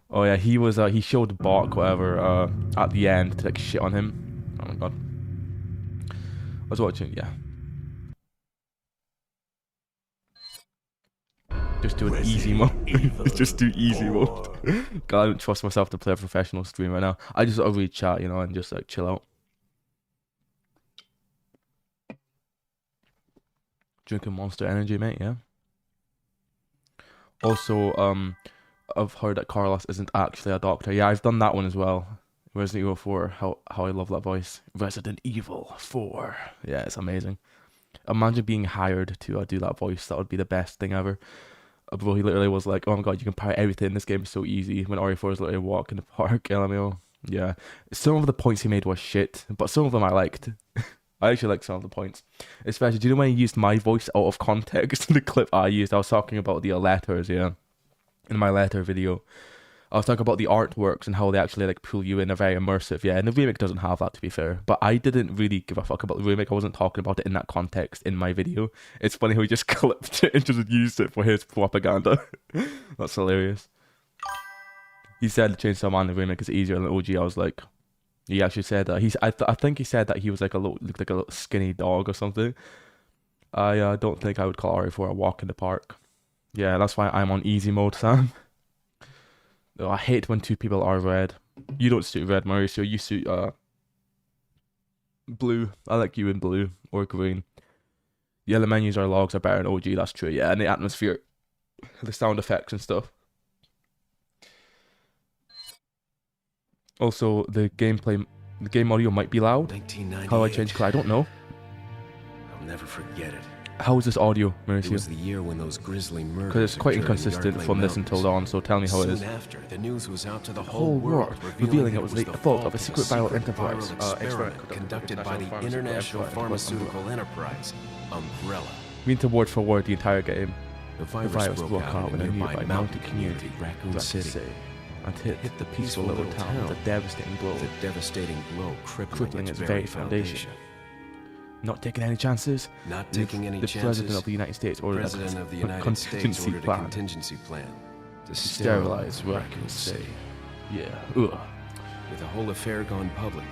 Oh yeah, he was he showed Bark whatever at the end to like shit on him. Oh my god. I was watching, yeah. Just do an easy mode. Just do easy mode. God, I don't trust myself to play a professional stream right now. I just read chat, you know, and just like chill out. Drinking Monster Energy, mate, yeah. Also, I've heard that Carlos isn't actually a doctor. Yeah, I've done that one as well. Resident Evil 4, how I love that voice. Resident Evil 4. Yeah, it's amazing. Imagine being hired to do that voice. That would be the best thing ever. Bro, he literally was like, oh my god, you can power everything. This game is so easy. When RE4 is literally a walk in the park, LMAO. Yeah. Some of the points he made was shit, but some of them I liked. I actually like some of the points. Especially, do you know when he used my voice out of context? The clip I used, I was talking about the letters, yeah. In my letter video. I was talking about the artworks and how they actually like pull you in, a very immersive, yeah. And the remake doesn't have that, to be fair. But I didn't really give a fuck about the remake. I wasn't talking about it in that context in my video. It's funny how he just clipped it and just used it for his propaganda. That's hilarious. He said Chainsaw Man the remake is easier than OG. I was like, he actually said that. I think he said that he was like looked like a little skinny dog or something. I don't think I would call RE4 a walk in the park. Yeah, that's why I'm on easy mode, Sam. Oh, I hate when two people are red. You don't suit red, Mauricio. You suit blue. I like you in blue or green. Yeah, the menus or logs are better in OG. That's true. Yeah, and the atmosphere, the sound effects and stuff. Also, the game audio might be loud. How do I change? I don't know. I'll never forget it. How is this audio, Mauricio? It was the year when those grisly murders. Because it's quite inconsistent from this until dawn, so tell me how it is. Soon after, the news was out to the whole world, revealing it was the fault of a secret viral enterprise experiment conducted by the International Pharmaceutical Enterprise, Umbrella. Mean to word for word the entire game. The virus broke out in a nearby mountain community, Raccoon City, and hit the peaceful little town with a devastating blow, crippling its very foundation. Not taking any chances. Not taking any the chances. President of the United States ordered a contingency plan to sterilize Raccoon City. Yeah. Ugh. With the whole affair gone public,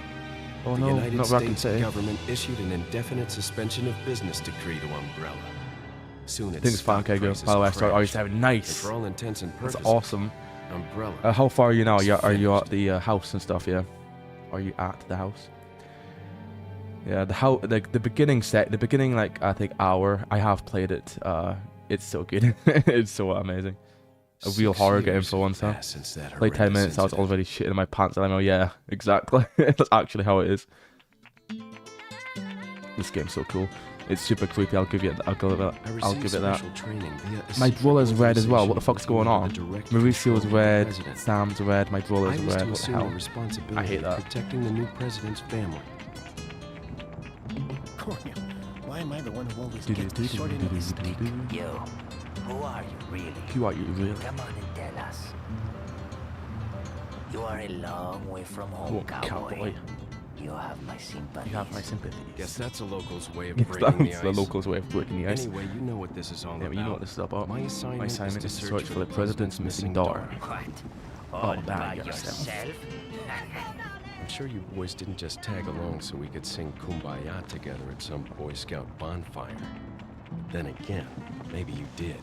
oh the no, United not Raccoon States City. government issued an indefinite suspension of business decree to Umbrella. Soon Things fine, okay, go. By the way, I started RE7. Nice. For all intents and purposes, that's awesome. Umbrella. How far are you now? Yeah, are you at the house and stuff? Yeah. Are you at the house? Yeah, the beginning like I think hour I have played it. It's so good. It's so amazing. A real horror game for once, huh? Played 10 minutes, I was already shitting my pants. And I know, yeah, exactly. That's actually how it is. This game's so cool. It's super creepy. I'll give it that. My brother's red as well. What the fuck's going on? Mauricio's red. Sam's red. My brother's red. What the hell? I hate that. Protecting the new president's family. Why am I the one who always gets sorted in this stick? Yo, who are you really? Who are you really? Come on and tell us. You are a long way from home, cowboy. You have my sympathy. You have my sympathy. Guess that's a local's way of breaking the ice. The local's way of breaking the ice. Anyway, you know what this is all about. You know what this is about. My assignment is to search for the president's missing daughter. What? All by yourself. I'm sure you boys didn't just tag along so we could sing Kumbaya together at some Boy Scout bonfire. Then again, maybe you did.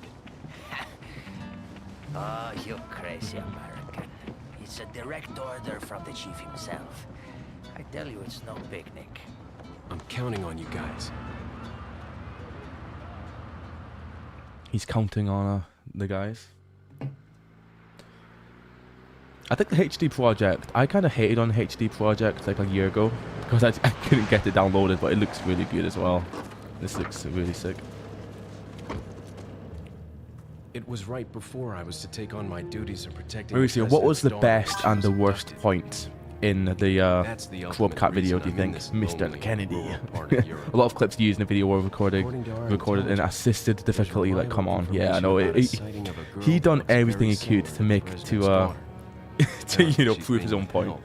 Oh, you crazy American. It's a direct order from the chief himself. I tell you, it's no picnic. I'm counting on you guys. He's counting on the guys. I think the HD project, I kind of hated on the HD project like a year ago because I couldn't get it downloaded, but it looks really good as well. This looks really sick. It was right before I was to take on my duties of protecting. Mauricio, what was the best and the worst point in the Club Cat video, do you think? Mr. Kennedy. A lot of clips used in the video were recorded in assisted difficulty. Like, come on, yeah, I know. He done everything he could to make to prove his own point.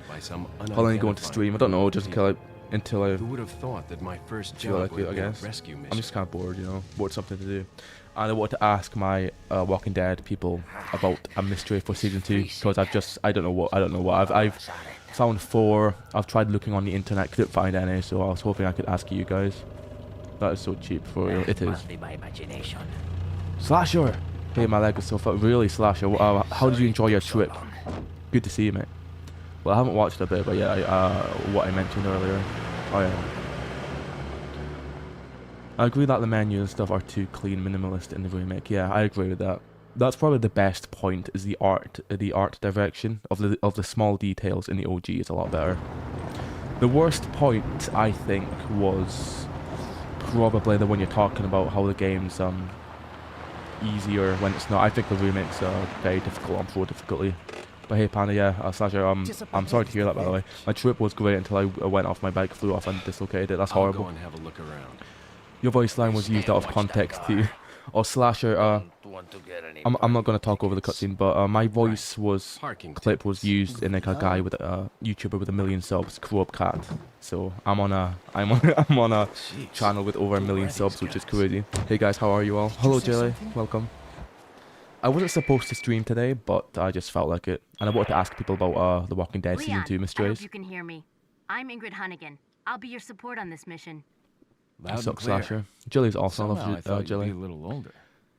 I'll only go into stream. I don't know, just until I Who would have thought that my first feel job like it, I guess. rescue mission? I'm just kind of bored, bored something to do. And I wanted to ask my Walking Dead people about a mystery for season 2 because I don't know what I've found 4. I've tried looking on the internet, couldn't find any, so I was hoping I could ask you guys. That is so cheap for real. It is. Must be my imagination. Slasher. Hey, my leg is so fat. Really, Slasher. How did you enjoy your trip? Good to see you, mate. Well, I haven't watched a bit, but yeah, what I mentioned earlier. Oh yeah. I agree that the menu and stuff are too clean, minimalist in the remake. Yeah, I agree with that. That's probably the best point. Is the art direction of the small details in the OG is a lot better. The worst point I think was probably the one you're talking about, how the game's easier when it's not. I think the remake's very difficult on pro difficulty. But hey, Panda, yeah, Slasher, I'm sorry to hear that, by the way. My trip was great until I went off my bike, flew off and dislocated it. That's horrible. I'll go and have a look around. Your voice line was used out of context too. Or Slasher, I'm not going to talk over the cutscene, but my voice clip was used in like a guy with a YouTuber with 1 million subs, Crow Cat. So I'm on a channel with over 1 million subs, which is crazy. Hey guys, how are you all? Hello Jelly, welcome. I wasn't supposed to stream today, but I just felt like it, and I wanted to ask people about the Walking Dead season 2 I hope mysteries. you can hear me. I'm Ingrid Hunnigan. I'll be your support on this mission. What's up, Slasher? Jelly's awesome. I love Jelly. A little older.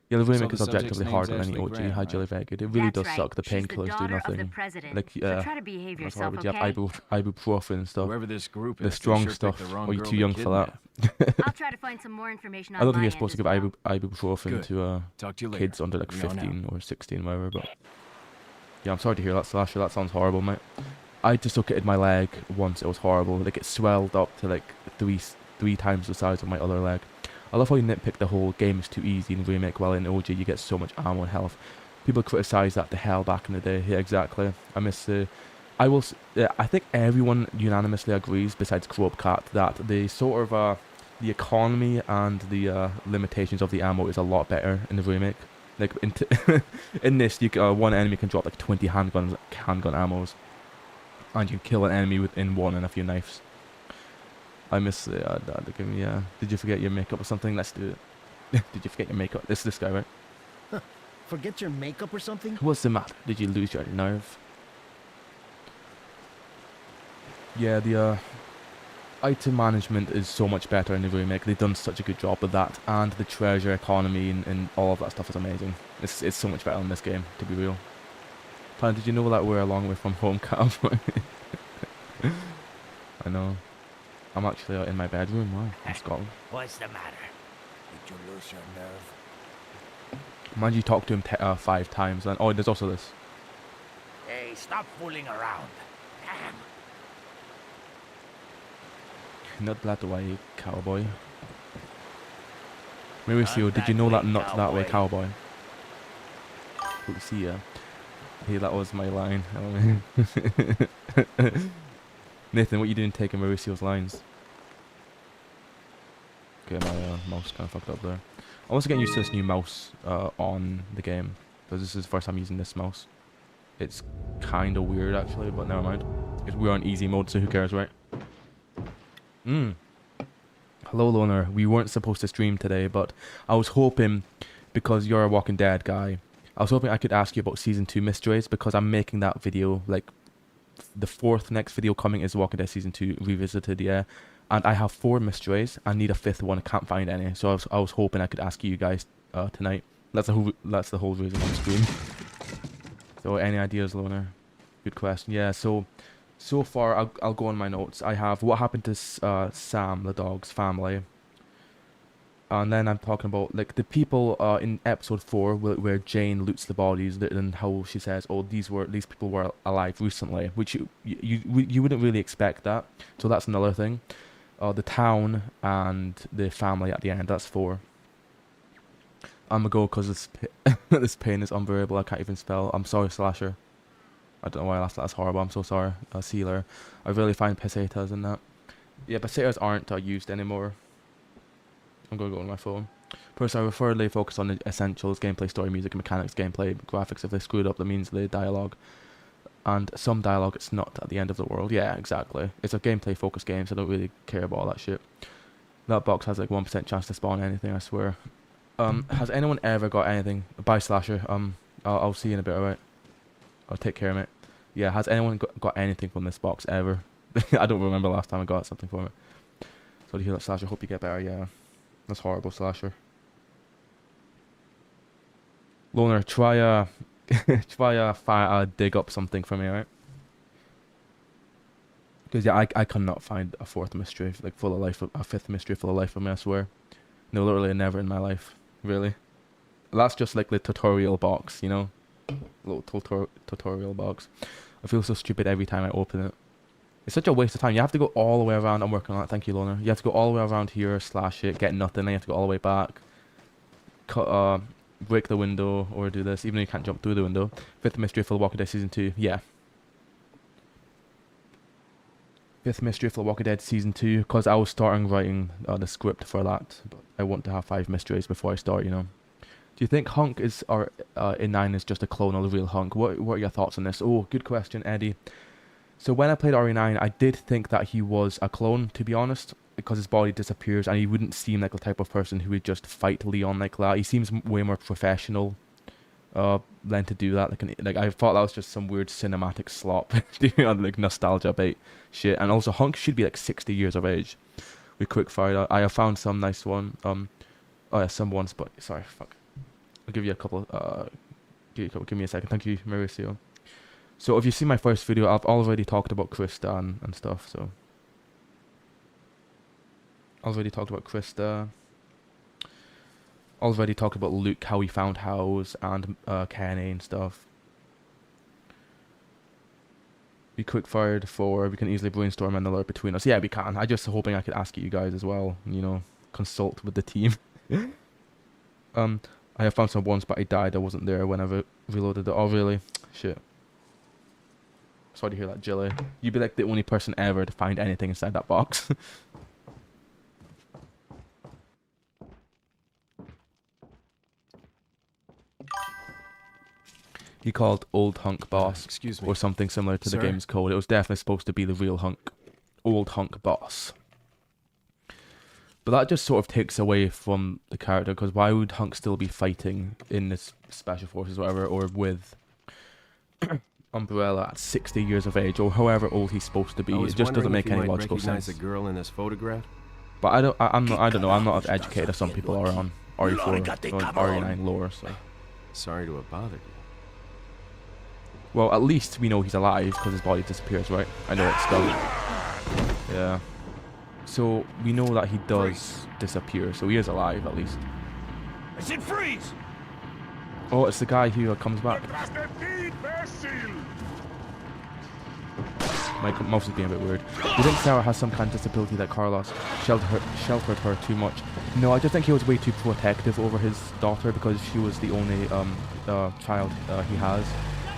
Yeah, the remake is So the objectively subject's harder name's than any Ashley OG. Grant, Hi, right? Jelly, very good. It really That's does suck. The She's painkillers do daughter of the nothing. president. Like, So yeah, try to behave that's yourself, horrible. okay? You have ibuprofen and stuff. Whoever this group The is, strong they sure stuff. picked the wrong Or you're girl too to young for that. kidnap. I'll try to find some more information on I don't my think you're end supposed to as give well. ibuprofen Good. to Talk to you later. kids under like We on 15 or 16, whatever. But yeah, I'm sorry to hear that, Slasher. That sounds horrible, mate. I dislocated my leg once. It was horrible. Like it swelled up to like three times the size of my other leg. I love how you nitpick the whole game is too easy in remake. While in OG you get so much ammo and health. People criticize that to hell back in the day. Yeah, exactly. I miss the. I think everyone unanimously agrees, besides Crow Cat, that the sort of the economy and the limitations of the ammo is a lot better in the remake. Like in this, one enemy can drop like 20 handgun ammos, and you can kill an enemy within one and a few knives. I miss the game. Yeah. Did you forget your makeup or something? Let's do it. Did you forget your makeup? This guy, right? Forget your makeup or something? What's the matter? Did you lose your nerve? Yeah, the item management is so much better in the remake. They've done such a good job with that, and the treasure economy and all of that stuff is amazing. It's so much better in this game, to be real. Pan, did you know that we're a long way from home, Cam? I know. I'm actually in my bedroom. Wow, in Scotland. What's the matter? Did you lose your nerve? Mind you talk to him 5 times. And oh, there's also this. Hey, stop fooling around. Damn. Not that way, cowboy. Mauricio, did you know that not that way, cowboy? See ya. Hey, that was my line. Nathan, what you doing taking Mauricio's lines? Okay, my mouse kind of fucked up there. I'm also getting used to this new mouse on the game, because this is the first time using this mouse. It's kind of weird actually, but never mind. We're on easy mode, so who cares, right? Hello, Loner. We weren't supposed to stream today, but I was hoping, because you're a Walking Dead guy, I was hoping I could ask you about Season 2 mysteries, because I'm making that video, like, the 4th next video coming is Walking Dead Season 2 Revisited, yeah. And I have 4 mysteries. I need a 5th one. I can't find any. So I was hoping I could ask you guys tonight. That's the whole reason I'm streaming. So any ideas, Loner? Good question. Yeah. So far I'll go on my notes. I have what happened to Sam the dog's family. And then I'm talking about like the people in episode 4 where Jane loots the bodies and how she says, "Oh, these people were alive recently," which you wouldn't really expect that. So that's another thing. The town and the family at the end. That's 4. I'm gonna go because this pain is unbearable. I can't even spell. I'm sorry, Slasher. I don't know why I laughed. That's horrible. I'm so sorry, Sealer. I really find pesetas in that. Yeah, pesetas aren't used anymore. I'm gonna go on my phone. Personally, I preferably focus on the essentials: gameplay, story, music, mechanics, gameplay, graphics. If they screwed up, that means the dialogue. And some dialogue, it's not at the end of the world. Yeah, exactly. It's a gameplay focused game, so I don't really care about all that shit. That box has like 1% chance to spawn anything, I swear. Has anyone ever got anything? Bye, Slasher. I'll see you in a bit, alright? I'll take care of it. Yeah, has anyone got anything from this box ever? I don't remember last time I got something from it. So to hear that, Slasher, hope you get better. Yeah, that's horrible, Slasher. Loner, try dig up something for me, alright? Because yeah, I cannot find a fourth mystery like full of life, a fifth mystery full of life for me. I swear. No, literally never in my life, really. That's just like the tutorial box, you know, little tutorial box. I feel so stupid every time I open it. It's such a waste of time. You have to go all the way around. I'm working on that. Thank you, Loner. You have to go all the way around here, slash it, get nothing. Then you have to go all the way back. Cut, break the window, or do this. Even though you can't jump through the window. Fifth mystery for the Walking Dead Season 2. Yeah. Fifth mystery for the Walking Dead Season 2. Because I was starting writing the script for that. But I want to have 5 mysteries before I start, you know. Do you think Hunk is, or in 9 is just a clone of the real Hunk? What are your thoughts on this? Oh, good question, Eddie. So when I played RE9, I did think that he was a clone, to be honest, because his body disappears and he wouldn't seem like the type of person who would just fight Leon like that. He seems way more professional than to do that. Like I thought that was just some weird cinematic slop, like nostalgia bait shit. And also Hunk should be like 60 years of age. With quickfire, I have found some nice one. Oh yeah, some ones, but sorry, fuck. I'll give you a couple. Give me a second. Thank you, Mauricio. So if you see my first video, I've already talked about Krista and stuff, so. Already talked about Krista. Already talked about Luke, how he found House, and Kenny and stuff. We quick-fired for, we can easily brainstorm and alert between us. Yeah, we can. I just hoping I could ask you guys as well, you know, consult with the team. I have found some once, but I died. I wasn't there when I reloaded it. Oh, really? Shit. Sorry to hear that, Jilly. You'd be like the only person ever to find anything inside that box. He called Old Hunk Boss. Excuse me. Or something similar to the game's code. It was definitely supposed to be the real Hunk. Old Hunk Boss. But that just sort of takes away from the character, because why would Hunk still be fighting in this Special Forces or whatever, or with Umbrella at 60 years of age, or however old he's supposed to be? It just doesn't make any logical sense. The girl in this photograph? But I don't know. I'm not as educated as some people are on RE4 or RE9 lore. So Sorry to have bothered you. well, at least we know he's alive because his body disappears, right? I know it's still. Yeah. So we know that he does disappear. So he is alive at least. I said freeze! Oh, it's the guy who comes back. My mouse is being a bit weird. Do you think Sarah has some kind of disability that Carlos sheltered her too much? No, I just think he was way too protective over his daughter because she was the only child he has.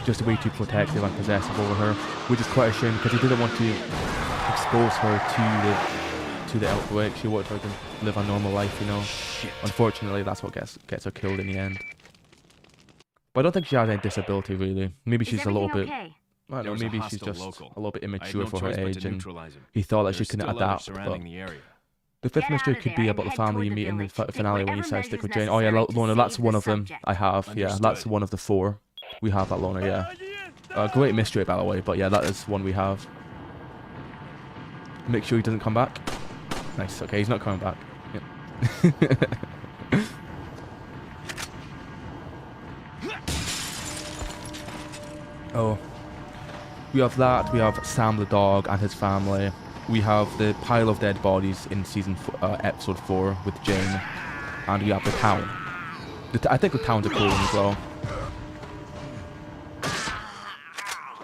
Just way too protective and possessive over her, which is quite a shame because he didn't want to expose her to the outbreak. She wanted her to live a normal life, you know. Shit. Unfortunately, that's what gets her killed in the end. But I don't think she has any disability really. Maybe she's a little bit. Okay? I don't know, maybe she's just a little bit immature for her age, and he thought that she couldn't adapt. But the fifth mystery could be about the family you meet in the finale when you say stick with Jane. Oh yeah, Lorna, that's one of them. I have, yeah, that's one of the 4. We have that, Lorna, yeah. Great mystery, by the way, but yeah, that is one we have. Make sure he doesn't come back. Nice, okay, he's not coming back. Yep. Oh. We have that, we have Sam the dog and his family. We have the pile of dead bodies in episode 4 with Jane. And we have the town. I think the town's a cool one as well.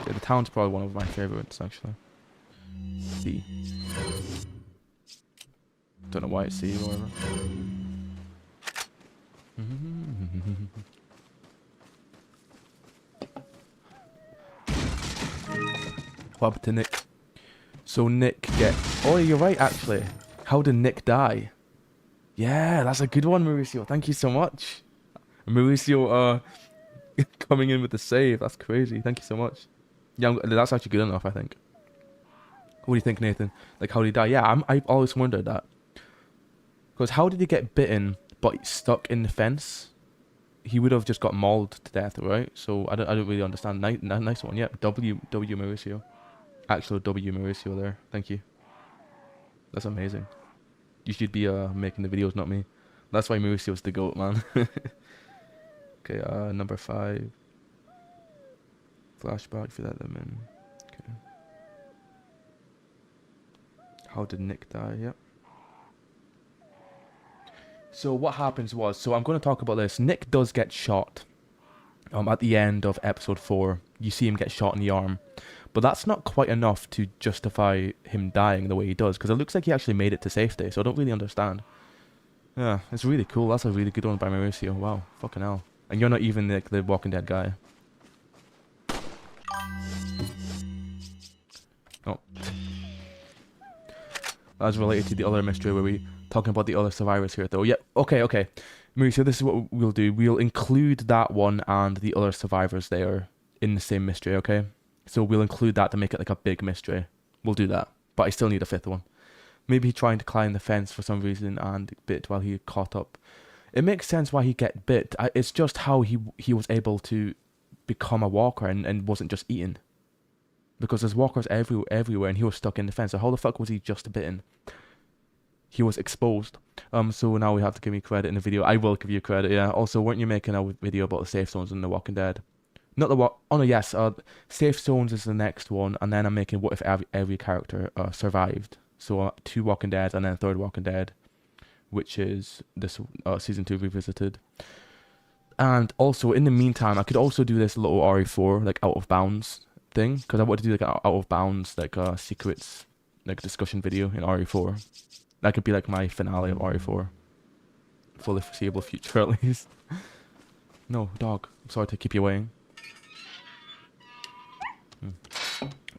Yeah, the town's probably one of my favorites, actually. C. Don't know why it's C or whatever. What happened to Nick? So Nick oh, you're right, actually. How did Nick die? Yeah, that's a good one, Mauricio. Thank you so much. Mauricio, coming in with the save. That's crazy. Thank you so much. Yeah, that's actually good enough, I think. What do you think, Nathan? Like, how did he die? Yeah, I've always wondered that. Because how did he get bitten but stuck in the fence, he would have just got mauled to death, right? So I don't really understand. Nice one, yeah. W Mauricio, actual W Mauricio there. Thank you. That's amazing. You should be making the videos, not me. That's why Mauricio's the GOAT, man. Okay, number 5. Flashback, if you let them in. Okay. How did Nick die? Yep. So what happens was, so I'm going to talk about this. Nick does get shot. At the end of episode 4, you see him get shot in the arm. But that's not quite enough to justify him dying the way he does, because it looks like he actually made it to safety, so I don't really understand. Yeah, it's really cool. That's a really good one by Mauricio. Wow, fucking hell. And you're not even like the Walking Dead guy. Oh. That's related to the other mystery where we talking about the other survivors here though. Yeah, okay. Mauricio, this is what we'll do. We'll include that one and the other survivors there in the same mystery, okay? So we'll include that to make it like a big mystery. We'll do that. But I still need a 5th one. Maybe trying to climb the fence for some reason and bit while he caught up. It makes sense why he get bit. It's just how he was able to become a walker and wasn't just eaten. Because there's walkers everywhere and he was stuck in the fence. So how the fuck was he just bitten? He was exposed. So now we have to give me credit in the video. I will give you credit, yeah. Also, weren't you making a video about the safe zones in The Walking Dead? Not the oh no, yes. Safe zones is the next one, and then I'm making what if every character survived. So 2 Walking Dead and then a 3rd Walking Dead, which is this season 2 revisited. And also in the meantime, I could also do this little RE4 like out of bounds thing, because I want to do like an out of bounds like secrets like discussion video in RE4. That could be like my finale of RE4 for the foreseeable future at least. No, dog. I'm sorry to keep you waiting.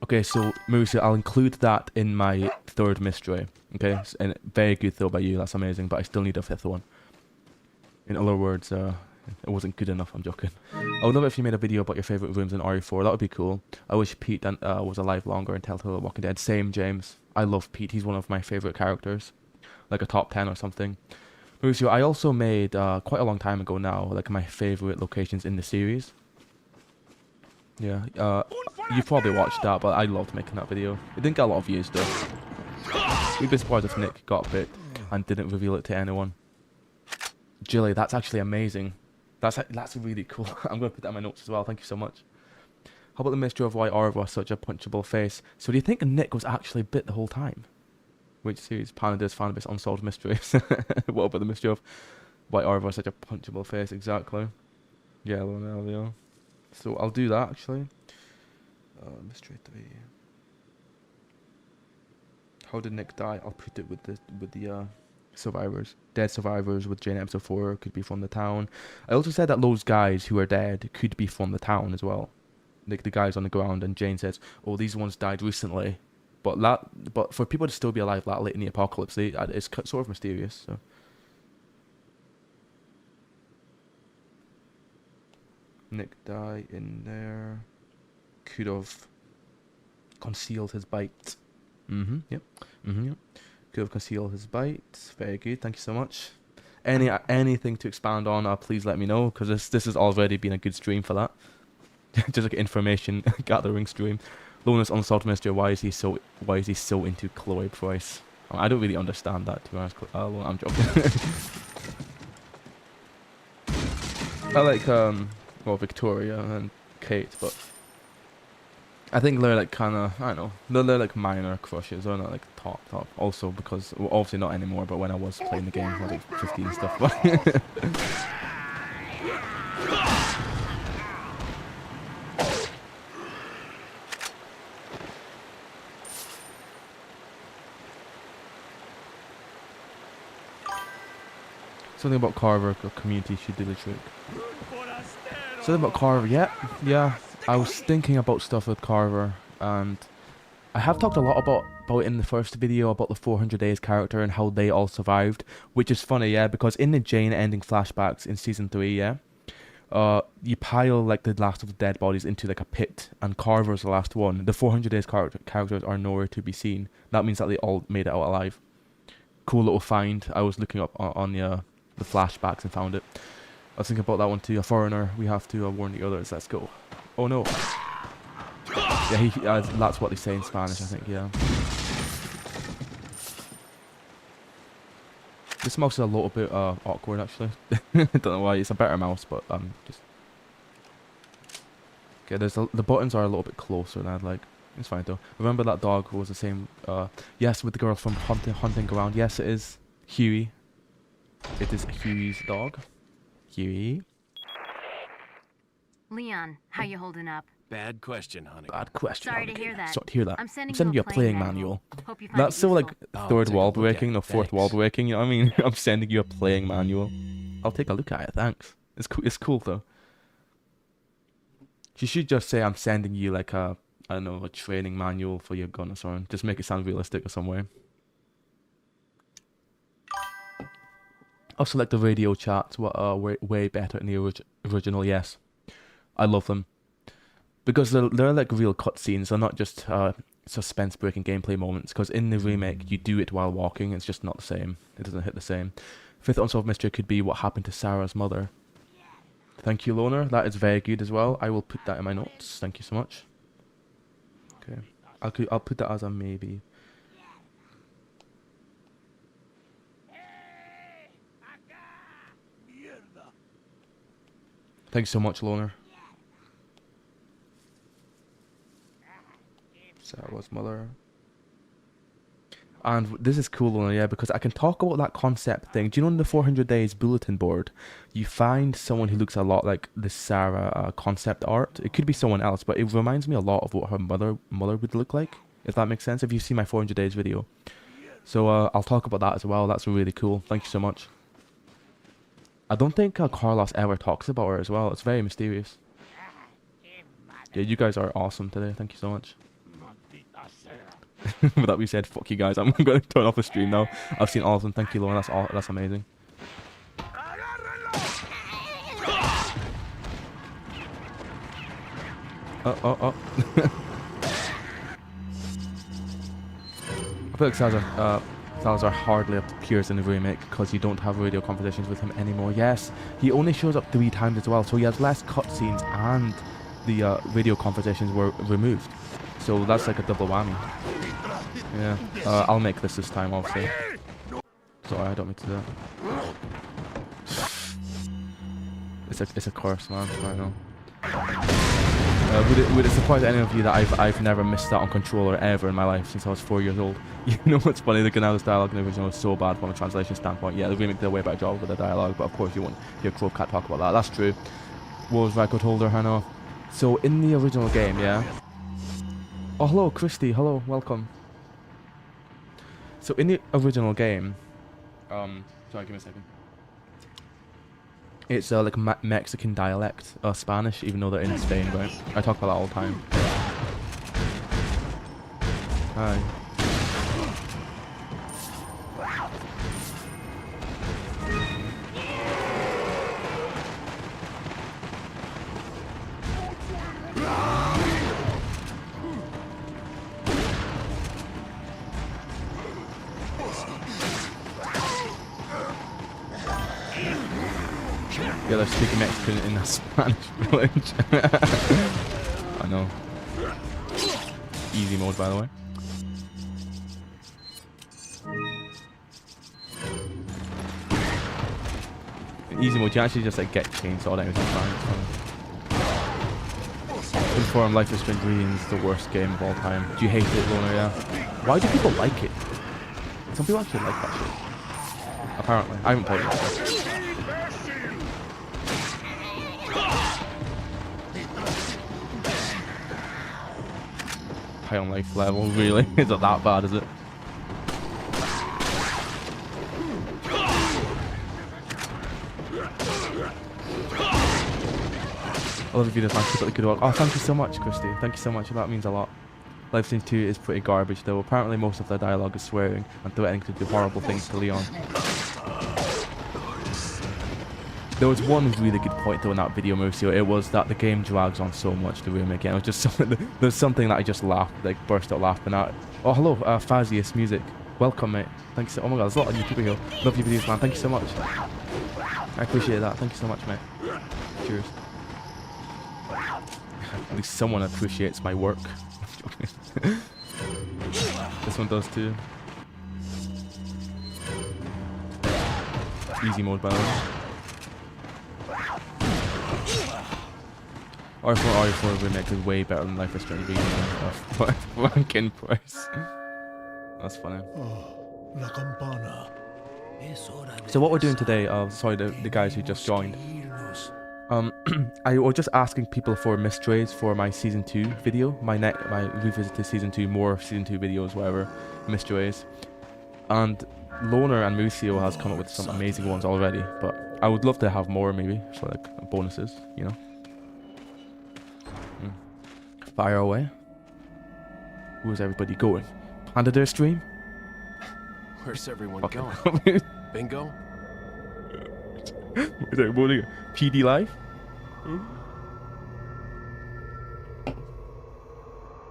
Okay, so Mauricio, I'll include that in my 3rd mystery. Okay, and very good though by you. That's amazing, but I still need a 5th one. In other words, it wasn't good enough. I'm joking. I would love it if you made a video about your favorite rooms in RE4. That would be cool. I wish Pete was alive longer and Telltale The Walking Dead. Same, James. I love Pete. He's one of my favorite characters, like a top 10 or something. Mauricio, I also made quite a long time ago now, like my favorite locations in the series. Yeah, you probably watched that, but I loved making that video. It didn't get a lot of views though. We'd be surprised if Nick got bit and didn't reveal it to anyone. Jilly, that's actually amazing. That's really cool. I'm going to put that in my notes as well. Thank you so much. How about the mystery of why Orva has such a punchable face? So do you think Nick was actually bit the whole time? Which series? Panada's Fanbase Unsolved Mysteries. What about the mystery of why Orva has such a punchable face? Exactly. Yeah, Lionel. So I'll do that actually. Mystery 3. How did Nick die? I'll put it with the survivors. Dead survivors with Jane episode 4 could be from the town. I also said that those guys who are dead could be from the town as well. Like the guys on the ground, and Jane says, "Oh, these ones died recently." But for people to still be alive that late in the apocalypse, it's sort of mysterious. So. Nick died in there. Could have concealed his bite. Yep. Could have concealed his bite. Very good. Thank you so much. Anything to expand on? Please let me know, because this has already been a good stream for that. Just like information gathering stream. Loneliness Unsolved Mystery. Why is he so into Chloe Price? I don't really understand that, to be honest. I'm joking. I like Victoria and Kate, but I think they're like kind of, I don't know, they're like minor crushes. They're not like top. Also because, well, obviously not anymore, but when I was playing the game, I was like 15 and stuff. But something about Carver, a community should do the trick. Something about Carver, yeah. I was thinking about stuff with Carver, and I have talked a lot about it in the first video about the 400 Days character and how they all survived, which is funny, yeah, because in the Jane ending flashbacks in season 3, yeah, you pile like the last of the dead bodies into like a pit, and Carver's the last one. The 400 Days characters are nowhere to be seen. That means that they all made it out alive. Cool little find. I was looking up on the the flashbacks and found it. I was thinking about that one too. A foreigner, we have to warn the others. Let's go. Oh no. Yeah, that's what they say in Spanish, I think. Yeah. This mouse is a little bit awkward actually. Don't know why. It's a better mouse, but just. Okay, the buttons are a little bit closer than I'd like. It's fine though. Remember that dog was the same. Yes, with the girl from hunting ground. Yes, it is Huey. It is Huey's dog. Huey. Leon, how you holding up? Bad question, honey. Bad question. Sorry to hear that. Sorry to hear that. I'm sending you a playing manual. Hope you find That's it so like useful. I'll third take a wall look at breaking, it, no fourth wall thanks. breaking. You know what I mean? I'm sending you a playing manual. I'll take a look at it. Thanks. It's cool. It's cool though. You should just say I'm sending you like a, I don't know, a training manual for your gun or something. Just make it sound realistic or some way. I'll select the radio chats. What are way better in the original. Yes, I love them because they're like real cutscenes. They're not just suspense-breaking gameplay moments. Because in the remake, you do it while walking. It's just not the same. It doesn't hit the same. Fifth unsolved mystery could be what happened to Sarah's mother. Thank you, Loner. That is very good as well. I will put that in my notes. Thank you so much. Okay, I'll put that as a maybe. Thank you so much, Loner. Sarah's mother. And this is cool, Loner, yeah, because I can talk about that concept thing. Do you know in the 400 days bulletin board, you find someone who looks a lot like the Sarah concept art? It could be someone else, but it reminds me a lot of what her mother would look like, if that makes sense, if you've seen my 400 days video. So I'll talk about that as well. That's really cool. Thank you so much. I don't think Carlos ever talks about her as well. It's very mysterious. Yeah, you guys are awesome today. Thank you so much. With that being said, fuck you guys. I'm going to turn off the stream now. I've seen all of them. Thank you, Lauren. That's amazing. Oh. I feel like Salazar hardly appears in the remake because you don't have radio conversations with him anymore. Yes, he only shows up 3 times as well, so he has less cutscenes and the radio conversations were removed. So that's like a double whammy. Yeah, I'll make this time, obviously. Sorry, I don't mean to do that. It's a curse, man. I know. Would it surprise any of you that I've never missed out on controller ever in my life since I was 4 years old? You know what's funny? The Canales dialogue in the original was so bad from a translation standpoint. Yeah, the remake did a way better job with the dialogue, but of course you won't hear Crow-Cat talk about that. That's true. What was record holder, I know. So in the original game, yeah. Oh, hello, Christy. Hello, welcome. So in the original game, sorry, give me a second. It's like Mexican dialect, Spanish, even though they're in Spain, right? I talk about that all the time. Hi. Yeah, they're speaking Mexican in a Spanish village. I know. Easy mode, by the way. In easy mode, you actually just like get chainsawed out. It's fine. Inform Life is Strange is the worst game of all time. Do you hate it, Loner? Yeah. Why do people like it? Some people actually like that shit. Apparently, I haven't played it. High on life level, really? Is it that bad, is it? I love the videos, man. Keep up the good work. Oh, thank you so much, Christy. Thank you so much. That means a lot. Life Strange 2 is pretty garbage, though. Apparently, most of their dialogue is swearing and threatening to do horrible things to Leon. There was one really good point though in that video, Mercio. It was that the game drags on so much, the remake. It was just something. There's something that I just laughed, like burst out laughing at. Oh, hello, Fazius Music. Welcome, mate. Thanks. Oh my God, there's a lot of new people here. Love your videos, man. Thank you so much. I appreciate that. Thank you so much, mate. Cheers. At least someone appreciates my work. This one does too. Easy mode, by the way. RE4 Remake is way better than Life is Strange Remake. Fucking price. That's funny. La campana. So what we're doing today, sorry, the guys who just joined. I was just asking people for mysteries for my season 2 video, my revisit to season 2, more season 2 videos, whatever, mysteries. And Loner and Musio has come up with some amazing ones already, but I would love to have more maybe, for like bonuses, you know. Fire away. Where's everybody going? Panda their stream? Where's everyone Okay. going? Bingo? Is everybody PD live?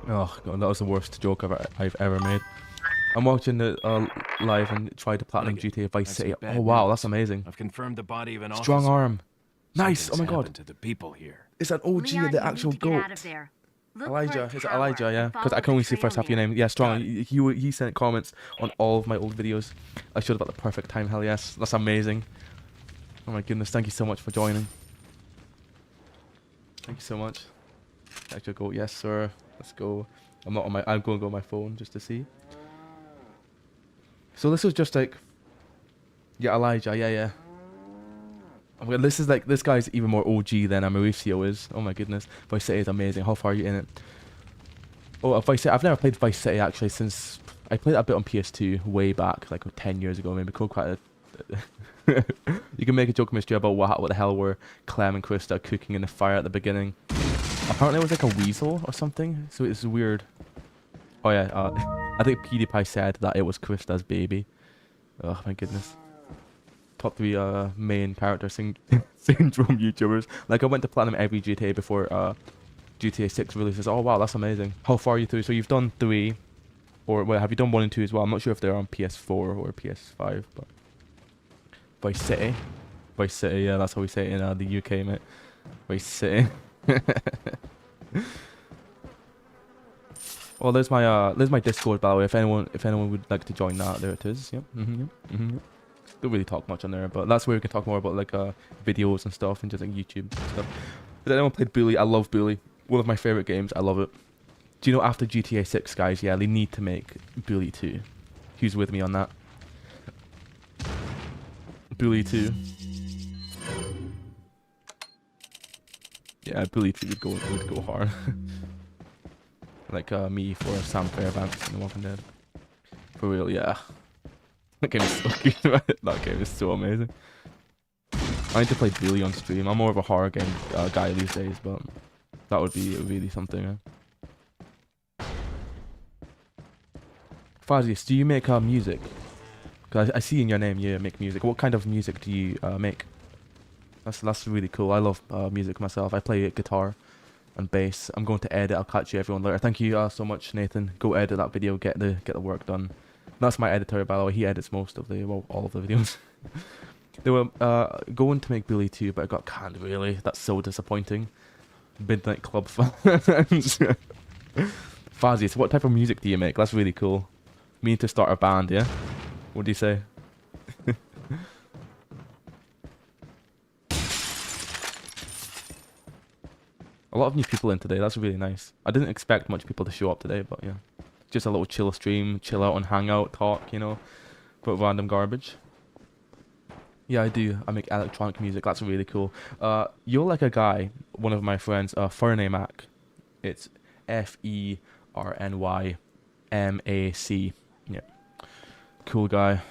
Oh god, that was the worst joke I've ever made. I'm watching the live and tried to platinum GTA Vice City. Oh wow, that's amazing. I've confirmed the body of an Strong officer. arm. Nice. Something's Oh my god. happened to the people here. It's an OG Leon, of the you need actual to get out goat. of there. Look Elijah, for a is it tower Elijah? Yeah, and because I follow can only the see the first half of your trail name. Yeah, Strong. He sent comments on all of my old videos. I showed up at the perfect time. Hell yes, that's amazing. Oh my goodness, thank you so much for joining. Thank you so much. Actually, go. Yes, sir. Let's go. I'm not on my. I'm going to go on my phone just to see. So this was just like. Yeah, Elijah. Yeah. Oh, this is like, this guy's even more OG than Mauricio is. Oh my goodness. Vice City is amazing. How far are you in it? Oh, Vice City. I've never played Vice City actually since I played that bit on PS2 way back, like 10 years ago, maybe. Quite a you can make a joke mystery about what the hell were Clem and Krista cooking in the fire at the beginning. Apparently it was like a weasel or something, so it's weird. Oh yeah, I think PewDiePie said that it was Krista's baby. Oh my goodness. Top 3 main character syndrome YouTubers. Like I went to platinum every GTA before GTA 6 releases. Oh wow, that's amazing. How far are you through? So you've done 3, or well, have you done 1 and 2 as well? I'm not sure if they're on PS4 or PS5, but Vice City, yeah, that's how we say it in the UK, mate. Vice City. Well, there's my Discord, by the way. If anyone would like to join that, there it is. Yep. Yep. Don't really talk much on there, but that's where we can talk more about like videos and stuff and just like YouTube stuff. But anyone played Bully? I love Bully. One of my favorite games. I love it. Do you know after GTA 6, guys? Yeah, they need to make Bully 2. Who's with me on that? Bully 2. Yeah, Bully 2 would go hard. Like me for Sam Fairbanks in The Walking Dead. For real, yeah. That game is so good. That game is so amazing. I need to play Bully on stream. I'm more of a horror game guy these days, but that would be really something. Fazius, do you make music? Because I see in your name you make music. What kind of music do you make? That's really cool. I love music myself. I play guitar and bass. I'm going to edit. I'll catch you everyone later. Thank you so much, Nathan. Go edit that video. Get the work done. That's my editor, by the way. He edits most of all of the videos. They were going to make Bully 2, but it got canned. Really, that's so disappointing. Midnight Club fans. Fazius, what type of music do you make? That's really cool. We need to start a band, yeah? What do you say? A lot of new people in today. That's really nice. I didn't expect much people to show up today, but yeah. Just a little chill stream, chill out and hang out, talk, you know. But random garbage. Yeah, I do. I make electronic music. That's really cool. You're like a guy, one of my friends, Fernymac. It's FERNYMAC. Yeah. Cool guy.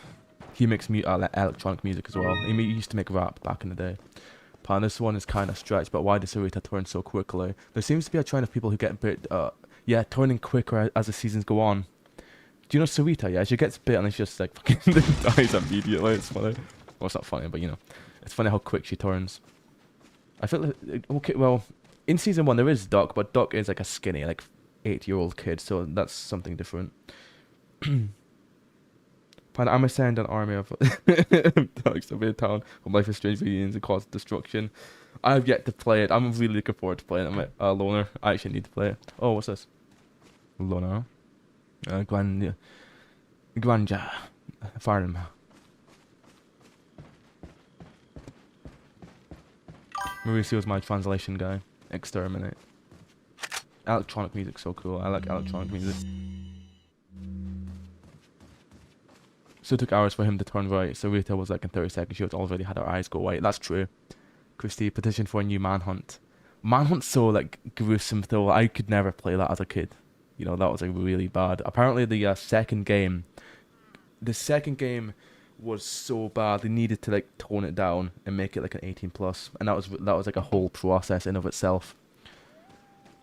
He makes electronic music as well. He used to make rap back in the day. Pan, this one is kind of stretched, but why does Sarita turn so quickly? There seems to be a trend of people who get bit, turning quicker as the seasons go on. Do you know Sarita? Yeah, she gets bit and it's just like fucking dies immediately. It's funny. Well, it's not funny, but you know, it's funny how quick she turns. I feel like, okay, well, in season 1 there is Duck, but Duck is like a skinny, like 8-year-old kid, so that's something different. Panda, I'm send an army of dogs to a town of life is strange beings and cause destruction. I've yet to play it. I'm really looking forward to playing it. Loner. I actually need to play it. Oh, what's this? Loner. Granja. Farm. Mauricio's my translation guy. Exterminate. Electronic music's so cool. I like electronic music. So it took hours for him to turn right. So Rita was like in 30 seconds. She had already had her eyes go white. That's true. Christy, petition for a new Manhunt. Manhunt's so like gruesome though. I could never play that as a kid. You know, that was like really bad. Apparently the second game was so bad they needed to like tone it down and make it like an 18+, and that was like a whole process in of itself.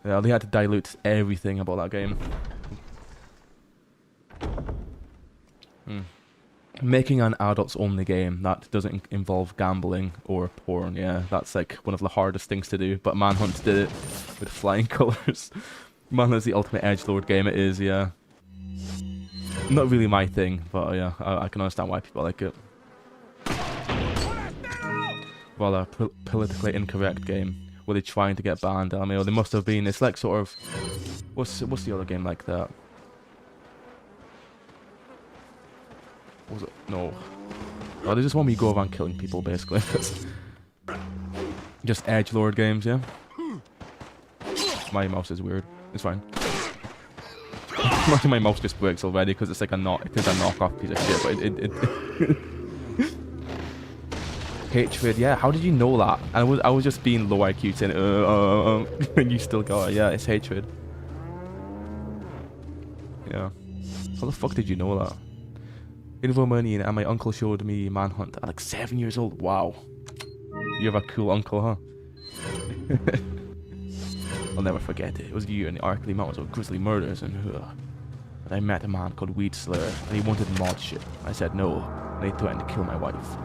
Yeah, they had to dilute everything about that game. Making an adults only game that doesn't involve gambling or porn, yeah, that's like one of the hardest things to do, but Manhunt did it with flying colours. Manhunt's the ultimate edgelord game, it is, yeah. Not really my thing, but yeah, I can understand why people like it. Well, a politically incorrect game. Were they trying to get banned? I mean, they must have been. It's like sort of... What's the other game like that? What was it? No. Oh, they just want me to go around killing people, basically. Just edgelord games, yeah? My mouse is weird. It's fine. My mouse just works already because it's like a knockoff piece of shit, but it hatred, yeah. How did you know that? I was just being low IQ saying and you still got it. Yeah, it's hatred. Yeah. How the fuck did you know that? In Romanian, and my uncle showed me Manhunt at like 7 years old. Wow. You have a cool uncle, huh? I'll never forget it. It was a year in the Arkley Mountains of grisly murders and I met a man called Weed Slayer and he wanted mod shit. I said no, and he threatened to kill my wife.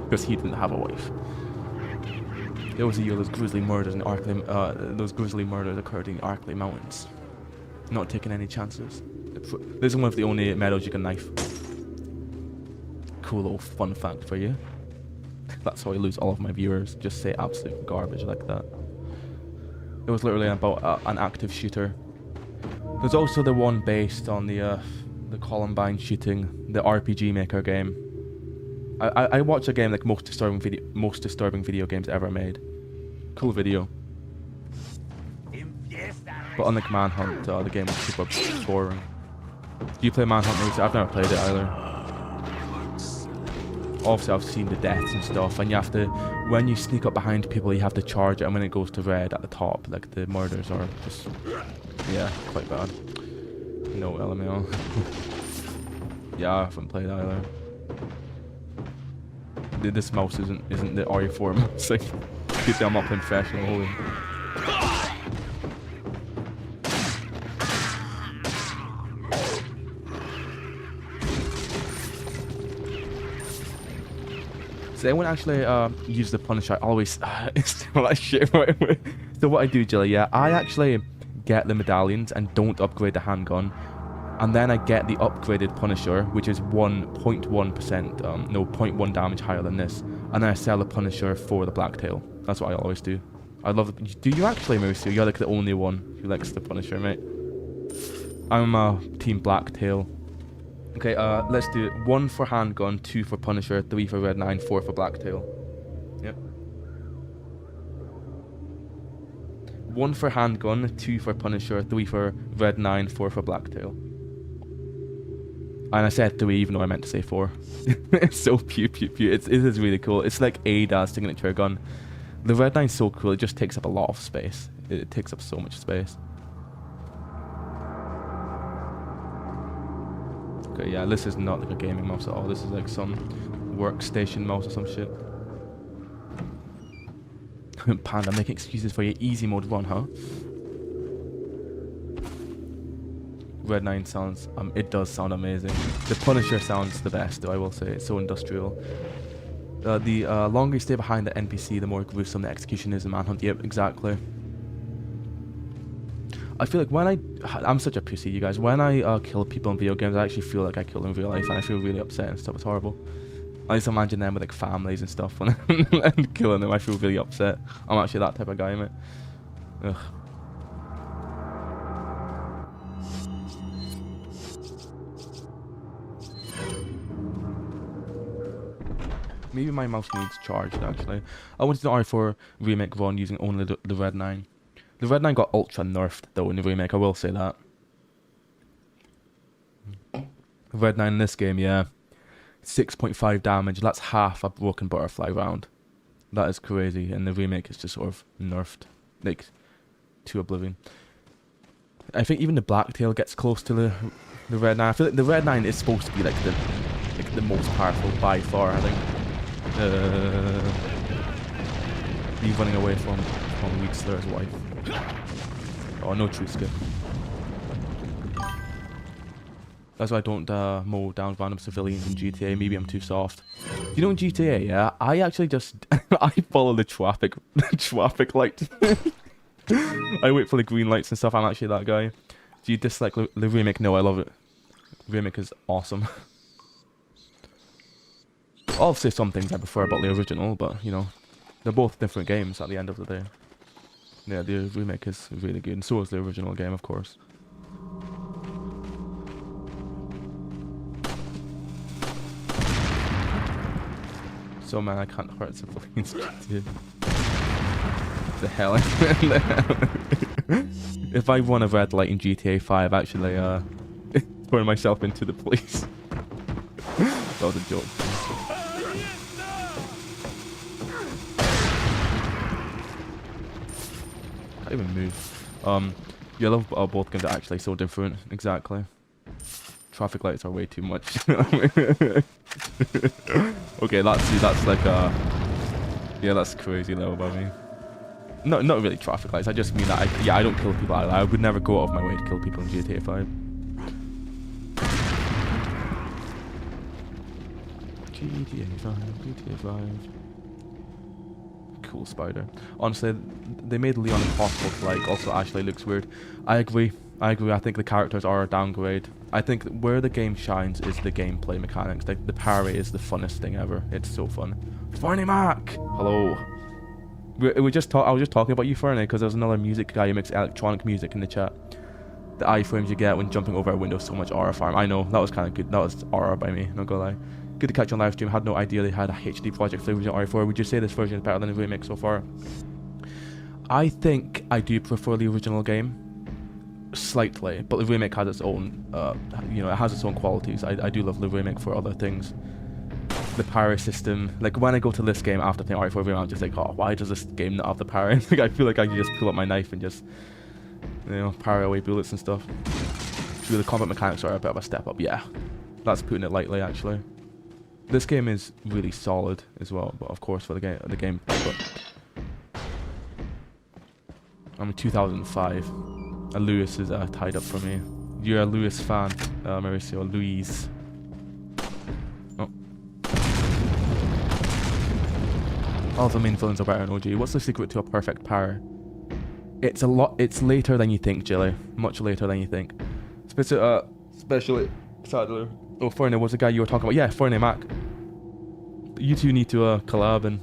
Because he didn't have a wife. There was a year those grisly murders in Arkley, those grisly murders occurred in the Arkley Mountains. Not taking any chances. This is one of the only meadows you can knife. Cool little fun fact for you. That's how I lose all of my viewers. Just say absolute garbage like that. It was literally about an active shooter. There's also the one based on the Columbine shooting, the RPG Maker game. I watched a game like most disturbing video games ever made. Cool video. But unlike Manhunt, the game was super boring. Do you play Manhunt, Lucy? I've never played it either. Obviously I've seen the deaths and stuff, and you have to, when you sneak up behind people, you have to charge it, and when it goes to red at the top, like the murders are just, yeah, quite bad. No LML. Yeah, I haven't played either. This mouse isn't the RE4 mouse. Like, I'm not playing professional. Holy. Does anyone actually use the Punisher? I always steal that shit. So what I do, Jilly, yeah, I actually get the medallions and don't upgrade the handgun, and then I get the upgraded Punisher, which is 1.1%, no, 0.1 damage higher than this, and then I sell the Punisher for the Blacktail. That's what I always do. I love it. Do you actually, Mauricio? You're like the only one who likes the Punisher, mate. I'm team Blacktail. Okay, let's do it. 1 for handgun, 2 for Punisher, 3 for Red 9, 4 for Blacktail. Yep. 1 for handgun, 2 for Punisher, 3 for Red 9, 4 for Blacktail. And I said 3 even though I meant to say 4. It's so pew pew pew. It is really cool. It's like ADA's signature gun. The Red 9's so cool, it just takes up a lot of space. It takes up so much space. Okay, yeah, this is not like a gaming mouse at all. This is like some workstation mouse or some shit. Panda, making excuses for your easy mode run, huh? Red 9 sounds, it does sound amazing. The Punisher sounds the best, though, I will say. It's so industrial. The longer you stay behind the NPC, the more gruesome the execution is in Manhunt. Yep, exactly. I feel like when I'm such a pussy, you guys. When I kill people in video games, I actually feel like I kill them in real life, and I feel really upset and stuff. It's horrible. I just imagine them with like families and stuff when I'm killing them. I feel really upset. I'm actually that type of guy, mate. Ugh. Maybe my mouse needs charged, actually. I wanted to RE4 remake run using only the Red 9. The Red 9 got ultra nerfed, though, in the remake, I will say that. Red 9 in this game, yeah. 6.5 damage, that's half a broken butterfly round. That is crazy, and the remake is just sort of nerfed, like, to oblivion. I think even the Blacktail gets close to the Red 9. I feel like the Red 9 is supposed to be, like, the most powerful by far, I think. Me running away from Wheatslur's wife. Oh, no true skip. That's why I don't mow down random civilians in GTA. Maybe I'm too soft. You know in GTA, yeah, I actually just I follow the traffic lights. I wait for the green lights and stuff. I'm actually that guy. Do you dislike the remake? No, I love it. Remake is awesome. I'll say some things I prefer about the original, but you know, they're both different games at the end of the day. Yeah, the remake is really good, and so is the original game, of course. So man, I can't hurt civilians. The hell? If I run a red light in GTA 5, actually, turn myself into the police. That was a joke. Can't even move. Yeah, I love both games are actually so different. Exactly. Traffic lights are way too much. Okay, that's like yeah, that's crazy low above me. No, not really traffic lights. I just mean that I don't kill people. I would never go out of my way to kill people in GTA 5. GTA 5. Cool spider. Honestly, they made Leon impossible to like. Also, Ashley looks weird. I agree. I think the characters are a downgrade. I think where the game shines is the gameplay mechanics. Like the parry is the funnest thing ever. It's so fun. Fernie Mac! Hello. I was just talking about you, Fernie, because there's another music guy who makes electronic music in the chat. The iframes you get when jumping over a window, so much aura farm. I know, that was kind of good. That was aura by me, not gonna lie. Good to catch on live stream. Had no idea they had a HD project for the original RE4. Would you say this version is better than the remake so far? I think I do prefer the original game. Slightly, but the remake has its own, you know, it has its own qualities. I do love the remake for other things. The parry system, like when I go to this game after playing RE4 remake, I'm just like, oh, why does this game not have the parry? Like I feel like I can just pull up my knife and just, you know, parry away bullets and stuff. Really, the combat mechanics are a bit of a step up. Yeah, that's putting it lightly actually. This game is really solid as well, but of course for the game. But I'm in 2005. Lewis is tied up for me. You're a Lewis fan, Mauricio. Louise. Oh. All the main villains are better in OG. What's the secret to a perfect parry? It's later than you think, Jilly. Much later than you think. Especially Sadler. Oh, Fernie was the guy you were talking about. Yeah, Fernie Mac. You two need to collab and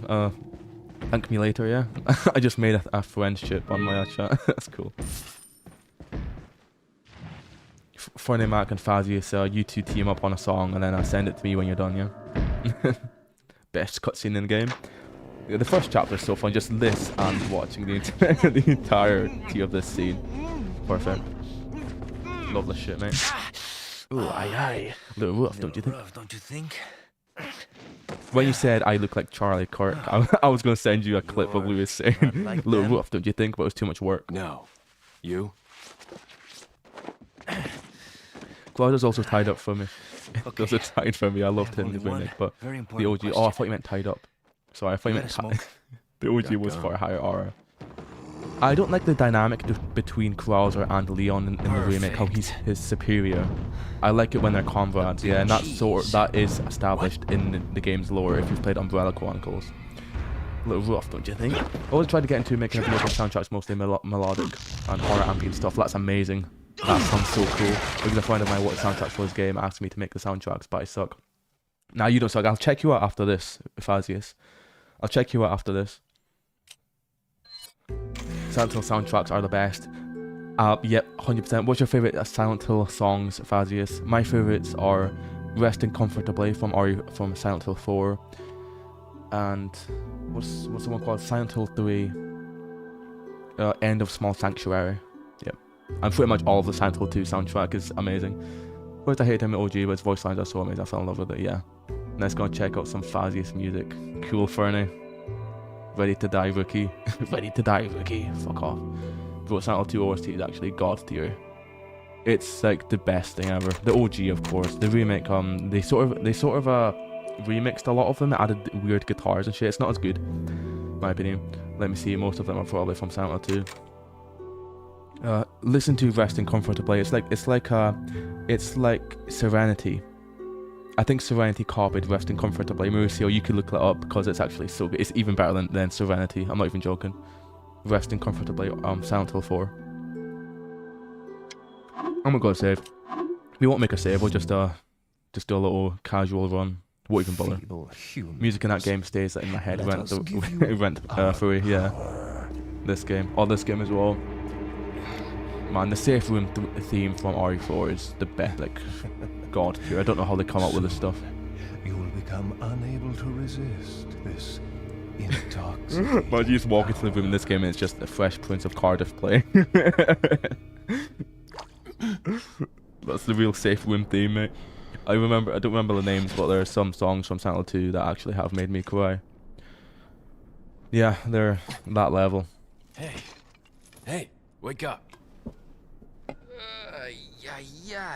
thank me later, yeah? I just made a friendship on my chat. That's cool. Fernie Mac and Fazius, you two team up on a song and then send it to me when you're done, yeah? Best cutscene in the game. Yeah, the first chapter is so fun, just this and watching the entirety of this scene. Perfect. Love this shit, mate. Ooh, aye. A little rough, don't you think? When you said I look like Charlie Kirk, I was going to send you a clip of Lewis saying, a little rough, don't you think? But it was too much work. No. You? Claudia's also tied up for me. Okay. Also tied for me. I loved him in the remake, but the OG. Oh, I thought you meant tied up. Sorry, I thought you meant tied. The OG was far higher aura. I don't like the dynamic between Krauser and Leon in the remake. How he's his superior. I like it when they're comrades. Yeah, and that is established in the game's lore. If you've played Umbrella Chronicles, A little rough, don't you think? I always tried to get into making a video with soundtracks mostly melodic and horror ambient stuff. That's amazing. That sounds so cool. Because a friend of mine wanted soundtracks for his game, asked me to make the soundtracks, but I suck. Now you don't suck. I'll check you out after this, Phazius. I'll check you out after this. Silent Hill soundtracks are the best. Yep, 100%. What's your favourite Silent Hill songs, Phazius? My favourites are Resting Comfortably from Silent Hill 4. And what's the one called? Silent Hill 3. End of Small Sanctuary. Yep. And pretty much all of the Silent Hill 2 soundtrack is amazing. First I hate him at OG, but his voice lines are so amazing. I fell in love with it, yeah. Let's go check out some Phazius music. Cool, Fernie. Ready to die, rookie. Ready to die, rookie. Fuck off. Bro, Silent Hill 2 OST is actually god tier. It's like the best thing ever. The OG, of course. The remake, they sort of remixed a lot of them, added weird guitars and shit. It's not as good, in my opinion. Let me see, most of them are probably from Silent Hill 2. Listen to Resting Comfortably. It's like Serenity. I think Serenity copied Resting Comfortably. Mauricio, you could look that up because it's actually so good. It's even better than Serenity. I'm not even joking. Resting Comfortably, Silent Hill 4. I'm gonna go save. We won't make a save, we'll just do a little casual run. Won't even bother. Music in that game stays in my head rent free, yeah. This game. Oh, this game as well. Man, the safe room theme from RE4 is the best, like, god tier. I don't know how they come up with this stuff. You will become unable to resist this intoxicating. But you just walk into the room in this game and it's just the Fresh Prince of Cardiff playing. That's the real safe room theme, mate. I don't remember the names, but there are some songs from Silent Hill 2 that actually have made me cry. Yeah, they're that level. Hey, wake up.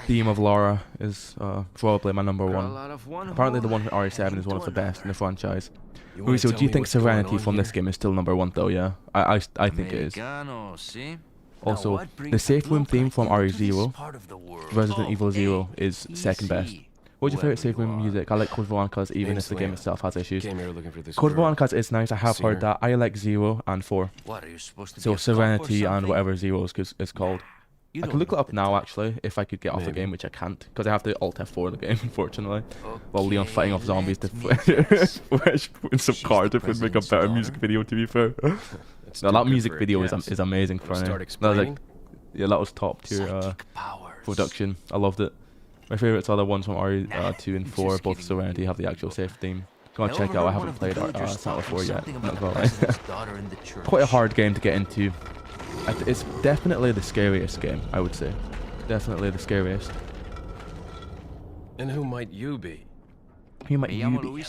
Theme of Laura is probably my number one. Apparently the one from RE7 is one of the best in the franchise. So do you think Serenity from this game is still number one though? Yeah, I think it is. Also, the safe room theme from RE0, Resident Evil 0, is second best. What's your favourite safe room music? I like Code Veronica's even if the game itself has issues. Code Veronica's is nice, I have heard that. I like 0 and 4. So Serenity and whatever 0 is called. I could look it up now actually, if I could get off the game, which I can't, because I have to Alt F4 the game, unfortunately. While Leon fighting off zombies to Fresh Prince of Cardiff would make a better music video, to be fair. No, that music video is amazing for me. That was like, yeah, that was top tier production. I loved it. My favourites are the ones from RE2 and 4, both Serenity have the actual safe theme. Go and check it out, I haven't played Silent 4 yet. Not gonna lie. Quite a hard game to get into. It's definitely the scariest game, I would say. Definitely the scariest. And who might you be? Who might you be?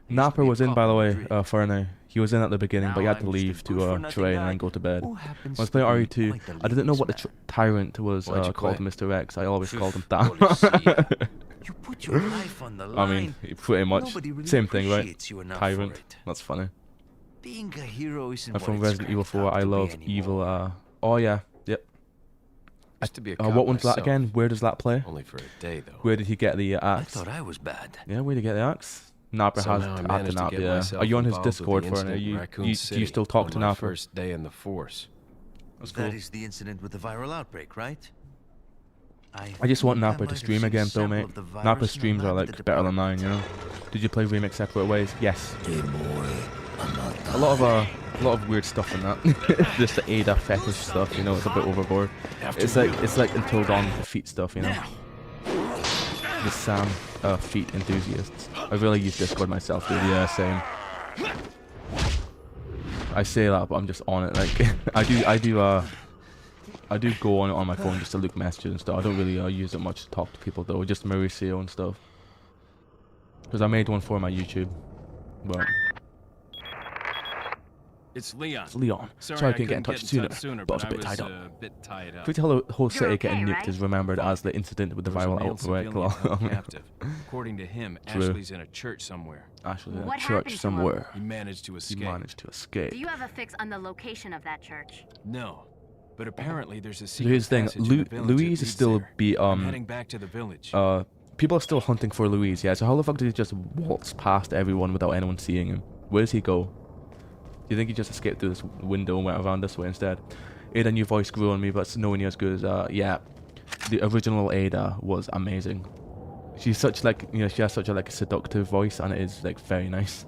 Napper was in, by the way, for now. He was in at the beginning, but he had to leave to train and then go to bed. When I was playing RE2, I didn't know what the tyrant was called Mr. X. I always called him that. You put your life on the line. I mean, pretty much. Same thing, right? Tyrant. That's funny. Being a hero isn't I'm from Resident Evil 4. I love Evil. Oh yeah, yep. What one's that again? Where does that play? Only for a day, though. Where did he get the I axe? thought I was bad. Yeah, where did he get the axe? Napper has had the Nap, yeah. Are you on his Discord for it? Do you still talk to Napper? First day in the force. That's cool. That is the incident with the viral outbreak, right? I just want Napper to stream again though, mate. Napper's streams are like better than mine, you know. Did you play Remake separate ways? Yes. A lot of weird stuff in that. Just the Ada fetish stuff, you know. It's a bit overboard. It's like Until Dawn with the feet stuff, you know. The Sam feet enthusiasts. I really use Discord myself, dude. Yeah, same. I say that, but I'm just on it. Like I do go on it on my phone just to look messages and stuff. I don't really use it much to talk to people though. Just Mauricio and stuff. Because I made one for my YouTube, but. It's Leon. It's Leon. Sorry I couldn't get in touch sooner, but I was a bit tied up. Pretty the whole city getting nuked is remembered as the incident with the viral outbreak. According to him, True. Ashley's in a church somewhere. Ashley's in a What church happened to him? somewhere. He managed to escape. He managed to escape. Do you have a fix on the location of that church? No, but apparently there's a So secret here's the thing, passage in the village that Louise is leads still there. I'm heading back to the village. people are still hunting for Louise, yeah, so how the fuck did he just waltz past everyone without anyone seeing him? Where does he go? you think he just escaped through this window and went around this way instead? Ada, your voice grew on me, but it's nowhere near as good as, yeah. The original Ada was amazing. She's such like, you know, she has such a like seductive voice, and it is like very nice.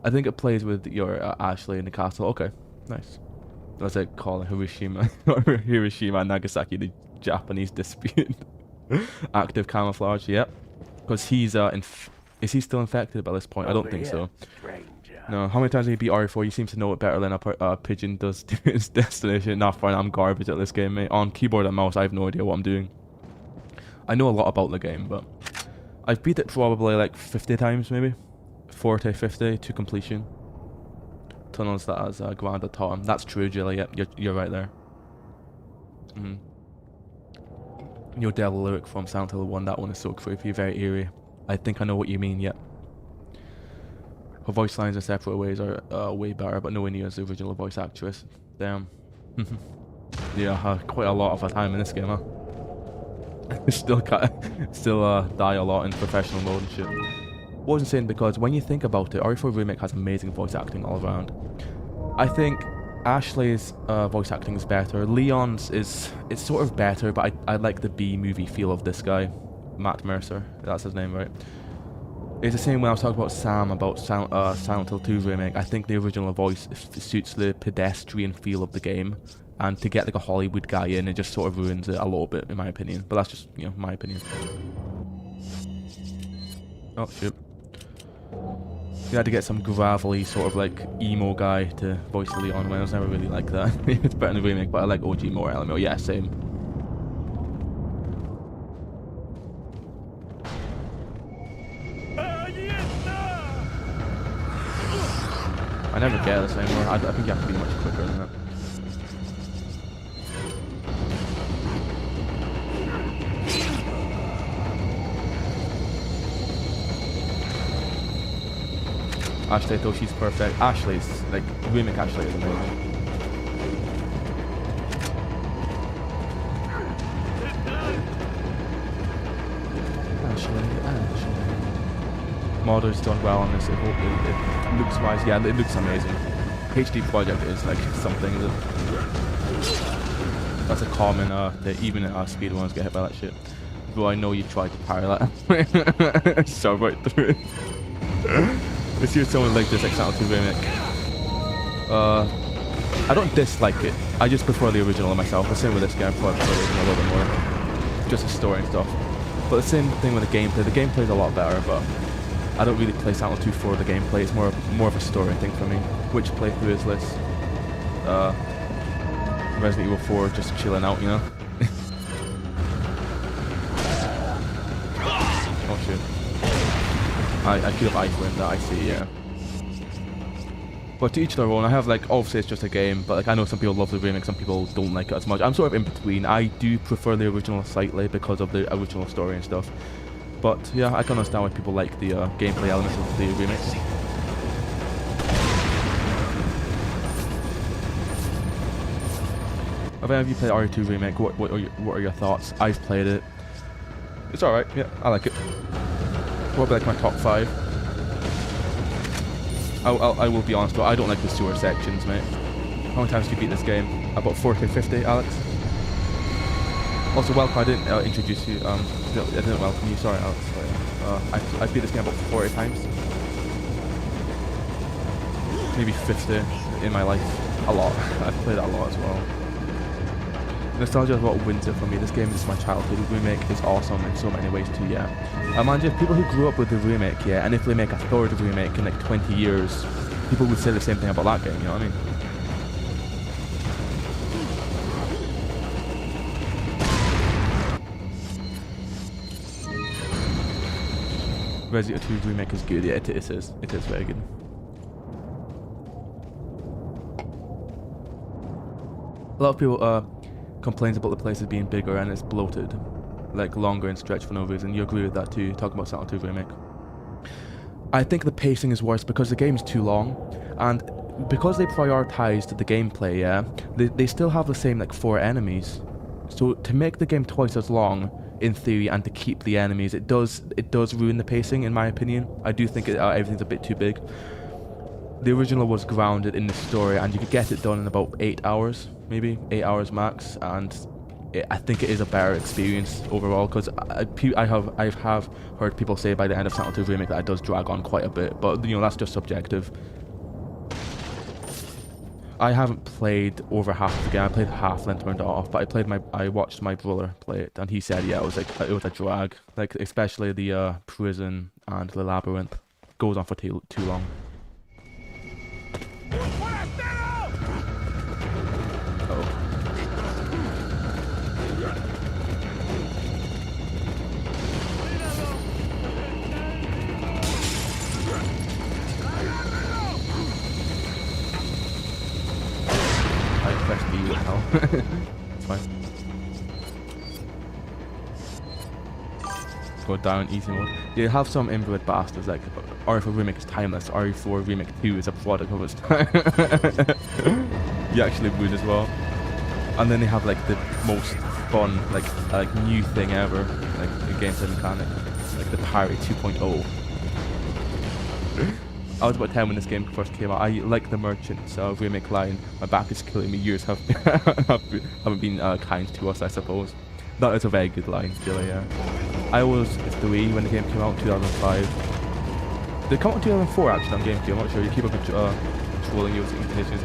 I think it plays with your Ashley in the castle. Okay, nice. That's like calling Hiroshima or Hiroshima and Nagasaki the Japanese dispute. Active camouflage, yep. Because he's is he still infected by this point? I don't think so. No, how many times have you beat RE4? You seem to know it better than a pigeon does to its destination. Not fine, I'm garbage at this game, mate. On keyboard and mouse, I have no idea what I'm doing. I know a lot about the game, but I've beat it probably like 50 times, maybe. 40, 50 to completion. Tunnels that has Grand Autumn. That's true, Jilly. Yep, you're right there. Your devil lyric from Silent Hill 1, that one is so creepy, very eerie. I think I know what you mean, yep. Her voice lines in separate ways are way better, but nowhere near as the original voice actress. Damn. Yeah, quite a lot of her time in this game, huh? still die a lot in professional mode and shit. Wasn't saying because when you think about it, RE4 Remake has amazing voice acting all around. I think Ashley's voice acting is better. Leon's it's sort of better, but I like the B-movie feel of this guy. Matt Mercer, that's his name, right? It's the same when I was talking about Sam about Silent Hill 2 Remake. I think the original voice suits the pedestrian feel of the game, and to get like a Hollywood guy in, it just sort of ruins it a little bit, in my opinion. But that's just, you know, my opinion. Oh shit. You had to get some gravelly sort of like emo guy to voice Leon, when I was never really like that. It's better in the remake, but I like OG more LMO. Yeah, same. I never get this anymore. I think you have to be much quicker than that. Ashley, though, she's perfect. Ashley's, like, remake Ashley is amazing. Ashley. Modder's done well on this. It looks wise, yeah, it looks amazing. HD project is like something that that's a common that even speedrunners get hit by that shit. Bro, I know you tried to parry that. So right through it. Let's see if someone like this Silent Hill Remake. I don't dislike it. I just prefer the original myself. The same with this game. I prefer the original a little bit more. Just the story and stuff. But the same thing with the gameplay. The gameplay is a lot better, but I don't really play Silent Hill 2 for the gameplay. It's more of a story thing for me. Which playthrough is this? Resident Evil 4, just chilling out, you know. Oh shit. I feel I win that, I see, yeah. But to each their own. I have like, obviously it's just a game, but like I know some people love the remake, some people don't like it as much. I'm sort of in between. I do prefer the original slightly because of the original story and stuff. But yeah, I can understand why people like the gameplay elements of the remakes. Have any of you played RE2 Remake? What are your thoughts? I've played it. It's alright, yeah, I like it. What about like my top 5? I will be honest, but I don't like the sewer sections, mate. How many times did you beat this game? About 40, 50, Alex? Also, welcome, I didn't introduce you, I didn't welcome you, sorry Alex, sorry. I beat this game about 40 times. Maybe 50 in my life. A lot. I've played it a lot as well. Nostalgia is what wins it for me. This game is my childhood. The remake is awesome in so many ways too, yeah. Imagine if people who grew up with the remake, yeah, and if they make a third remake in like 20 years, people would say the same thing about that game, you know what I mean? Resident Evil 2 Remake is good, yeah, it is very good. A lot of people complains about the places being bigger and it's bloated, like longer and stretched for no reason. You agree with that too, talking about Silent Hill Remake. I think the pacing is worse because the game is too long, and because they prioritized the gameplay, yeah, they still have the same like 4 enemies. So to make the game twice as long, in theory, and to keep the enemies, it does ruin the pacing, in my opinion. I do think everything's a bit too big. the original was grounded in the story, and you could get it done in about 8 hours, maybe 8 hours max, and I think it is a better experience overall, because I have heard people say by the end of Silent Hill Remake that it does drag on quite a bit, but you know, that's just subjective. I haven't played over half of the game. I played half, then turned it off. But I watched my brother play it, and he said, yeah, it was a drag. Like especially the prison and the labyrinth goes on for too long. It's fine. Go down easy mode. You have some inbred bastards like RE4 Remake is timeless, RE4 Remake 2 is a product of its time. You actually would as well. And then they have like the most fun, like new thing ever, like the gameplay mechanic, like the parry 2.0. I was about 10 when this game first came out. I like the merchant's remake line. My back is killing me. Years haven't been kind to us, I suppose. That is a very good line, still, yeah. I was 3 when the game came out, 2005. Did it come out in 2004 actually on GameCube? I'm not sure. You keep on trolling you with Indonesian.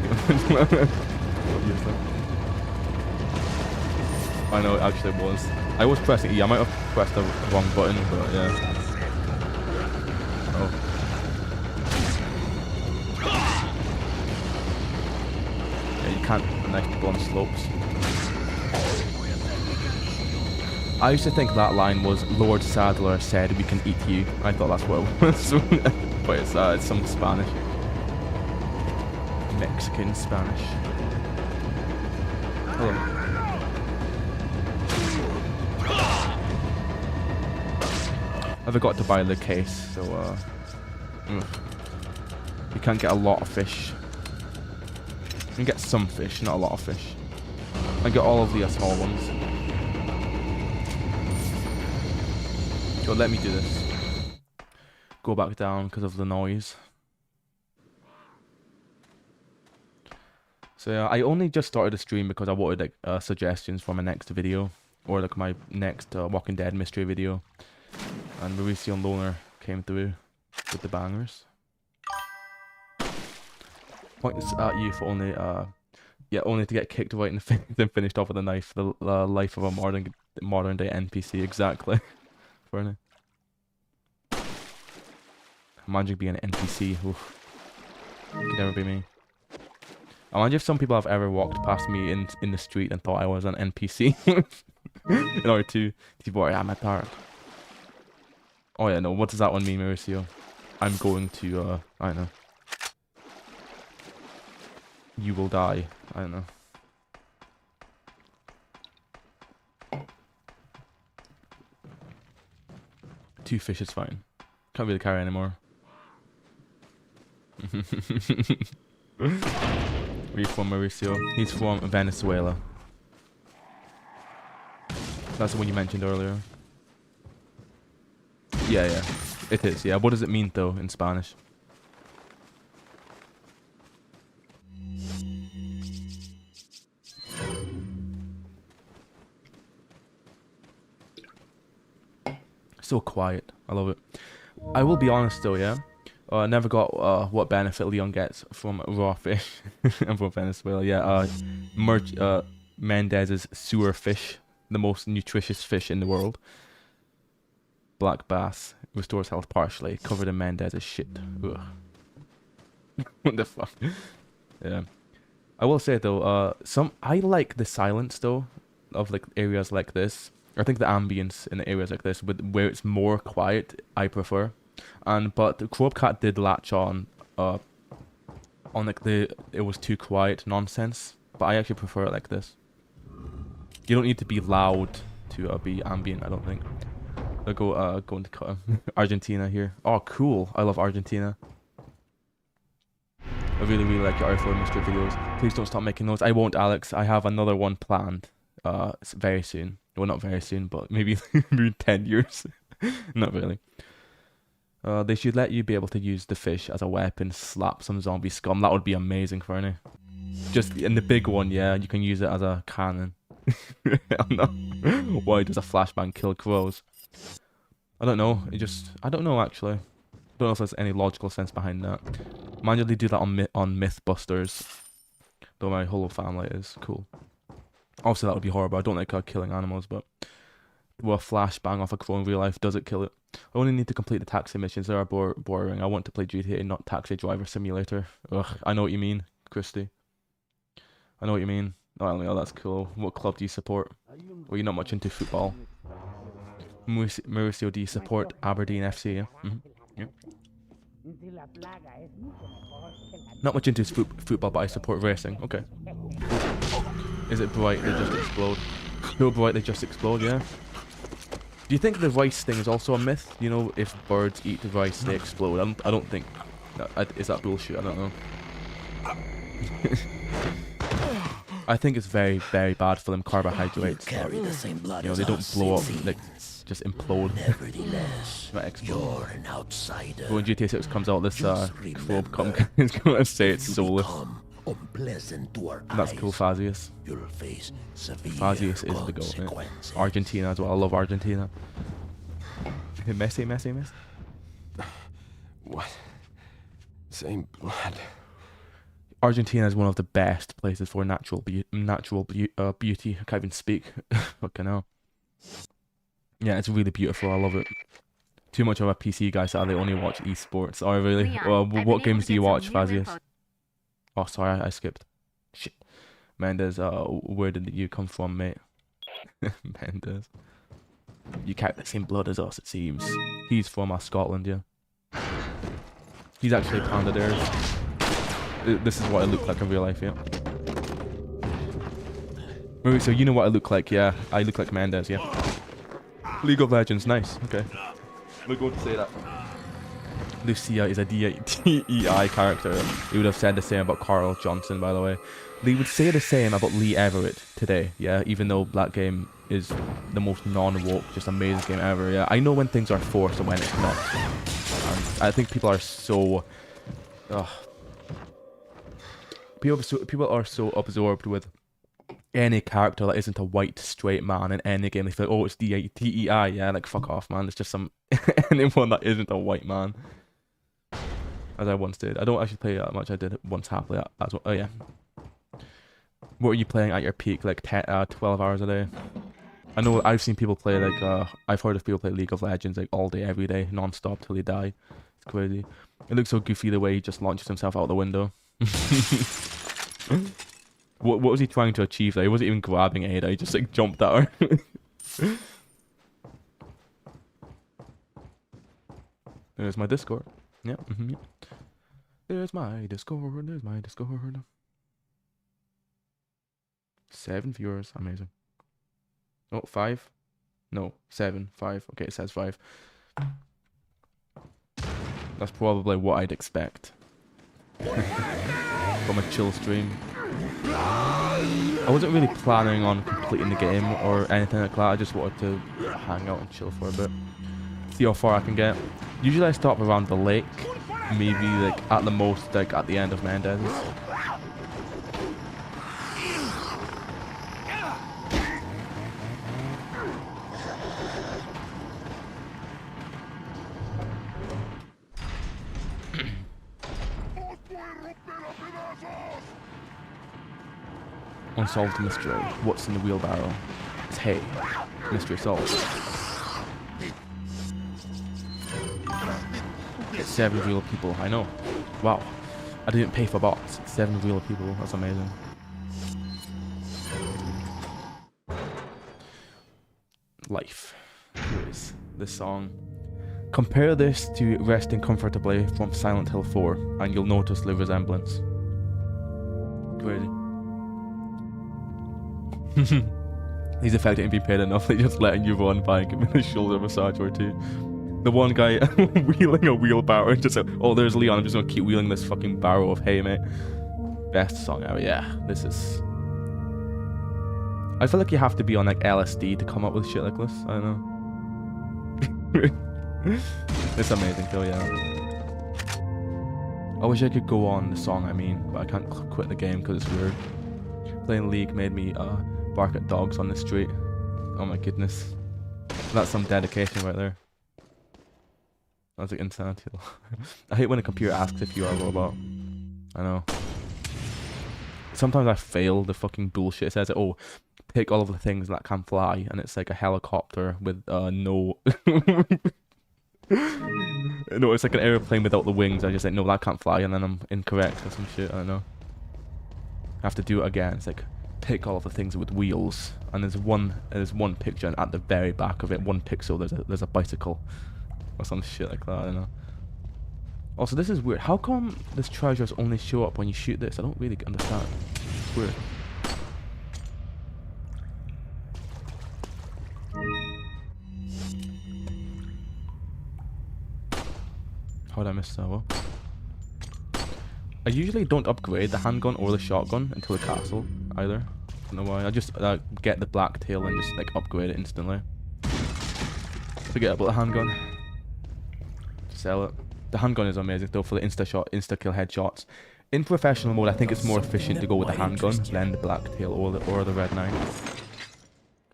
I know it actually was. I was pressing E. I might have pressed the wrong button, but yeah. Oh. You can't connect people on slopes. I used to think that line was Lord Sadler said we can eat you. I thought that's what it was. But it's some Spanish. Mexican Spanish. Hello. I forgot to buy the case, so you can't get a lot of fish. You can get some fish, not a lot of fish. I get all of the small ones. So let me do this. Go back down because of the noise. So yeah, I only just started the stream because I wanted like suggestions for my next video, or like my next Walking Dead mystery video. And Mauricio and Loner came through with the bangers. Points at you for only only to get kicked right in the face and finished off with a knife. The life of a modern day NPC, exactly. Funny. Imagine being an NPC. Oof. Could never be me. I wonder if some people have ever walked past me in the street and thought I was an NPC. In order to I'm at dark. Oh yeah, no, what does that one mean, Mauricio? I'm going to I don't know. You will die. I don't know. Two fish is fine. Can't really carry anymore. Where are you from, Mauricio? He's from Venezuela. That's the one you mentioned earlier. Yeah. It is, yeah. What does it mean, though, in Spanish? So quiet. I love it. I will be honest though, yeah. I never got what benefit Leon gets from raw fish. I'm from Venezuela, yeah. Mendez's sewer fish, the most nutritious fish in the world. Black bass restores health partially, covered in Mendez's shit. Ugh. What the fuck? Yeah. I will say though, I like the silence though of like areas like this. I think the ambience in areas like this, where it's more quiet, I prefer. But the Cat did latch on like it was too quiet nonsense. But I actually prefer it like this. You don't need to be loud to be ambient, I don't think. I'll go into Argentina here. Oh, cool! I love Argentina. I really like your RE4 mystery videos. Please don't stop making those. I won't, Alex. I have another one planned. Very soon. Well, not very soon, but maybe 10 years. Not really. They should let you be able to use the fish as a weapon, slap some zombie scum. That would be amazing, Fernie. Just in the big one, yeah, you can use it as a cannon. I don't know. Why does a flashbang kill crows? I don't know. I don't know actually. I don't know if there's any logical sense behind that. Manually do that on Mythbusters. Though my whole family is cool. Obviously that would be horrible. I don't like killing animals, but will a flashbang off a crow in real life? Does it kill it? I only need to complete the taxi missions. They are boring. I want to play GTA, not Taxi Driver Simulator. Ugh, I know what you mean, Christy. I know what you mean. Oh, that's cool. What club do you support? Well, you're not much into football. Mauricio, do you support Aberdeen FC? Yeah. Yeah. Not much into football, but I support racing. Okay. Is it bright? They just explode. So bright they just explode. Yeah. Do you think the rice thing is also a myth? You know, if birds eat the rice, they explode. I don't think. Is that bullshit? I don't know. I think it's very, very bad for them carbohydrates. Carry the same blood, you know, they don't blow up, like just implode. Nevertheless, explode. you're an outsider. But when GTA 6 comes out, this probe is gonna say it's soulless. Unpleasant to our That's cool, Fazius. You'll face severe Fazius is the goat, mate. Argentina as well. I love Argentina. Messi. What? Same blood. Argentina is one of the best places for natural beauty. I can't even speak. Fucking hell. Yeah, it's really beautiful. I love it. Too much of a PC guy, so they only watch esports. Oh, really? Leon, Well, what been able games to do you get some watch, new Fazius? info. Oh, sorry, I skipped. Shit. Mendes, where did you come from, mate? Mendes. You carry the same blood as us, it seems. He's from Scotland, yeah. He's actually Pandadairs. This is what I look like in real life, yeah. Wait, so you know what I look like, yeah. I look like Mendes, yeah. League of Legends, nice, okay. We're going to say that. Lucia is a DEI character. He would have said the same about Carl Johnson, by the way. They would say the same about Lee Everett today, yeah, even though that game is the most non-woke, just amazing game ever, yeah. I know when things are forced and when it's not. And I think people are so... People are so absorbed with any character that isn't a white straight man in any game. They feel, oh, it's DEI, yeah, like fuck off, man. It's just some anyone that isn't a white man. As I once did. I don't actually play that much. I did it once happily as well. Oh yeah. What are you playing at your peak? Like 12 hours a day? I know I've seen people play like I've heard of people play League of Legends like all day, every day, non-stop till they die. It's crazy. It looks so goofy the way he just launches himself out the window. What was he trying to achieve there? He wasn't even grabbing Ada, he just like jumped at her. There's my Discord. Yeah, yeah. There's my Discord. 7 viewers, amazing. Oh, 5? No, 7, 5. Okay, it says 5. That's probably what I'd expect. From a chill stream. I wasn't really planning on completing the game or anything like that. I just wanted to hang out and chill for a bit. See how far I can get. Usually I stop around the lake. Maybe like at the most like at the end of Mendes. Unsolved mystery. What's in the wheelbarrow? It's hay. Mystery solved. 7 real people. I know. Wow. I didn't pay for bots. 7 real people. That's amazing. Life. Here is this song. Compare this to Resting Comfortably from Silent Hill 4 and you'll notice the resemblance. Crazy. These effects ain't been paid enough. They're just letting you run by and give me a shoulder massage or two. The one guy wheeling a wheelbarrow and just like, oh, there's Leon. I'm just gonna keep wheeling this fucking barrow of hay, mate. Best song ever. Yeah, this is. I feel like you have to be on like LSD to come up with shit like this. I don't know. It's amazing though, yeah. I wish I could go on the song, I mean, but I can't quit the game because it's weird. Playing League made me bark at dogs on the street. Oh my goodness. That's some dedication right there. That's like insanity. I hate when a computer asks if you are a robot. I know. Sometimes I fail the fucking bullshit. It says, oh, pick all of the things that can fly, and it's like a helicopter with no... No, it's like an airplane without the wings. I just like, no, that can't fly, and then I'm incorrect or some shit. I don't know. I have to do it again. It's like, pick all of the things with wheels, and there's one picture, and at the very back of it, 1 pixel, there's a bicycle. Or some shit like that, I don't know. Also, this is weird. How come these treasures only show up when you shoot this? I don't really understand. It's weird. How did I miss that one? I usually don't upgrade the handgun or the shotgun until the castle, either. I don't know why. I just get the black tail and just like upgrade it instantly. Forget about the handgun. Sell it. The handgun is amazing though for the insta kill headshots. In professional mode, I think it's more efficient to go with the handgun than the black tail or the red 9.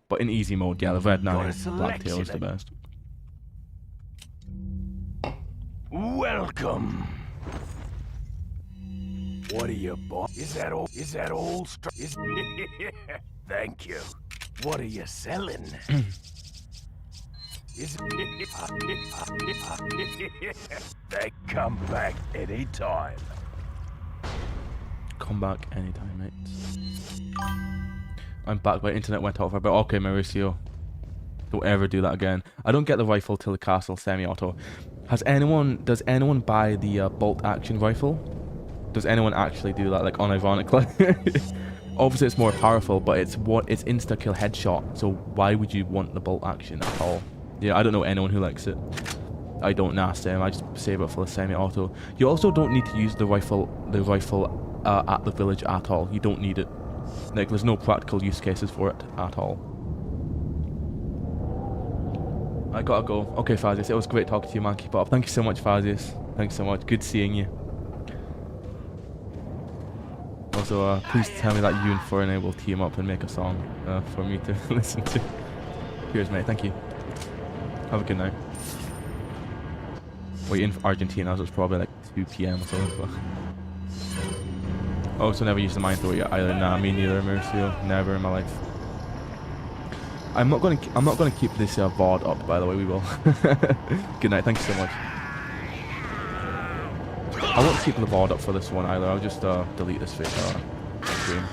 But in easy mode, yeah, the red 9 black tail is the best. Welcome. What are you, boss? Is that old stuff? Thank you. What are you selling? They come back anytime. Come back anytime, mate. I'm back. My internet went off. But okay, Mauricio, don't ever do that again. I don't get the rifle till the castle semi-auto. Does anyone buy the bolt action rifle? Does anyone actually do that, like unironically? Obviously it's more powerful, but it's insta kill headshot, so why would you want the bolt action at all? Yeah, I don't know anyone who likes it. I don't nasty him, I just save it for the semi-auto. You also don't need to use the rifle at the village at all. You don't need it. Like, there's no practical use cases for it at all. I gotta go. Okay, Fazius, it was great talking to you, man. Keep it up. Thank you so much, Fazius. Thanks so much. Good seeing you. Also, please tell me that you and Foreigner will team up and make a song for me to listen to. Cheers, mate. Thank you. Have a good night. Wait, in Argentina, so it's probably like 2 PM or something. But also, never used the mine throw yet either. Nah, me neither, Mercio. Never in my life. I'm not gonna keep this VOD up, by the way. We will. Good night. Thank you so much. I won't keep the VOD up for this one either. I'll just delete this stream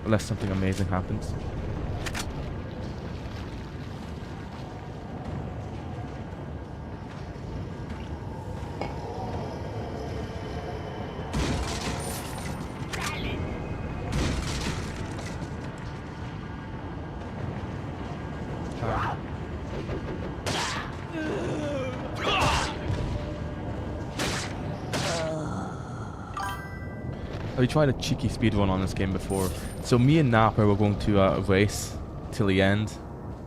unless something amazing happens. We tried a cheeky speedrun on this game before. So me and Napper were going to race till the end,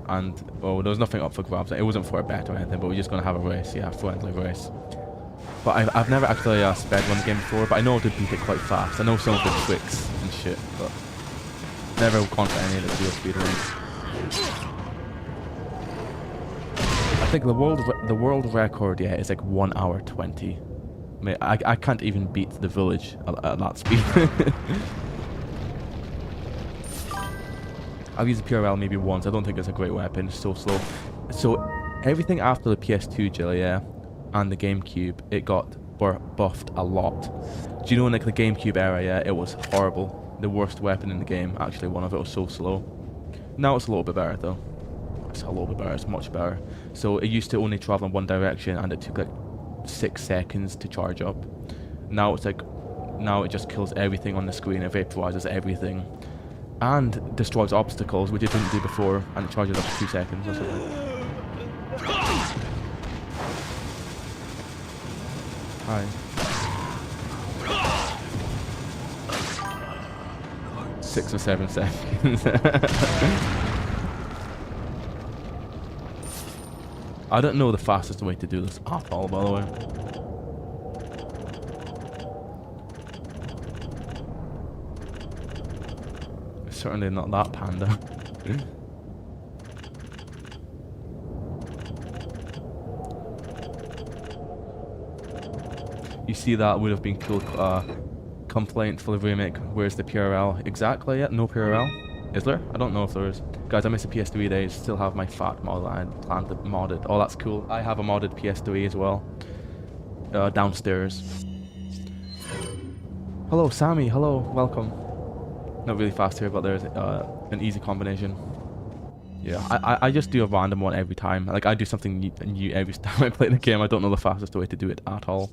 and well, there was nothing up for grabs. It wasn't for a bet or anything, but we were just gonna have a race, yeah, friendly race. But I've never actually sped run the game before, but I know how to beat it quite fast. I know some of the tricks and shit, but never gone for any of the real speedruns. I think the world record, yeah, is like 1 hour 20. Mate, I can't even beat the village at that speed. I've used the PRL maybe once. I don't think it's a great weapon. It's so slow. So everything after the PS2, Jill, yeah, and the GameCube, it got buffed a lot. Do you know in like the GameCube era, yeah, it was horrible. The worst weapon in the game. Actually, one of it was so slow. Now it's a little bit better though. It's a little bit better. It's much better. So it used to only travel in one direction, and it took like 6 seconds to charge up. Now it's like, now it just kills everything on the screen. It vaporizes everything and destroys obstacles, which it didn't do before, and it charges up to 2 seconds or something. Hi. 6 or 7 seconds. I don't know the fastest way to do this at all, by the way. It's certainly not that panda. You see, that would have been cool. Complaint for the remake. Where's the PRL? Exactly, yeah, no PRL. Is there? I don't know if there is. Guys, I missed the PS3 days. Still have my fat model. I planned to mod it. Oh, that's cool. I have a modded PS3 as well. Downstairs. Hello, Sammy. Hello, welcome. Not really fast here, but there's an easy combination. Yeah, I just do a random one every time. Like, I do something new every time I play the game. I don't know the fastest way to do it at all.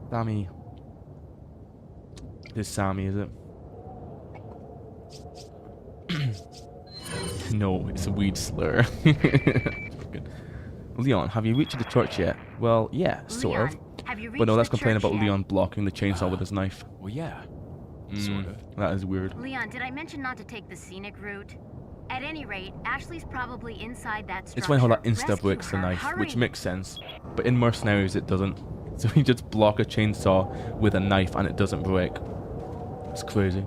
Sammy. This is Sammy, is it? No, it's a weed slur. Leon, have you reached the church yet? Well, yeah, sort of. Have you reached But no, let's the complain church about yet? Leon blocking the chainsaw with his knife. Well, yeah. Sort of. That is weird. Leon, did I mention not to take the scenic route? At any rate, Ashley's probably inside that structure. It's funny how that insta Rescue breaks the her, knife, hurry. which makes sense. But in Mercenaries, it doesn't. So you just block a chainsaw with a knife and it doesn't break. It's crazy.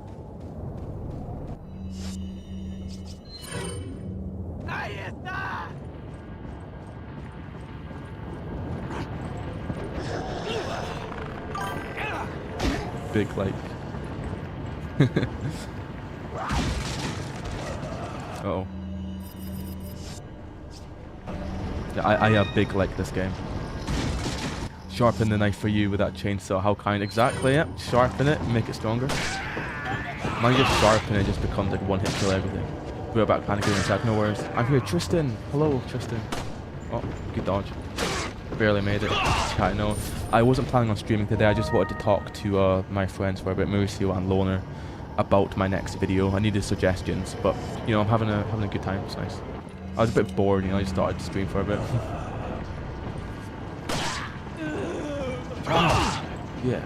Big like. Uh-oh. Yeah, I big like this game. Sharpen the knife for you with that chainsaw. How kind. Exactly, yeah. Sharpen it, make it stronger. Man, you just sharpen it, just becomes like one hit kill everything. We're back panicking in a sec, no worries. I'm here, Tristan. Hello, Tristan. Oh, good dodge. Barely made it. Yeah, I know. I wasn't planning on streaming today. I just wanted to talk to my friends for a bit, Mauricio and Loner, about my next video. I needed suggestions, but you know, I'm having a good time. It's nice. I was a bit bored, you know. I just thought I'd stream for a bit. Yeah.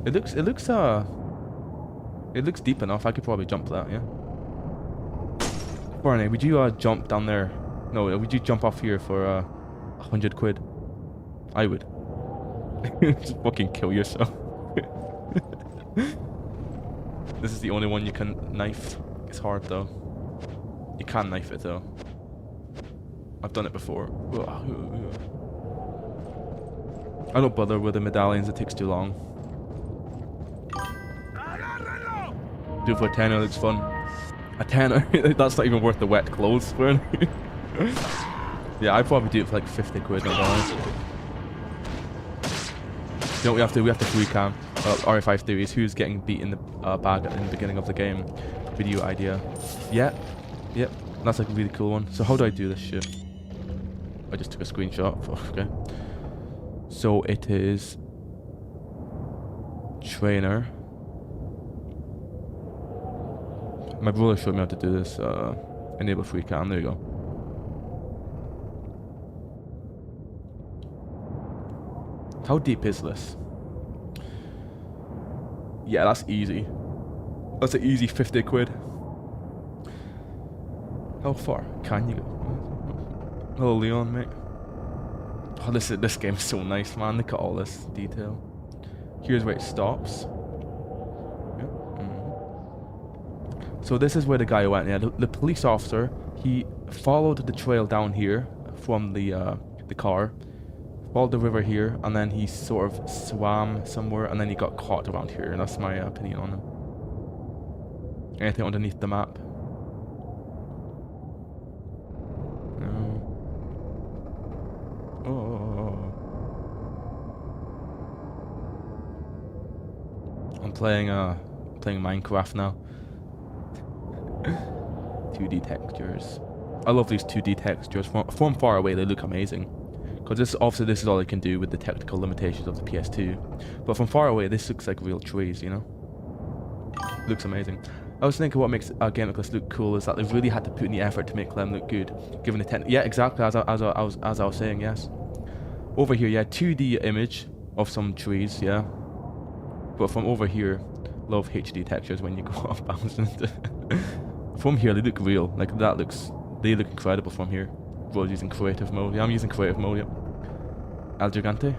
It looks deep enough. I could probably jump that. Yeah. Barney, would you jump down there? No, would you jump off here for 100 quid? I would. Just fucking kill yourself. This is the only one you can knife. It's hard though. You can knife it though. I've done it before. I don't bother with the medallions, it takes too long. Do it for a tenner, looks fun. A tenner? That's not even worth the wet clothes for it. Yeah, I'd probably do it for like 50 quid, not honest. You know what we have to free cam RE5 theories. Who's getting beat in the bag in the beginning of the game? Video idea. Yeah. Yep. That's like a really cool one. So how do I do this shit? I just took a screenshot. Okay. So it is trainer. My brother showed me how to do this. Enable free cam. There you go. How deep is this? Yeah, that's easy. That's an easy 50 quid. How far can you go? Hello, Leon, mate. Oh, this game's so nice, man. Look at all this detail. Here's where it stops. Yep. So this is where the guy went. Yeah, the police officer, he followed the trail down here from the car, followed the river here, and then he sort of swam somewhere, and then he got caught around here. That's my opinion on him. Anything underneath the map? No. Oh. I'm playing Minecraft now. 2D textures. I love these 2D textures. From far away, they look amazing. Because this is all I can do with the technical limitations of the PS2. But from far away, this looks like real trees, you know? Looks amazing. I was thinking what makes a game like this look cool is that they really had to put in the effort to make them look good, given the yeah, exactly as I was saying, yes. Over here, yeah, 2D image of some trees, yeah. But from over here, love HD textures when you go off bounds into From here, they look real. Like, they look incredible from here. Bro's using creative mode. Yeah, I'm using creative mode, yep. El Gigante.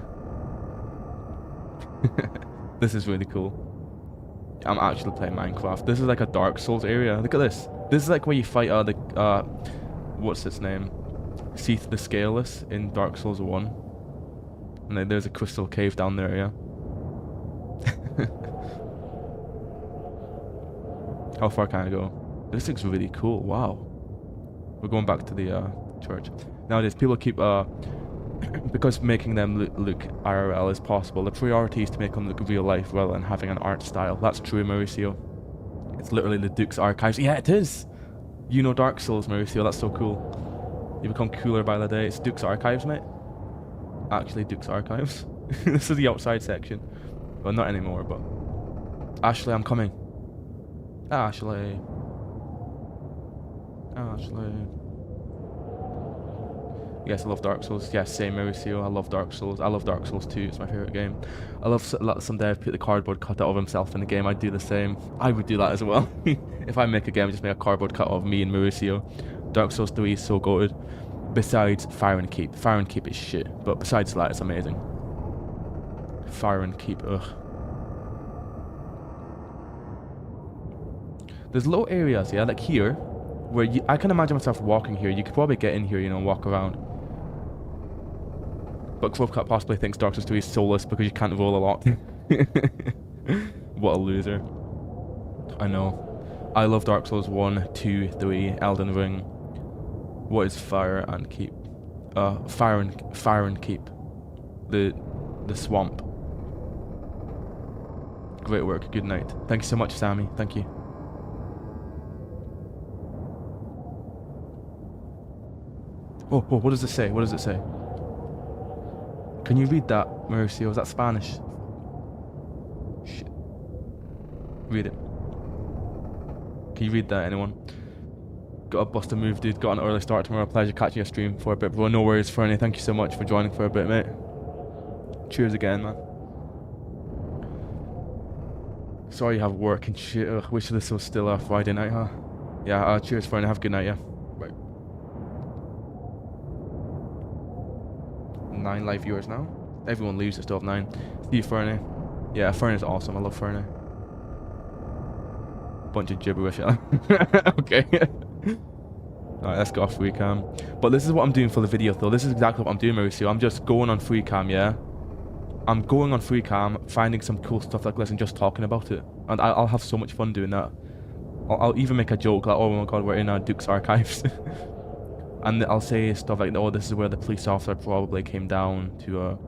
This is really cool. I'm actually playing Minecraft. This is like a Dark Souls area. Look at this. This is like where you fight what's its name? Seath the Scaleless in Dark Souls 1. And then there's a crystal cave down there, yeah. How far can I go? This looks really cool. Wow. We're going back to the church. Nowadays, people keep because making them look IRL is possible. The priority is to make them look real life rather than having an art style. That's true, Mauricio. It's literally the Duke's Archives. Yeah, it is. You know Dark Souls, Mauricio. That's so cool. You become cooler by the day. It's Duke's Archives, mate. Actually, Duke's Archives. This is the outside section. Well, not anymore, but... Ashley, I'm coming. Ashley. Yes, I love Dark Souls. Yes, same, Mauricio. I love Dark Souls. I love Dark Souls 2. It's my favorite game. I love some dev put the cardboard cutout of himself in the game. I'd do the same. I would do that as well. If I make a game, just make a cardboard cutout of me and Mauricio. Dark Souls 3 is so goated. Besides Fire and Keep. Fire and Keep is shit. But besides that, it's amazing. Fire and Keep, ugh. There's low areas, yeah, like here, where I can imagine myself walking here. You could probably get in here, you know, and walk around. But Clubcut possibly thinks Dark Souls 2 is soulless because you can't roll a lot. What a loser. I know. I love Dark Souls 1, 2, 3, Elden Ring. What is Fire and Keep? Fire and Keep. The swamp. Great work. Good night. Thank you so much, Sammy. Thank you. Oh, what does it say? What does it say? Can you read that, Mauricio? Is that Spanish? Shit. Read it. Can you read that, anyone? Got a bust a move, dude. Got an early start tomorrow. Pleasure catching your stream for a bit, bro. No worries, Fernie. Thank you so much for joining for a bit, mate. Cheers again, man. Sorry you have work and shit. Ugh, wish this was still a Friday night, huh? Yeah, cheers, Fernie. Have a good night, yeah. Right. 9 live viewers now. Everyone leaves at still have 9. See you, Fernie. Yeah, Fernie's awesome. I love Fernie. Bunch of gibberish. Okay. Alright, let's go off free cam. But this is what I'm doing for the video though. This is exactly what I'm doing, Mauricio. I'm just going on free cam, yeah? I'm going on free cam, finding some cool stuff like this and just talking about it. And I'll have so much fun doing that. I'll even make a joke like, oh my god, we're in Duke's Archives. And I'll say stuff like, oh, this is where the police officer probably came down to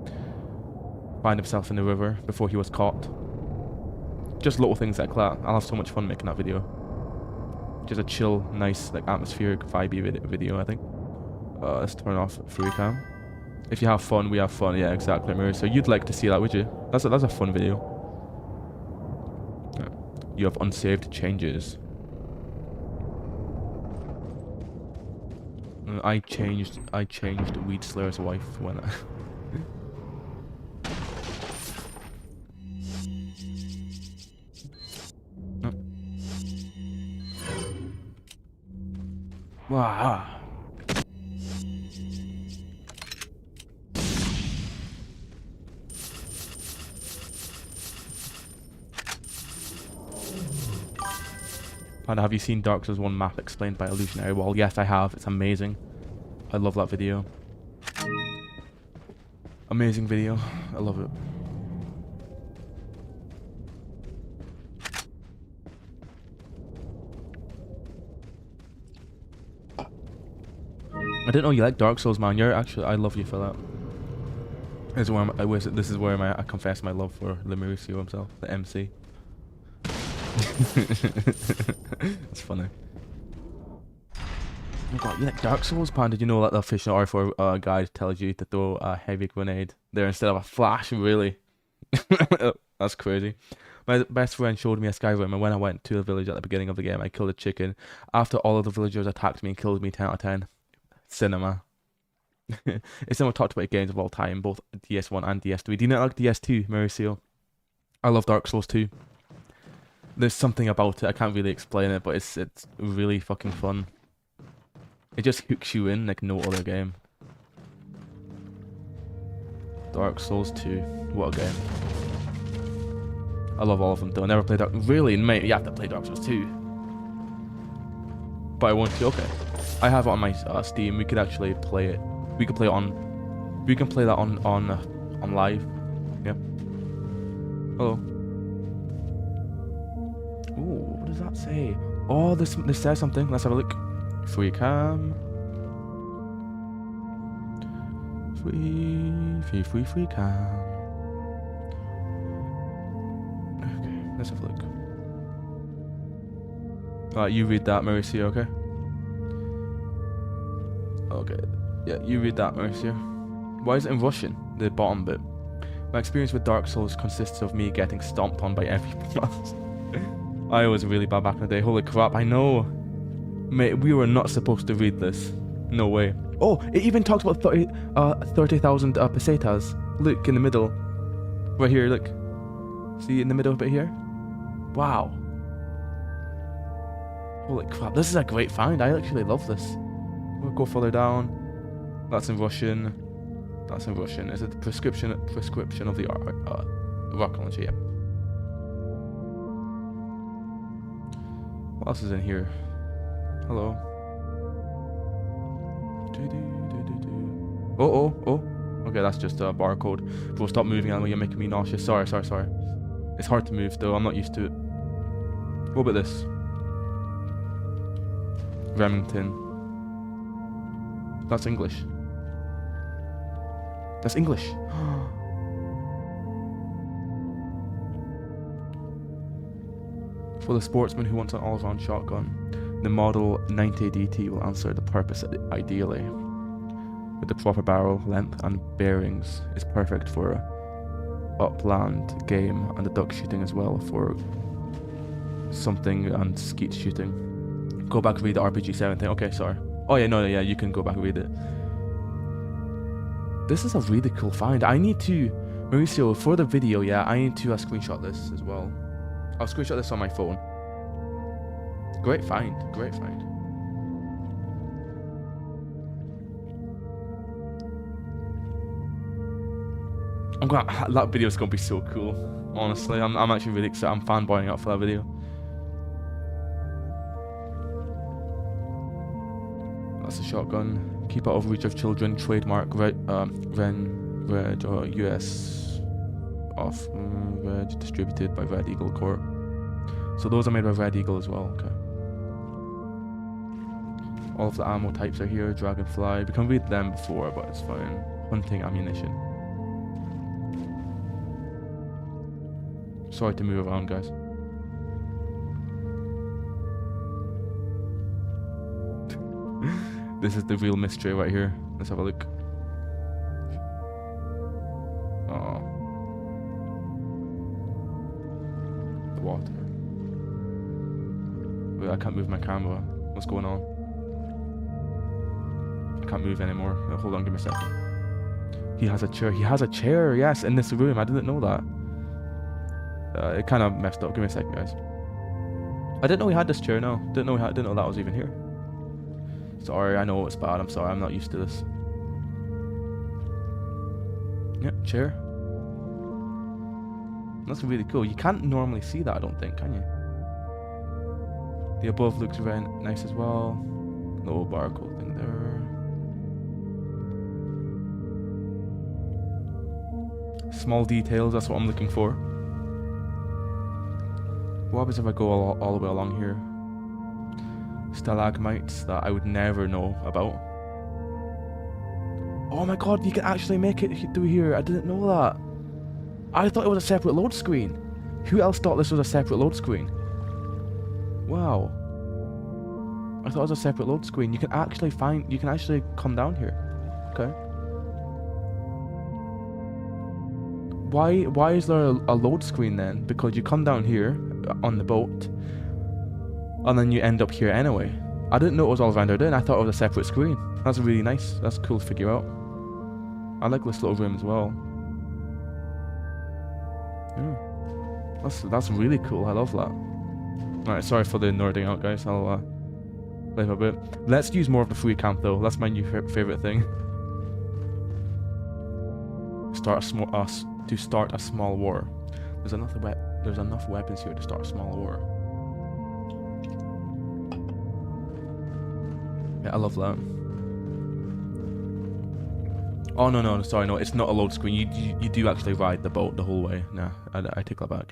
find himself in the river before he was caught. Just little things like that. I'll have so much fun making that video. Just a chill, nice, like atmospheric, vibey video, I think. Let's turn off free cam. If you have fun, we have fun. Yeah, exactly, Mary. So you'd like to see that, would you? That's a fun video. Yeah. You have unsaved changes. I changed Weed Slayer's wife when I... Wow. Panda, have you seen Dark Souls 1 map explained by Illusionary Wall? Yes, I have. It's amazing. I love that video. Amazing video. I love it. I didn't know you like Dark Souls, man. You're actually, I love you for that. This is where I confess my love for the Mauricio himself, the MC. That's funny. Oh my god, you like Dark Souls, Pan? Did you know that the official RE4 guide tells you to throw a heavy grenade there instead of a flash? Really? That's crazy. My best friend showed me a Skyrim, and when I went to the village at the beginning of the game, I killed a chicken. After all of the villagers attacked me and killed me 10 out of 10. Cinema. It's some of the talked about games of all time, both DS1 and DS3. Do you not like DS2, Mauricio? I love Dark Souls 2. There's something about it. I can't really explain it, but it's really fucking fun. It just hooks you in like no other game. Dark Souls 2. What a game. I love all of them though. I never played Dark... Really, mate, you have to play Dark Souls 2. But I want to. Okay. I have it on my Steam. We could actually play it. We could play it on... We can play that on live. Yeah. Hello. Ooh, what does that say? Oh, this says something. Let's have a look. Free cam. Free cam. Okay, let's have a look. Alright, you read that, Mauricio, okay? Okay. Yeah, you read that, Mauricio. Why is it in Russian? The bottom bit. My experience with Dark Souls consists of me getting stomped on by everyone else. I was really bad back in the day. Holy crap, I know. Mate, we were not supposed to read this. No way. Oh, it even talks about 30,000 pesetas. Look, in the middle. Right here, look. See in the middle bit here? Wow. Holy crap, this is a great find. I actually love this. We'll go further down. That's in Russian. That's in Russian. Is it the prescription of the rock launcher? Yeah. What else is in here? Hello. Oh. Okay, that's just a barcode. Bro, stop moving, Emma. You're making me nauseous. Sorry. It's hard to move, though. I'm not used to it. What about this? Remington. That's English. That's English. For the sportsman who wants an all-round shotgun, the Model 90DT will answer the purpose ideally. With the proper barrel length and bearings, is perfect for upland game and the duck shooting as well, for something and skeet shooting. Go back and read the RPG 7 thing. Okay, sorry. Oh yeah, no, yeah, you can go back and read it. This is a really cool find. I need to, Mauricio, for the video, yeah, I need to screenshot this as well. I'll screenshot this on my phone. Great find. That video's gonna be so cool. Honestly, I'm actually really excited. I'm fanboying out for that video. That's a shotgun. Keep out of reach of children. Trademark red or US off red, distributed by Red Eagle Corp. So those are made by Red Eagle as well. Okay. All of the ammo types are here. Dragonfly. We can read them before, but it's fine. Hunting ammunition. Sorry to move around, guys. This is the real mystery right here. Let's have a look. Oh. The water. Wait, I can't move my camera. What's going on? I can't move anymore. Oh, hold on, give me a second. He has a chair. He has a chair, yes, in this room. I didn't know that. It kind of messed up. Give me a second, guys. I didn't know he had this chair, no. Didn't know that was even here. Sorry, I know it's bad. I'm sorry. I'm not used to this. Yep, chair. That's really cool. You can't normally see that, I don't think, can you? The above looks very nice as well. Little barcode thing there. Small details, that's what I'm looking for. What happens if I go all the way along here? Stalagmites that I would never know about. Oh my god, you can actually make it through here. I didn't know that. I thought it was a separate load screen. Who else thought this was a separate load screen? Wow. I thought it was a separate load screen. You can actually come down here. Okay. Why is there a load screen then? Because you come down here on the boat and then you end up here anyway. I didn't know it was all rendered in. I thought it was a separate screen. That's really nice. That's cool to figure out. I like this little room as well. Yeah. That's really cool. I love that. Alright, sorry for the nerding out, guys. I'll play for a bit. Let's use more of the free camp though. That's my new favorite thing. Start a small war. There's enough weapons here to start a small war. Yeah, I love that. Oh no, sorry, no, it's not a load screen. You do actually ride the boat the whole way. Nah, I take that back.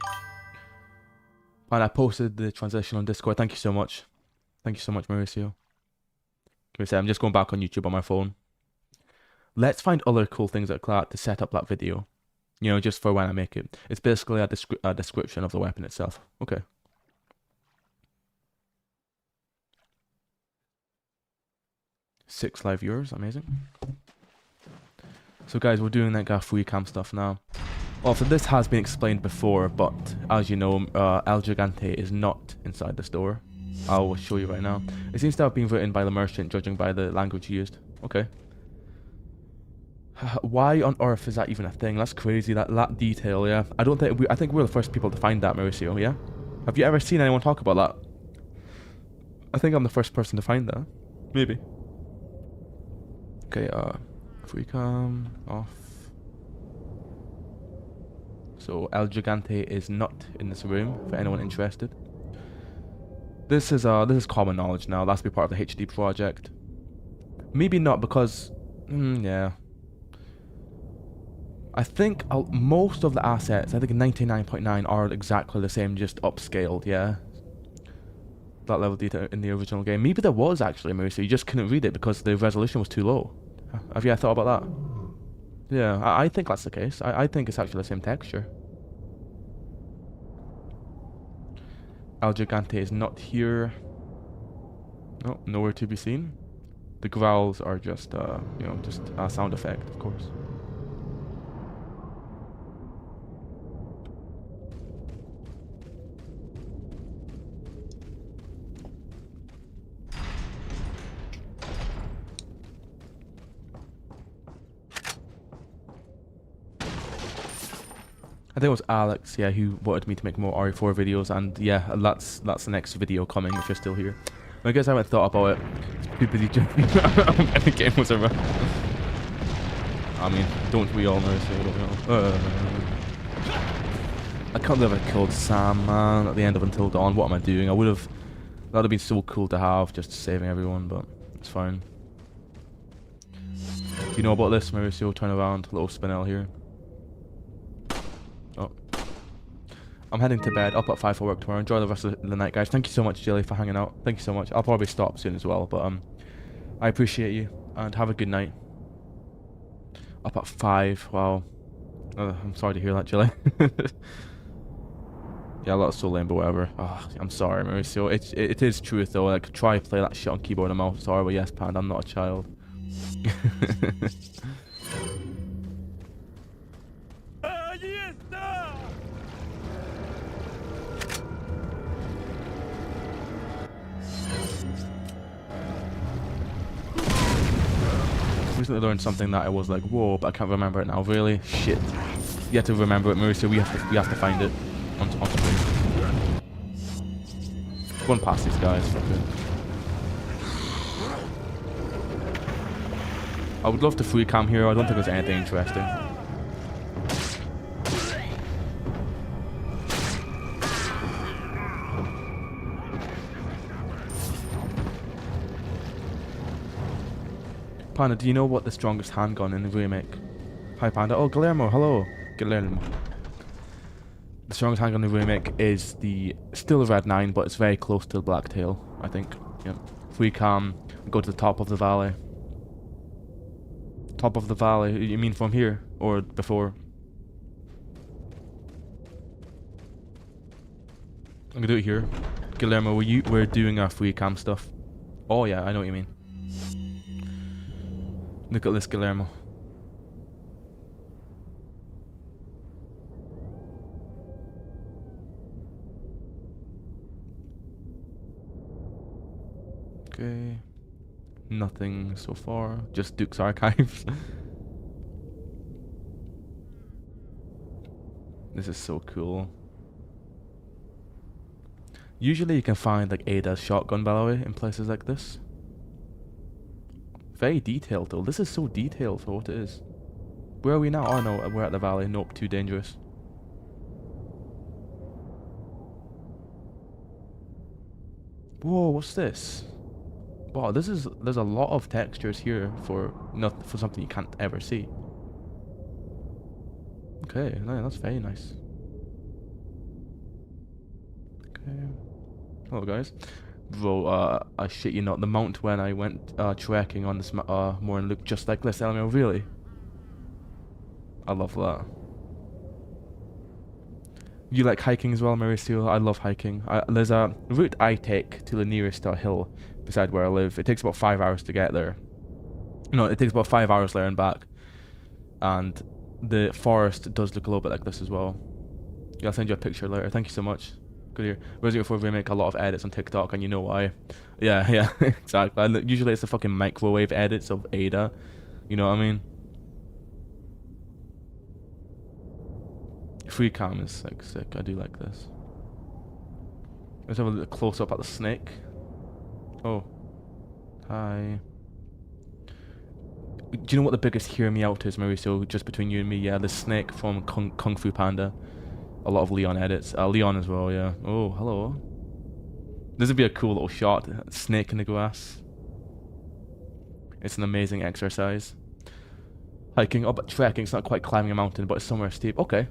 And I posted the translation on Discord. Thank you so much. Thank you so much, Mauricio. I'm just going back on YouTube on my phone. Let's find other cool things like that to set up that video. You know, just for when I make it. It's basically a description of the weapon itself. Okay. Six live viewers, amazing. So guys, we're doing that free cam stuff now. Also, this has been explained before, but as you know, El Gigante is not inside the store. I will show you right now. It seems to have been written by the merchant, judging by the language used. Okay. Why on earth is that even a thing? That's crazy. That detail, yeah. I think we're the first people to find that, Mauricio. Yeah. Have you ever seen anyone talk about that? I think I'm the first person to find that. Maybe. Okay. Free cam off. So El Gigante is not in this room for anyone interested. This is common knowledge now. That's be part of the HD project. Maybe not because, yeah. I think most of the assets, I think 99.9 are exactly the same, just upscaled. Yeah. That level of detail in the original game. Maybe there was actually, Mauricio. You just couldn't read it because the resolution was too low. Have you ever thought about that? Yeah, I think that's the case. I think it's actually the same texture. El Gigante is not here. No, nowhere to be seen. The growls are just, you know, just a sound effect, of course. I think it was Alex, yeah, who wanted me to make more RE4 videos, and yeah, that's the next video coming if you're still here. I guess I haven't thought about it. It's too busy jumping around and the game was around. I mean, don't we all know, so don't we all? I can't believe I killed Sam, man, at the end of Until Dawn. What am I doing? That would have been so cool to have, just saving everyone, but it's fine. Do you know about this, Mauricio? Turn around, little spinel here. Oh. I'm heading to bed, up at 5 for work tomorrow. Enjoy the rest of the night, guys. Thank you so much, Jilly, for hanging out. Thank you so much. I'll probably stop soon as well, but I appreciate you, and have a good night. Up at 5, wow. I'm sorry to hear that, Jilly. Yeah, that's so lame, but whatever. Oh, I'm sorry, Mauricio. It is truth, though. Like, try to play that shit on keyboard and mouse. Sorry, but yes, Panda, I'm not a child. Recently learned something that I was like, whoa, but I can't remember it now. Really? Shit. You have to remember it, Mauricio. We have to find it on screen. Go on past these guys. Fuck it. I would love to free cam here. I don't think there's anything interesting. Panda, do you know what the strongest handgun in the remake? Hi Panda. Oh, Guillermo, hello. Guillermo. The strongest handgun in the remake is still the Red 9, but it's very close to the Blacktail, I think. Yeah. Free cam, go to the top of the valley. Top of the valley, you mean from here? Or before? I'm gonna do it here. Guillermo, we're doing our free cam stuff. Oh yeah, I know what you mean. Look at this, Guillermo. Okay. Nothing so far. Just Duke's Archives. This is so cool. Usually you can find like Ada's shotgun, by the way, in places like this. Very detailed though. This is so detailed for what it is. Where are we now? Oh no, we're at the valley. Nope, too dangerous. Whoa, what's this? Wow, there's a lot of textures here for something you can't ever see. Okay, no, that's very nice. Okay. Hello guys. Bro, I shit you not, the mount when I went trekking on this morning looked just like this, Elmo, really? I love that. You like hiking as well, Mauricio? I love hiking. There's a route I take to the nearest hill beside where I live. It takes about 5 hours to get there. No, it takes about 5 hours there and back. And the forest does look a little bit like this as well. Yeah, I'll send you a picture later. Thank you so much. Good here. Resident Evil 4 Remake a lot of edits on TikTok, and you know why. Yeah, exactly. Usually it's the fucking microwave edits of Ada. You know what I mean? Free cam is like sick. I do like this. Let's have a little close up at the snake. Oh. Hi. Do you know what the biggest hear me out is, Mauricio? Just between you and me, yeah, the snake from Kung Fu Panda. A lot of Leon edits. Leon as well, yeah. Oh, hello. This would be a cool little shot. Snake in the grass. It's an amazing exercise. Hiking, oh, but trekking, it's not quite climbing a mountain, but it's somewhere steep. Okay.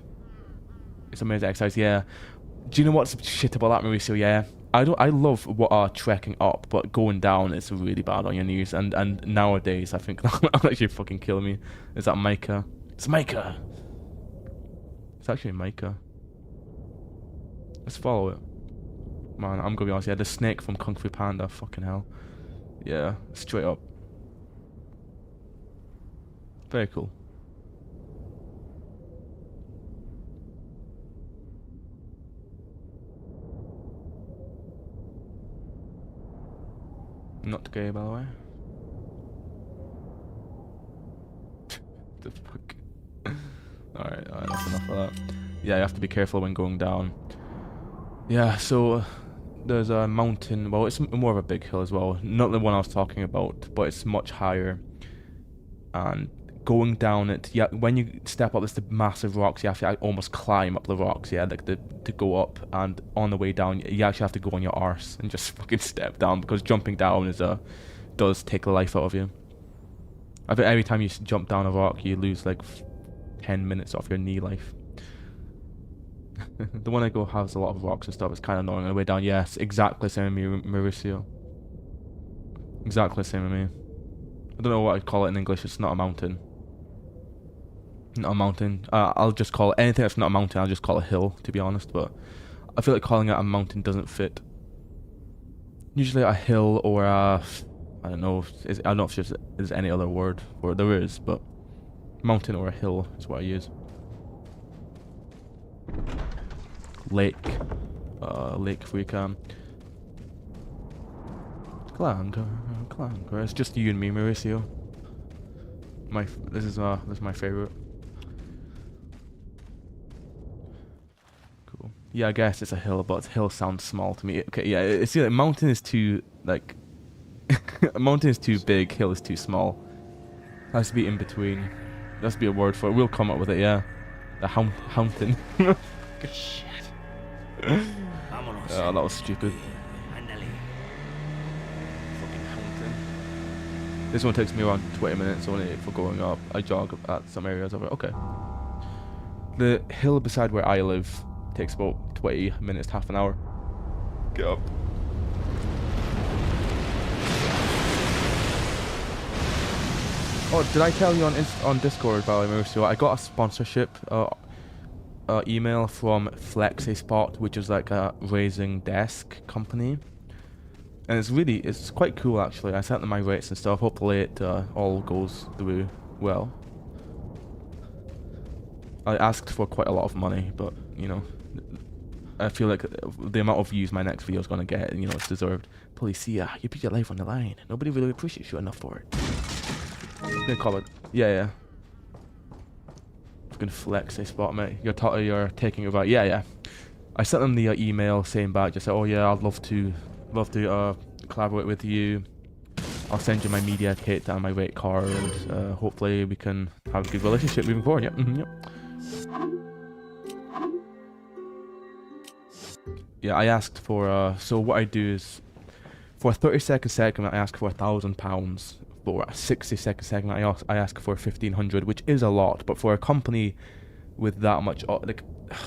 It's amazing exercise, yeah. Do you know what's shit about that, Mauricio? Yeah. I love what trekking up, but going down is really bad on your knees. And nowadays, I think that would actually fucking kill me. Is that Micah? It's Micah! It's actually Micah. Let's follow it. Man, I'm gonna be honest, yeah, the snake from Kung Fu Panda, fucking hell. Yeah, straight up. Very cool. Not gay, by the way. The fuck? Alright, that's enough of that. Yeah, you have to be careful when going down. Yeah, so there's a mountain. Well, it's more of a big hill as well. Not the one I was talking about, but it's much higher. And going down it, yeah, when you step up, there's the massive rocks. You have to almost climb up the rocks, yeah, like to go up. And on the way down, you actually have to go on your arse and just fucking step down, because jumping down does take the life out of you. I think every time you jump down a rock, you lose like 10 minutes off your knee life. The one I go has a lot of rocks and stuff. It's kind of annoying on the way down. Yes, exactly the same with me, Mauricio. Exactly the same with me. I don't know what I'd call it in English. It's not a mountain. Not a mountain. I'll just call it anything that's not a mountain. I'll just call it a hill, to be honest. But I feel like calling it a mountain doesn't fit. Usually a hill or a, I don't know. I don't know if there's any other word for it. There is, but mountain or a hill is what I use. Lake. Lake free cam. Clanger. It's just you and me, Mauricio. This is my favorite. Cool. Yeah, I guess it's a hill, but hill sounds small to me. Okay, yeah, it's like mountain is too like mountain is too big, hill is too small. Has to be in between. There has to be a word for it. We'll come up with it, yeah. The mountain. Shit. Oh, that was stupid. This one takes me around 20 minutes only for going up. I jog at some areas of it. Okay. The hill beside where I live takes about 20 minutes to half an hour. Get up. Oh, did I tell you on Discord, by the way, Mauricio? I got a sponsorship email from FlexiSpot, which is like a raising desk company. And it's quite cool actually. I sent them my rates and stuff. Hopefully it all goes through well. I asked for quite a lot of money, but you know, I feel like the amount of views my next video is gonna get, you know, it's deserved. Policia, you put your life on the line. Nobody really appreciates you enough for it. I'm gonna call it. Yeah. Fucking FlexiSpot, mate. You're taking it right. Yeah. I sent them the email saying back, just said, oh yeah, I'd love to collaborate with you. I'll send you my media kit and my rate card. Hopefully we can have a good relationship moving forward. Yep. Yep. Yeah, I asked for, so what I do is, for a 30-second segment, I ask for £1,000. For a 60-second segment, I ask for 1,500, which is a lot. But for a company with that much,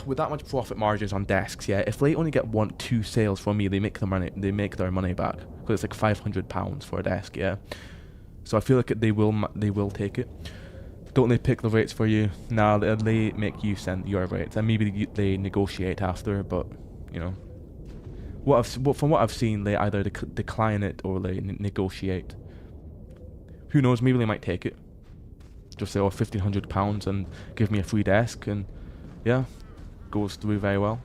with that much profit margins on desks, yeah, if they only get 2 sales from me, they make their money back, because it's like £500 for a desk, yeah. So I feel like they will take it. Don't they pick the rates for you? Nah, they make you send your rates, and maybe they negotiate after. But you know, from what I've seen, they either decline it or they negotiate. Who knows? Maybe they might take it. Just say, oh, £1,500 and give me a free desk, and yeah, goes through very well.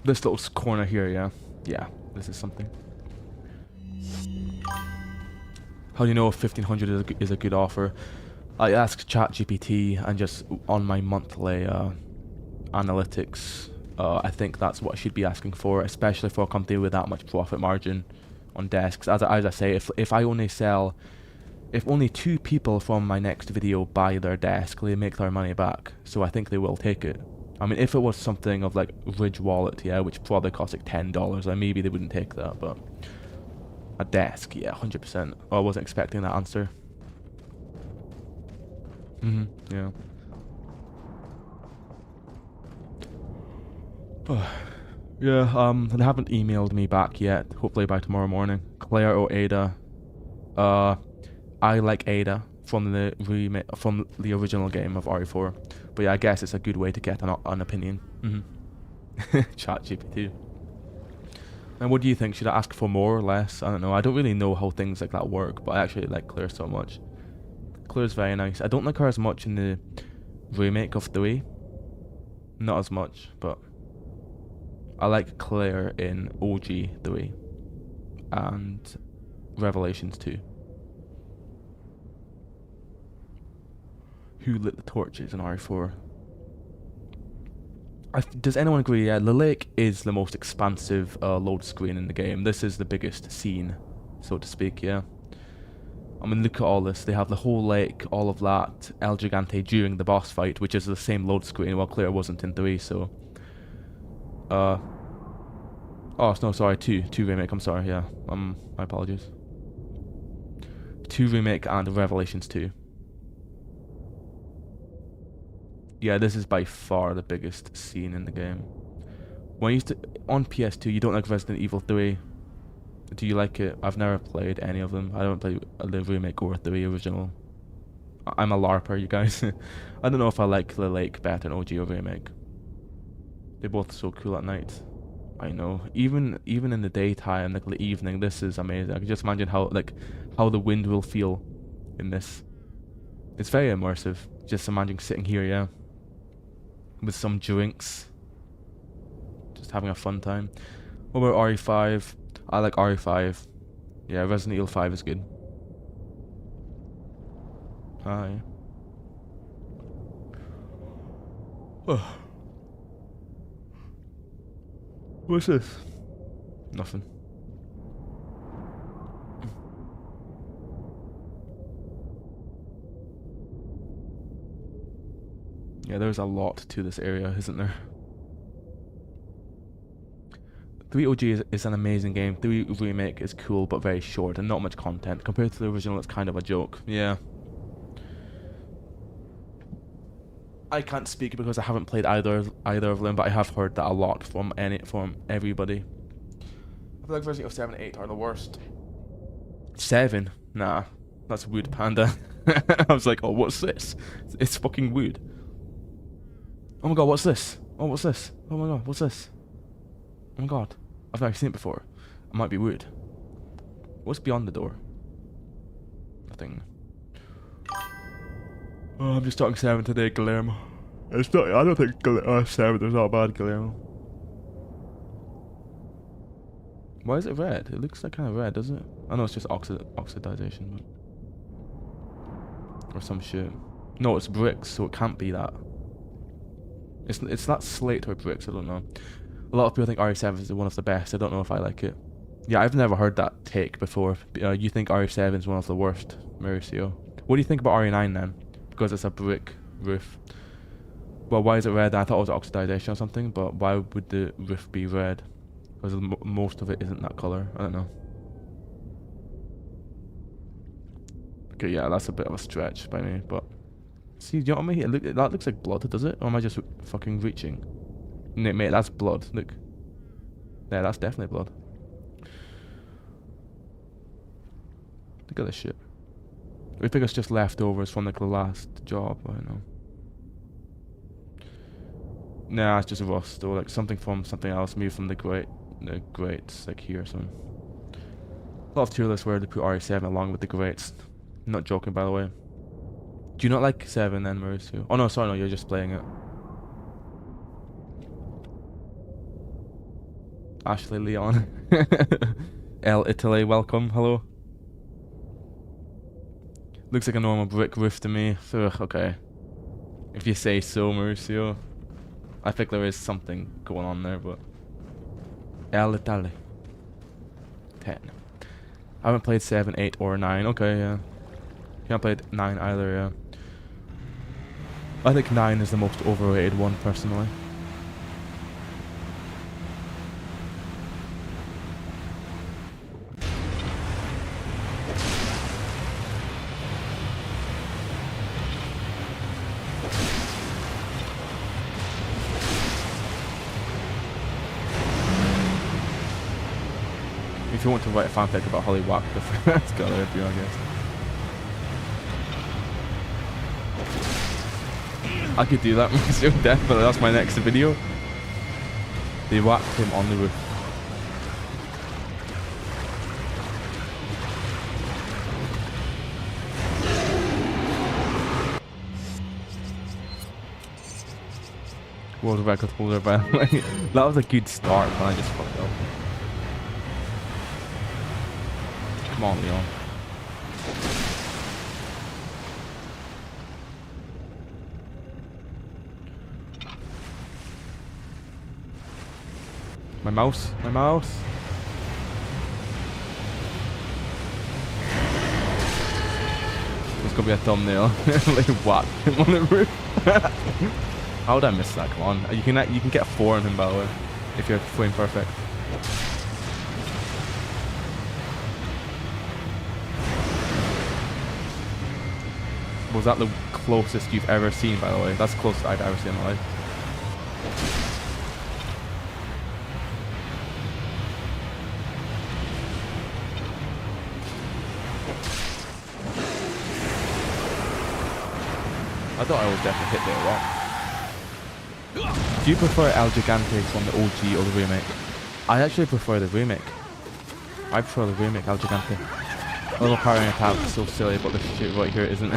This little corner here, yeah, this is something. How do you know if 1,500 is a good offer? I asked ChatGPT, and just on my monthly analytics, I think that's what I should be asking for, especially for a company with that much profit margin on desks. As I say, if only 2 people from my next video buy their desk, they make their money back. So I think they will take it. I mean, if it was something of like Ridge Wallet, yeah, which probably costs like $10, then maybe they wouldn't take that. But a desk, yeah, 100%. Oh, I wasn't expecting that answer. Yeah. Yeah, they haven't emailed me back yet. Hopefully by tomorrow morning. Claire or Ada. I like Ada from the original game of RE4. But yeah, I guess it's a good way to get an opinion. ChatGPT. And what do you think? Should I ask for more or less? I don't know. I don't really know how things like that work, but I actually like Claire so much. Claire's very nice. I don't like her as much in the remake of 3. Not as much, but I like Claire in OG 3 and Revelations 2. Who lit the torches in RE4? Does anyone agree? Yeah, the lake is the most expansive load screen in the game. This is the biggest scene, so to speak, yeah. I mean, look at all this. They have the whole lake, all of that, El Gigante during the boss fight, which is the same load screen, while Claire wasn't in 3, so... oh, no, sorry, 2 Remake, I'm sorry, yeah. My apologies. 2 Remake and Revelations 2. Yeah, this is by far the biggest scene in the game. When I used to... On PS2, you don't like Resident Evil 3. Do you like it? I've never played any of them. I don't play the Remake or 3 original. I'm a LARPer, you guys. I don't know if I like the lake better than OG or Remake. They're both so cool at night. I know. Even in the daytime, like the evening, this is amazing. I can just imagine how the wind will feel in this. It's very immersive. Just imagine sitting here, yeah, with some drinks, just having a fun time. What about RE5? I like RE5. Yeah, Resident Evil 5 is good. Yeah. Oh. What's this? Nothing. Yeah, there's a lot to this area, isn't there? 3 OG is an amazing game. 3 Remake is cool but very short and not much content. Compared to the original, it's kind of a joke. Yeah. I can't speak because I haven't played either of them, but I have heard that a lot from everybody. I feel like Resident Evil 7 and 8 are the worst. 7? Nah, that's Wood Panda. I was like, oh, what's this? It's fucking wood. Oh my god, what's this? Oh, what's this? Oh my god, what's this? Oh my god, I've never seen it before. It might be wood. What's beyond the door? Nothing. Oh, I'm just talking 7 today, Guillermo. It's not. I don't think 7 is not bad, Guillermo. Why is it red? It looks like kind of red, doesn't it? I know it's just oxidization, but... or some shit. No, it's bricks, so it can't be that. It's not slate or bricks, I don't know. A lot of people think RE7 is one of the best. I don't know if I like it. Yeah, I've never heard that take before. You think RE7 is one of the worst, Mauricio. What do you think about RE9 then? Because it's a brick roof. Well, why is it red? I thought it was oxidization or something, but why would the roof be red? Because most of it isn't that color. I don't know. Okay, yeah, that's a bit of a stretch by me, but... See, do you know what I mean? That looks like blood, does it? Or am I just fucking reaching? No, mate, that's blood. Look. Yeah, that's definitely blood. Look at this shit. I think it's just leftovers from like the last job. I don't know. Nah, it's just rust or like something from something else. Maybe from the grates like here or something. A lot of tier lists where they put RE7 along with the grates. Not joking, by the way. Do you not like 7 then, Mauricio? Oh no, sorry, no, you're just playing it. Ashley Leon. El Italy, welcome, hello. Looks like a normal brick roof to me. Ugh, okay. If you say so, Mauricio. I think there is something going on there, but... El Italy. 10. I haven't played 7, 8, or 9. Okay, yeah. Can't play 9 either, yeah. I think 9 is the most overrated one, personally. If you want to write a fanfic about Holly Wack, that's got to be, I guess. I could do that myself, definitely. That's my next video. They whacked him on the roof. World record holder, by the way. That was a good start, but I just fucked up. Come on, Leon. My mouse, my mouse. There's gonna be a thumbnail. Like what? Him on the roof. How would I miss that? Come on. You can get a 4 on him, by the way, if you're frame perfect. Was that the closest you've ever seen, by the way? That's the closest I've ever seen in my life. I thought I would definitely hit there a lot. Do you prefer El Gigante from the OG or the remake? I actually prefer the remake. I prefer the remake, El Gigante. A little powering attack is so silly, but this shit right here isn't.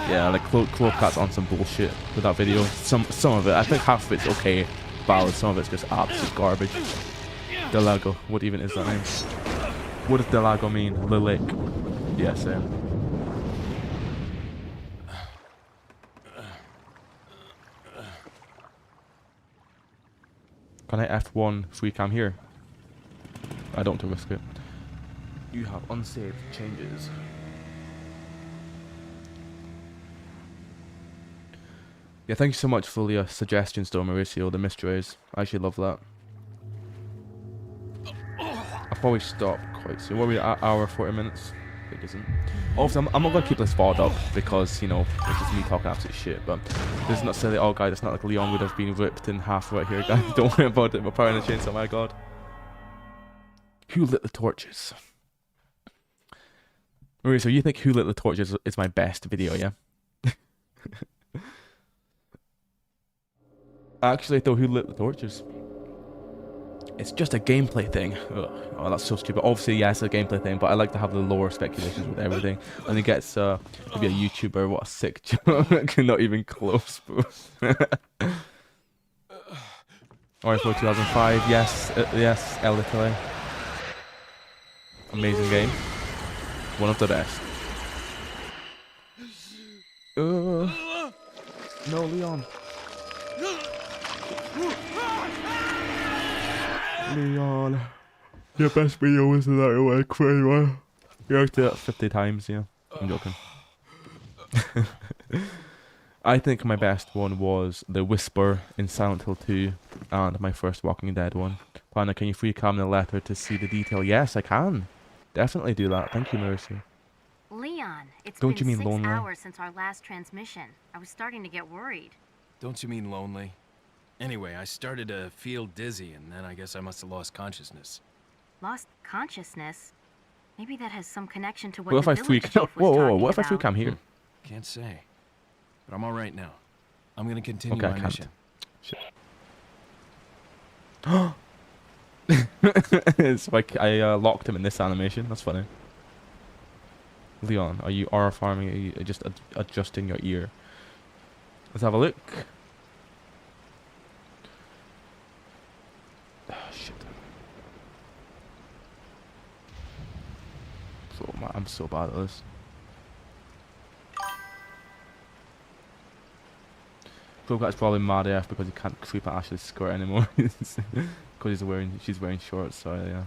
Yeah, like Cloakcat's on some bullshit with that video. Some of it, I think half of it's okay, valid, some of it's just absolute garbage. Delago, what even is that name? What does Delago mean? The lake. Yeah, same. Can I F1 free cam here? I don't want to risk it. You have unsaved changes. Yeah, thank you so much for the suggestions though, Mauricio, the mysteries. I actually love that. I'll probably stop quite soon. What are we at? Hour 40 minutes? I think isn't. Obviously, I'm not going to keep this VOD up because, you know, it's just me talking absolute shit, but this is not silly. Oh, guys, it's not like Leon would have been ripped in half right here, guys. Don't worry about it. My power in the chainsaw, my god. Who lit the torches? Mauricio, so you think Who Lit the Torches is my best video, yeah? Actually, though, Who Lit the Torches? It's just a gameplay thing. Ugh. Oh, that's so stupid. Obviously, yeah, it's a gameplay thing, but I like to have the lore speculations with everything. And it gets to be a YouTuber. What a sick joke. Not even close, bro. RE4 2005, yes, yes, El Italy. Amazing game. One of the best. No, Leon. Leon. Your best video was that you went crazy. You have to do that 50 times, yeah. I'm joking. I think my best one was the Whisper in Silent Hill 2 and my first Walking Dead one. Planner, can you free cam the letter to see the detail? Yes, I can. Definitely do that. Thank you, Mercy. Leon, it's Don't been you mean 6 lonely? hours since our last transmission. I was starting to get worried. Don't you mean lonely? Anyway, I started to feel dizzy, and then I guess I must have lost consciousness. Lost consciousness? Maybe that has some connection to what What if the I free village cam? chief was talking What if I free about. cam here? Can't say. But I'm all right now. I'm gonna continue Okay, I my can't. mission. It's like I locked him in this animation. That's funny. Leon, are you R farming? Are you just adjusting your ear? Let's have a look. Oh, shit. I'm so bad at this. Fograt's probably mad AF because he can't creep at Ashley's skirt anymore. Because she's wearing shorts, so yeah.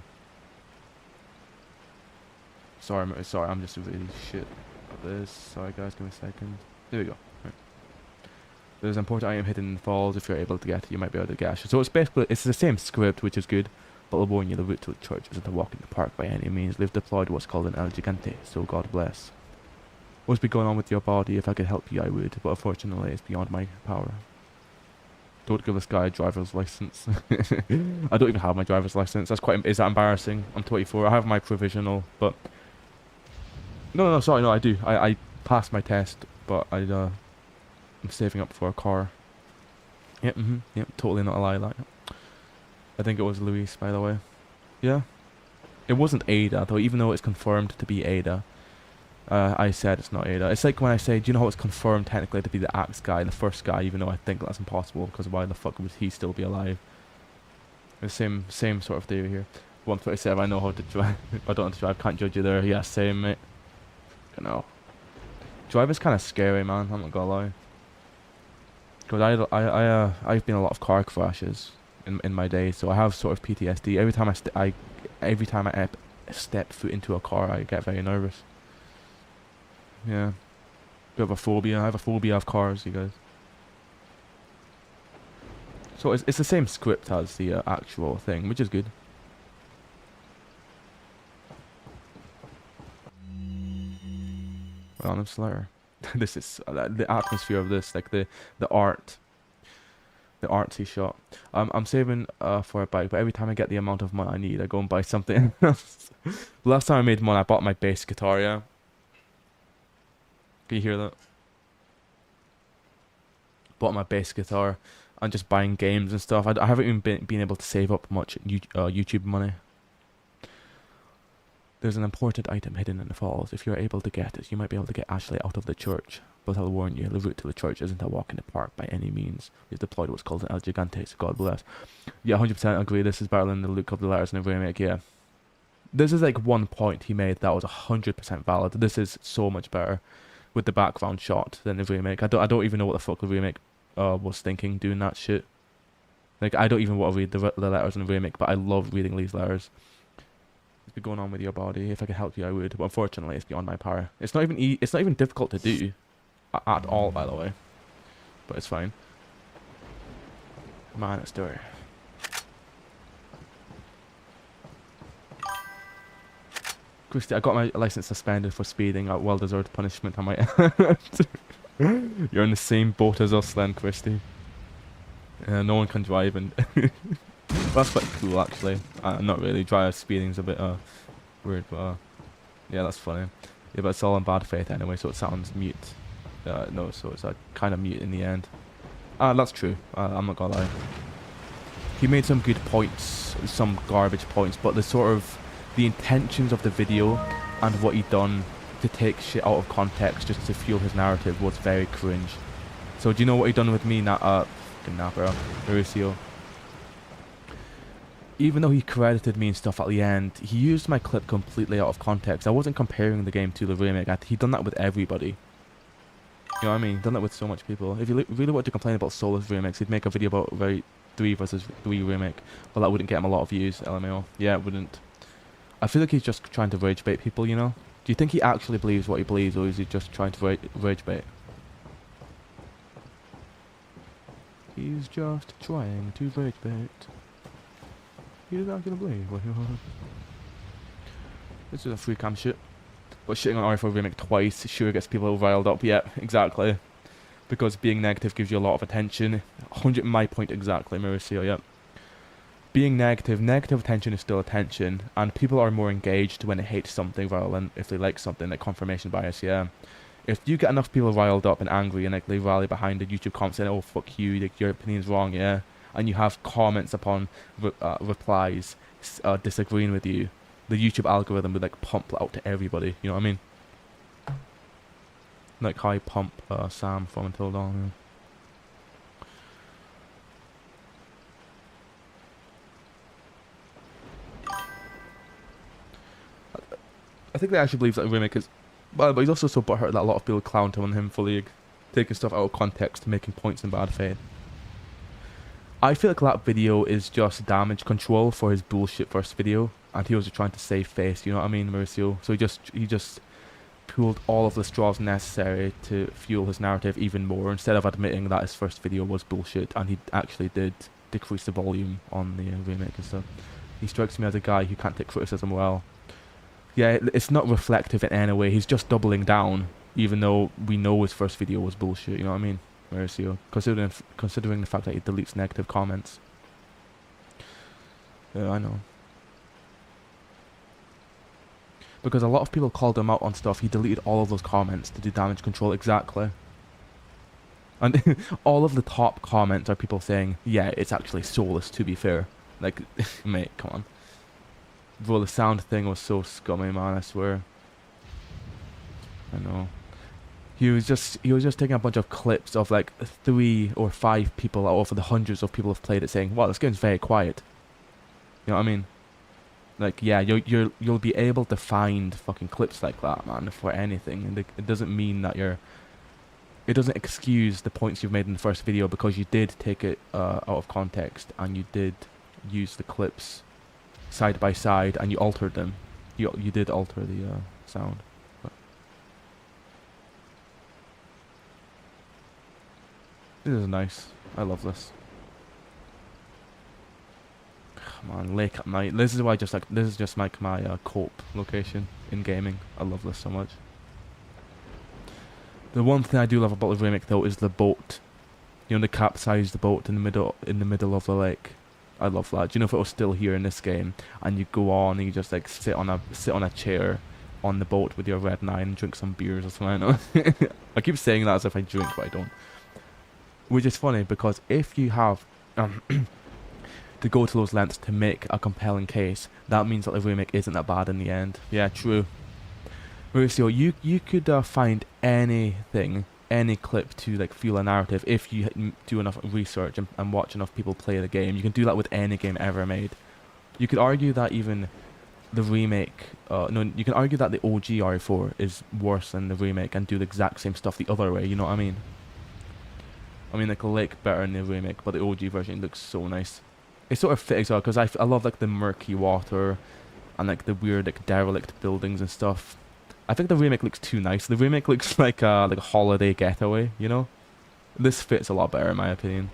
Sorry, I'm just really shit at this. Sorry guys, give me a second. There we go. Right. There's an important item hidden in the falls. If you're able to get it, you might be able to get it. So it's basically, it's the same script, which is good, but it'll warn you the route to the church isn't a walk in the park by any means. They've deployed what's called an El Gigante, so God bless. What's been going on with your body? If I could help you, I would, but unfortunately it's beyond my power. Don't give this guy a driver's license. I don't even have my driver's license. Is that embarrassing? I'm 24. I have my provisional, but no, sorry, no, I do. I passed my test, but I'm saving up for a car. Yep, yep, totally not a lie. That. I think it was Luis, by the way. Yeah, it wasn't Ada though. Even though it's confirmed to be Ada, I said it's not Ada. It's like when I say, do you know how it's confirmed technically to be the Axe guy, the first guy, even though I think that's impossible because why the fuck would he still be alive? The same sort of theory here. 127. I know how to drive. I don't know how to drive. Can't judge you there. Yeah, same mate. No. Driving's kind of scary, man. I'm not gonna lie. Because I've been in a lot of car crashes in my day, so I have sort of PTSD. Every time I step foot into a car, I get very nervous. Yeah. Bit of a phobia. I have a phobia of cars, you guys. So it's the same script as the actual thing, which is good. Random Slayer. This is the atmosphere of this, like the artsy shot. I'm saving for a bike, but every time I get the amount of money I need, I go and buy something else. Last time I made money, I bought my bass guitar. Yeah. Can you hear that? Bought my bass guitar and just buying games and stuff. I haven't even been able to save up much YouTube money. There's an important item hidden in the falls. If you're able to get it, you might be able to get Ashley out of the church. But I'll warn you, the route to the church isn't a walk in the park by any means. We've deployed what's called an El Gigante, so God bless. Yeah, 100% agree. This is better than the look of the letters in the remake, yeah. This is like one point he made that was 100% valid. This is so much better with the background shot than the remake. I don't even know what the fuck the remake was thinking doing that shit. Like, I don't even want to read the letters in the remake, but I love reading these letters. What's been going on with your body? If I could help you, I would. But unfortunately, it's beyond my power. It's not even difficult to do at all, by the way. But it's fine. Man, it's dirty. Christy, I got my license suspended for speeding at well-deserved punishment. I might. You're in the same boat as us, then, Christy. No one can drive, and that's quite cool, actually. Not really. Drive speeding's a bit weird, but yeah, that's funny. Yeah, but it's all in bad faith anyway, so it sounds mute. No, so it's kind of mute in the end. That's true. I'm not gonna lie. He made some good points, some garbage points, but the intentions of the video and what he done to take shit out of context just to fuel his narrative was very cringe. So do you know what he done with me, Mauricio? Even though he credited me and stuff at the end, he used my clip completely out of context. I wasn't comparing the game to the remake. He done that with everybody. You know what I mean? Done that with so much people. If you really want to complain about Soulless remakes, he'd make a video about 3 versus 3 remake. But that wouldn't get him a lot of views, LMAO. Yeah, it wouldn't. I feel like he's just trying to rage bait people, you know? Do you think he actually believes what he believes, or is he just trying to rage bait? He's just trying to rage bait. He's not gonna believe what he wants. This is a free cam shit. But shitting on RE4 Remake twice sure gets people riled up. Yeah, exactly. Because being negative gives you a lot of attention. 100 my point exactly, Mauricio, yep. Being negative attention is still attention. And people are more engaged when they hate something rather than if they like something, like confirmation bias, yeah. If you get enough people riled up and angry and like they rally behind the YouTube comment saying, oh fuck you, like, your opinion's wrong, yeah. And you have comments upon replies disagreeing with you, the YouTube algorithm would like pump it out to everybody, you know what I mean? Like how I pump Sam from Until Dawn. Yeah. I think they actually believe that Remake is, well, but he's also so butthurt that a lot of people clown on him for League, taking stuff out of context, making points in bad faith. I feel like that video is just damage control for his bullshit first video, and he was just trying to save face, you know what I mean, Mauricio? So he just pulled all of the straws necessary to fuel his narrative even more, instead of admitting that his first video was bullshit, and he actually did decrease the volume on the remake and stuff. He strikes me as a guy who can't take criticism well. Yeah, it's not reflective in any way, he's just doubling down, even though we know his first video was bullshit, you know what I mean? Mauricio, considering the fact that he deletes negative comments. Yeah, I know. Because a lot of people called him out on stuff, he deleted all of those comments to do damage control, exactly. And all of the top comments are people saying, yeah, it's actually soulless, to be fair. Like, mate, come on. Bro, the sound thing was so scummy, man, I swear. I know. He was just taking a bunch of clips of like 3 or 5 people out of the hundreds of people who've played it, saying, "Wow, this game's very quiet." You know what I mean? Like, yeah, you'll be able to find fucking clips like that, man, for anything, and it doesn't mean that it doesn't excuse the points you've made in the first video, because you did take it out of context and you did use the clips side by side and you altered them. You did alter the sound. This is nice. I love this. Come on, lake at night. This is why this is just like my cope location in gaming. I love this so much. The one thing I do love about the remake though is the boat. You know, the capsized boat in the middle of the lake. I love that. Do you know if it was still here in this game and you go on and you just like sit on a chair on the boat with your red 9 and drink some beers or something? I keep saying that as if I drink, but I don't. Which is funny, because if you have to go to those lengths to make a compelling case, that means that the remake isn't that bad in the end. Yeah, true. Mauricio, you could find anything, any clip to like fuel a narrative if you do enough research and watch enough people play the game. You can do that with any game ever made. You could argue that even the remake, no, you can argue that the OG RE4 is worse than the remake and do the exact same stuff the other way, you know what I mean? I mean, like, Lake better in the remake, but the OG version looks so nice. It's sort of fitting as well, because I love, like, the murky water and, like, the weird, like, derelict buildings and stuff. I think the remake looks too nice. The remake looks like a holiday getaway, you know? This fits a lot better, in my opinion.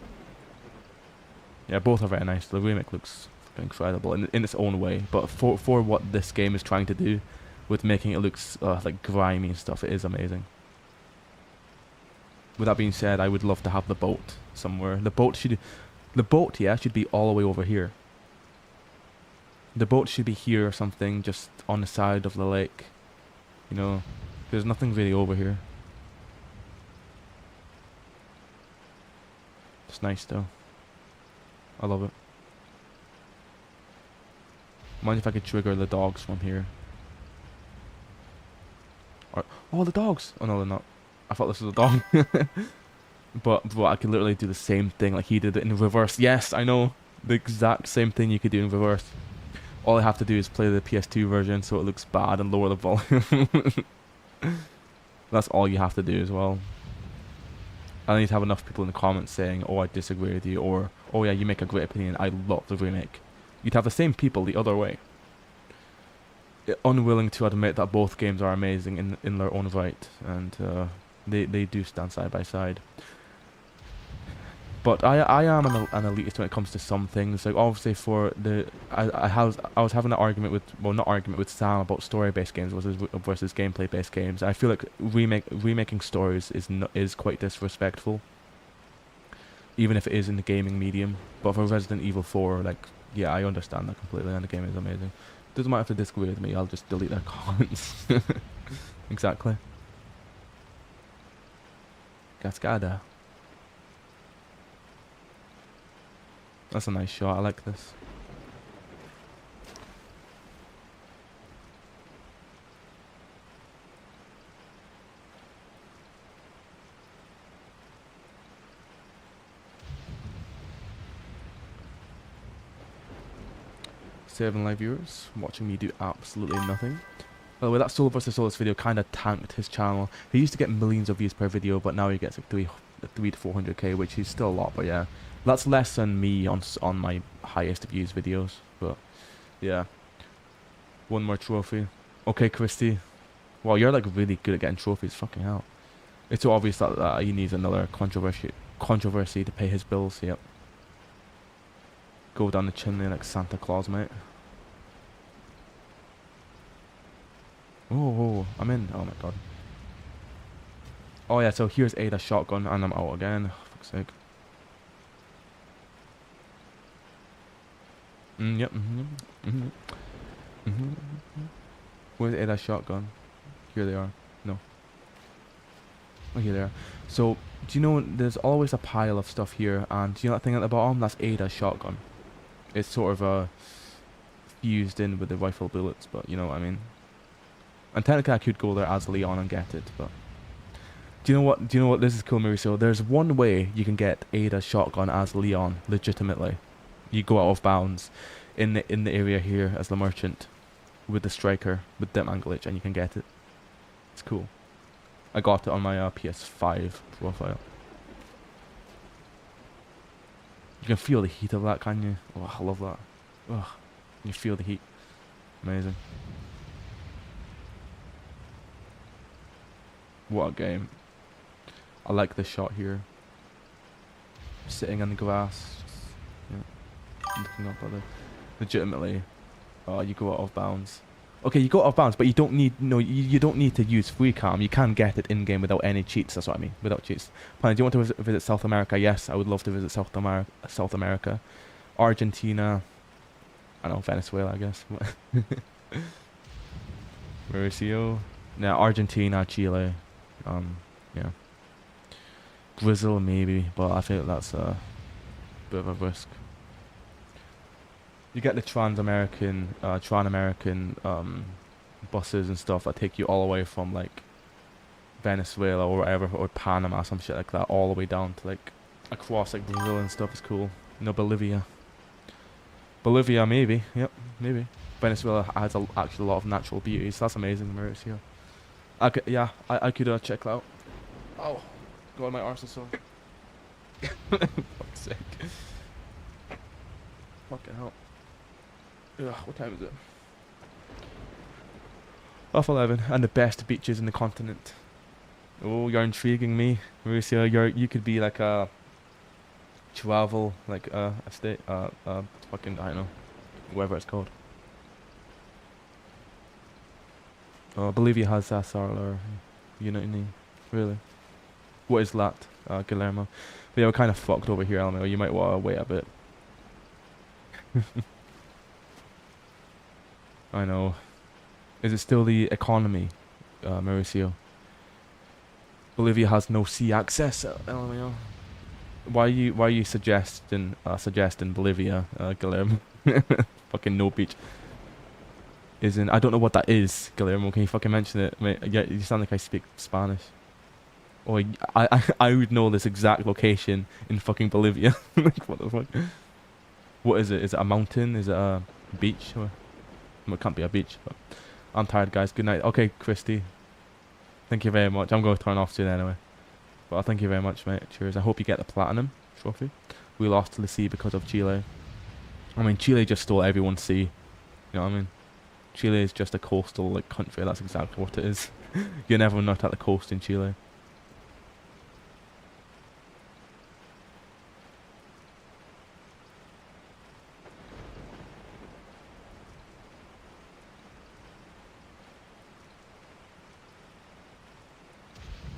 Yeah, both are very nice. The remake looks incredible in its own way, but for what this game is trying to do with making it look, like, grimy and stuff, it is amazing. With that being said, I would love to have the boat somewhere. The boat, yeah, should be all the way over here. The boat should be here or something, just on the side of the lake. You know, there's nothing really over here. It's nice though. I love it. Mind if I could trigger the dogs from here? Oh, the dogs! Oh no, they're not. I thought this was a dog. but I could literally do the same thing like he did it in reverse. Yes, I know. The exact same thing you could do in reverse. All I have to do is play the PS2 version so it looks bad and lower the volume. That's all you have to do as well. I need to have enough people in the comments saying, oh, I disagree with you, or, oh yeah, you make a great opinion, I love the remake. You'd have the same people the other way. Unwilling to admit that both games are amazing in their own right, and they do stand side by side. But I am an elitist when it comes to some things. Like obviously for the I was having an argument with, well, not argument with Sam about story-based games versus gameplay-based games. I feel like remaking stories is quite disrespectful, even if it is in the gaming medium. But for Resident Evil 4, like, yeah, I understand that completely, and the game is amazing. Doesn't matter if they disagree with me, I'll just delete their comments. Exactly. Cascada. That's a nice shot, I like this. Seven live viewers watching me do absolutely nothing. By the way, that Soul vs. Solus video kind of tanked his channel. He used to get millions of views per video, but now he gets like 3 to 400k, which is still a lot, but yeah. That's less than me on my highest views videos, but yeah. One more trophy. Okay, Christy. Well, you're like really good at getting trophies, fucking hell. It's so obvious that he needs another controversy to pay his bills, yep. Go down the chimney like Santa Claus, mate. Oh, I'm in. Oh my god. Oh yeah, so here's Ada shotgun, and I'm out again. Fuck's sake. Yep. Where's Ada's shotgun? Here they are. No. Oh, here they are. So, do you know, there's always a pile of stuff here, and do you know that thing at the bottom? That's Ada's shotgun. It's sort of fused in with the rifle bullets, but you know what I mean. And technically I could go there as Leon and get it, but do you know what? This is cool, Mauricio. There's one way you can get Ada's shotgun as Leon, legitimately. You go out of bounds in the area here as the merchant with the striker with them angle glitch, and you can get it. It's cool. I got it on my PS5 profile. You can feel the heat of that, can you? Oh, I love that. Oh, you feel the heat. Amazing. What a game. I like this shot here. Sitting in the grass. Just, yeah, looking up at the... Legitimately. Oh, you go out of bounds. Okay, you go out of bounds, but you don't need... No, you don't need to use free cam. You can get it in-game without any cheats. That's what I mean. Without cheats. Plan, do you want to visit South America? Yes, I would love to visit South America. Argentina. I don't know, Venezuela, I guess. Mauricio. Yeah, Argentina, Chile. Yeah. Brazil maybe, but I think that's a bit of a risk. You get the Trans-American buses and stuff that take you all the way from like Venezuela or whatever, or Panama, some shit like that, all the way down to like across like Brazil and stuff. Is cool. No, Bolivia. Bolivia maybe, yep, maybe. Venezuela has actually a lot of natural beauties. That's amazing, Mauricio. I could, yeah, I could check that out. Oh, God, my arse is sore. Fuck's sake. Fucking hell. Ugh, what time is it? 11, and the best beaches in the continent. Oh, you're intriguing me, Mauricio. You could be like a travel, like a state, fucking, I don't know, whatever it's called. Oh, Bolivia has Sarla, Unity, really. What is that, Guillermo? But yeah, we're kind of fucked over here, Elmo. You might want to wait a bit. I know. Is it still the economy, Mauricio? Bolivia has no sea access, Elmo. Why are you suggesting Bolivia, Guillermo? Fucking no beach. I don't know what that is, Guillermo. Can you fucking mention it? Mate, yeah, you sound like I speak Spanish. Or I would know this exact location in fucking Bolivia. Like, what the fuck? What is it? Is it a mountain? Is it a beach? Or, well, it can't be a beach. But I'm tired, guys. Good night. Okay, Christy. Thank you very much. I'm going to turn off soon anyway. Well, thank you very much, mate. Cheers. I hope you get the platinum trophy. We lost to the sea because of Chile. I mean, Chile just stole everyone's sea. You know what I mean? Chile is just a coastal like country. That's exactly what it is. You never nut at the coast in Chile.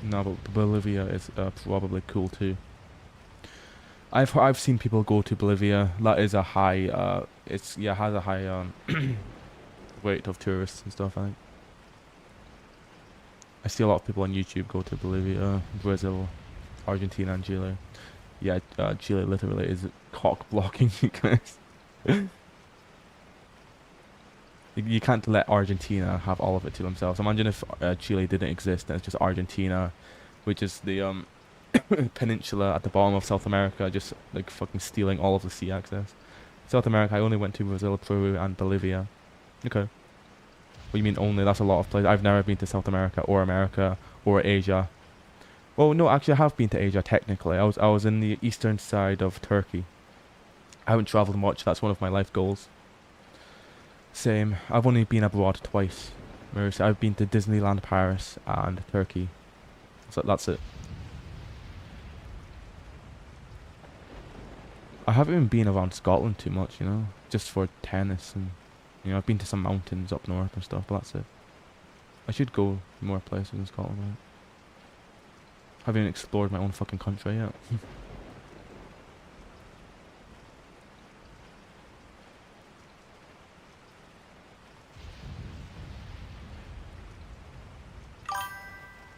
No, but Bolivia is probably cool too. I've seen people go to Bolivia. That is a high has a high rate of tourists and stuff. I think I see a lot of people on YouTube go to Bolivia, Brazil, Argentina, and Chile. Yeah, Chile literally is cock blocking you guys. You can't let Argentina have all of it to themselves. Imagine if Chile didn't exist and it's just Argentina, which is the peninsula at the bottom of South America, just like fucking stealing all of the sea access. South America, I only went to Brazil, Peru, and Bolivia. Okay. What do you mean only? That's a lot of places. I've never been to South America or Asia. Well, no, actually I have been to Asia technically. I was in the eastern side of Turkey. I haven't traveled much. That's one of my life goals. Same. I've only been abroad twice. I've been to Disneyland Paris and Turkey. So that's it. I haven't even been around Scotland too much, you know, just for tennis and, you know, I've been to some mountains up north and stuff, but that's it. I should go more places in Scotland, right? Haven't even explored my own fucking country yet.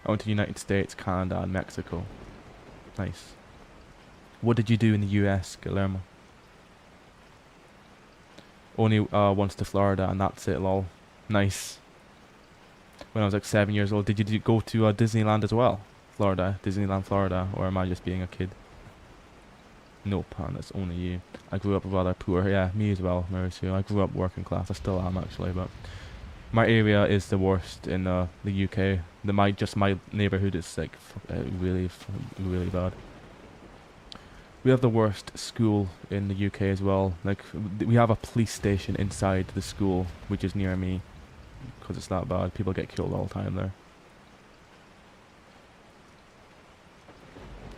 I went to the United States, Canada, and Mexico. Nice. What did you do in the US, Guillermo? Only once to Florida, and that's it, lol. Nice. When I was like 7 years old, did you go to Disneyland as well? Disneyland, Florida, or am I just being a kid? Nope, and it's only you. I grew up rather poor. Yeah, me as well, Mauricio. I grew up working class. I still am, actually, but my area is the worst in the UK. My neighborhood is like really bad. We have the worst school in the UK as well. Like we have a police station inside the school, which is near me, because it's that bad. People get killed all the time there.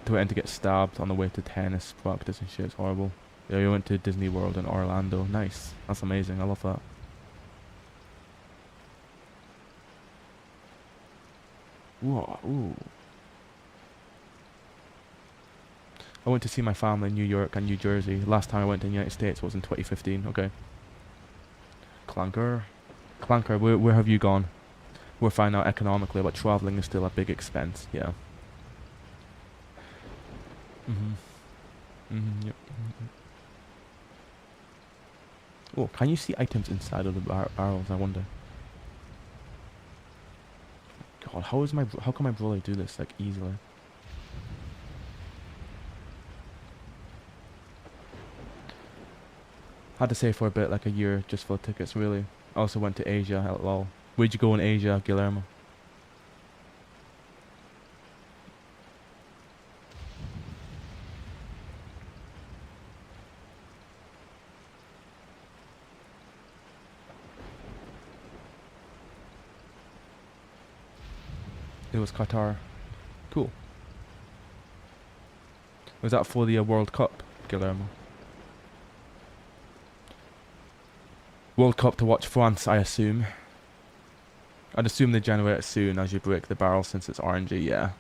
To get stabbed on the way to tennis practice and shit. It's horrible. Yeah, we went to Disney World in Orlando. Nice. That's amazing. I love that. Whoa, ooh. I went to see my family in New York and New Jersey. Last time I went to the United States was in 2015. Okay. Clanker, where have you gone? We're fine now economically, but traveling is still a big expense. Yeah. Yep. Oh, can you see items inside of the barrels? I wonder. God, how can my brother do this like easily? Had to save for a bit, like a year, just for tickets. Really. I also went to Asia. Lol. Where'd you go in Asia, Guillermo? It was Qatar. Cool. Was that for the World Cup, Guillermo? World Cup to watch France, I assume. I'd assume they generate it soon as you break the barrel since it's RNG, yeah.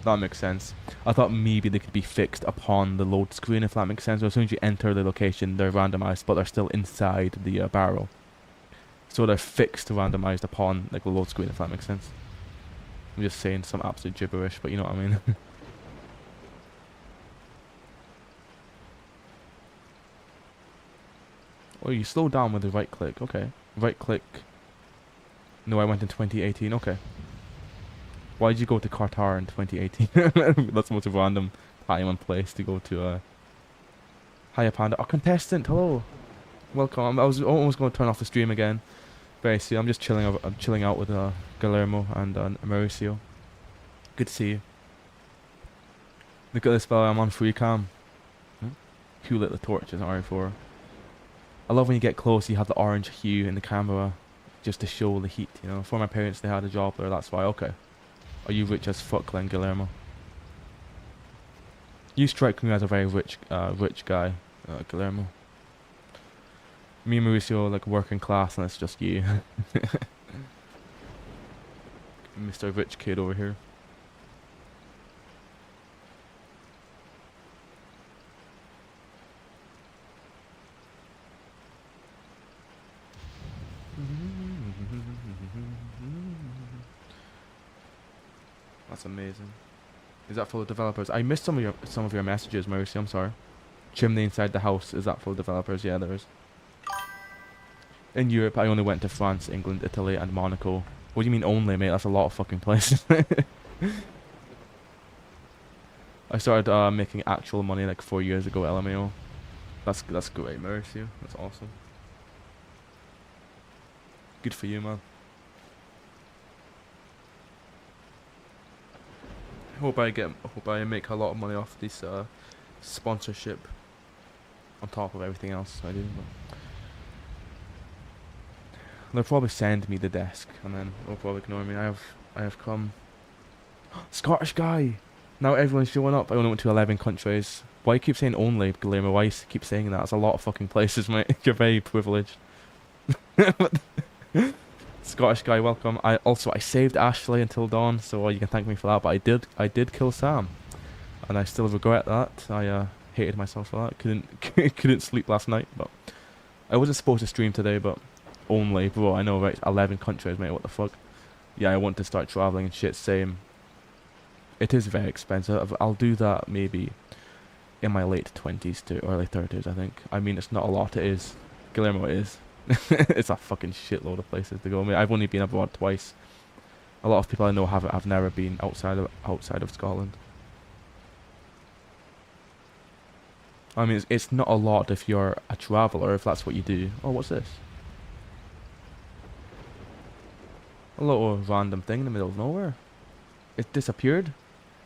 That makes sense. I thought maybe they could be fixed upon the load screen, if that makes sense. So as soon as you enter the location, they're randomized, but they're still inside the barrel. So they're fixed randomized upon like the load screen, if that makes sense. I'm just saying some absolute gibberish, but you know what I mean. Oh, you slow down with the right click. Okay. Right click. No, I went in 2018. Okay. Why did you go to Qatar in 2018? That's the most random time and place to go to. Hiya, Panda. Oh, contestant. Hello. Welcome. I was almost going to turn off the stream again. Very soon. I'm just chilling out with Guillermo and Mauricio. Good to see you. Look at this fella, I'm on free cam. Who lit the torches in RE4? I love when you get close, you have the orange hue in the camera, just to show the heat, you know. For my parents, they had a job there, that's why. Okay. Are you rich as fuck, then, Guillermo? You strike me as a very rich guy, Guillermo. Me and Mauricio like working class, and it's just you. Mr. Rich Kid over here. That's amazing. Is that full of developers? I missed some of your messages, Mauricio. I'm sorry. Chimney inside the house. Is that full of developers? Yeah, there is. In Europe, I only went to France, England, Italy, and Monaco. What do you mean only, mate? That's a lot of fucking places. I started making actual money like 4 years ago, LMAO. That's great, Mauricio. That's awesome. Good for you, man. Hope I make a lot of money off this sponsorship on top of everything else I do. But they'll probably send me the desk and then they'll probably ignore me. I have come. Scottish guy! Now everyone's showing up. I only went to 11 countries. Why you keep saying only, Guillermo? Why you keep saying that? That's a lot of fucking places, mate. You're very privileged. Scottish guy, welcome. I saved Ashley until dawn, so you can thank me for that. But I did kill Sam, and I still regret that. I hated myself for that. Couldn't sleep last night. But I wasn't supposed to stream today, but only, bro. I know, right? 11 countries, mate. What the fuck? Yeah, I want to start traveling and shit. Same. It is very expensive. I'll do that maybe in my late 20s to early 30s. I think. I mean, it's not a lot. It is. Guillermo, it is. It's a fucking shitload of places to go. I mean, I've only been abroad twice. A lot of people I know have never been outside of Scotland. I mean, it's not a lot if you're a traveller, if that's what you do. Oh, what's this? A little random thing in the middle of nowhere. It disappeared,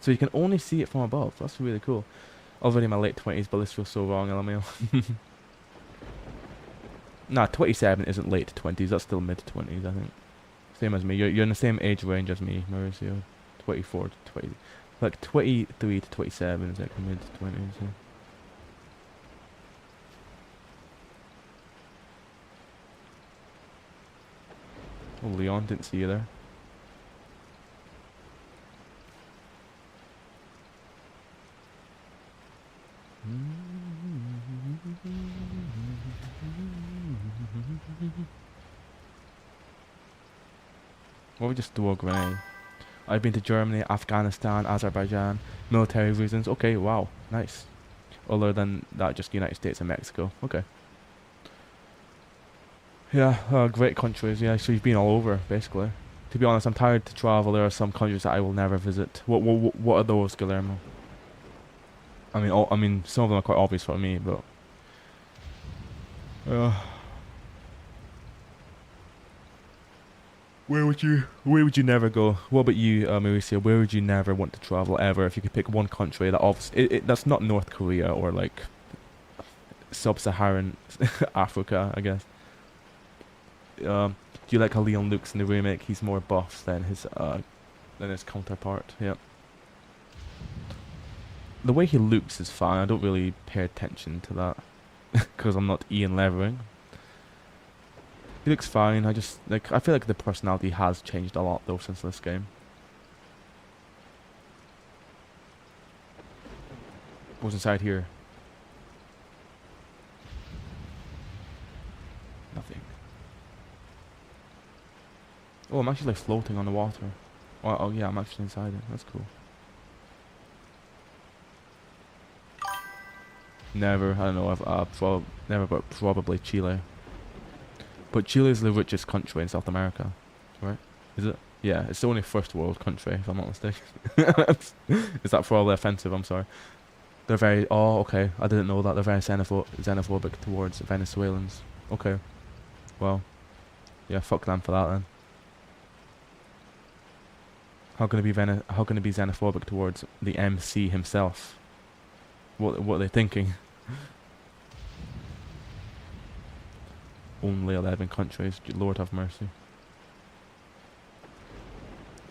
so you can only see it from above. That's really cool. Already in my late 20s, but this feels so wrong, LMAO. Nah, 27 isn't late 20s, that's still mid 20s, I think. Same as me. You're in the same age range as me, Mauricio. 24 to 20. Like 23 to 27 is like mid 20s. Yeah. Oh, Leon, didn't see you there. What we just throw a grenade? I've been to Germany, Afghanistan, Azerbaijan, military reasons. Okay, wow, nice. Other than that, just United States and Mexico. Okay. Yeah, great countries. Yeah, so you've been all over, basically. To be honest, I'm tired to travel. There are some countries that I will never visit. What are those, Guillermo? I mean, some of them are quite obvious for me, but. Where would you never go? What about you, Mauricio? Where would you never want to travel ever? If you could pick one country that obviously that's not North Korea or like sub-Saharan Africa, I guess. Do you like how Leon looks in the remake? He's more buff than his counterpart. Yeah. The way he looks is fine. I don't really pay attention to that because I'm not Ian Levering. He looks fine. I feel like the personality has changed a lot though since this game. What's inside here? Nothing. Oh, I'm actually like floating on the water. Oh yeah, I'm actually inside it. That's cool. Never. I don't know. I've never, but probably Chile. But Chile is the richest country in South America, right? Is it? Yeah, it's the only first world country, if I'm not mistaken. Is that probably offensive? I'm sorry. They're very... Oh, okay. I didn't know that. They're very xenophobic towards Venezuelans. Okay. Well. Yeah, fuck them for that then. How can it be how can it be xenophobic towards the MC himself? What are they thinking? Only 11 countries. Lord have mercy.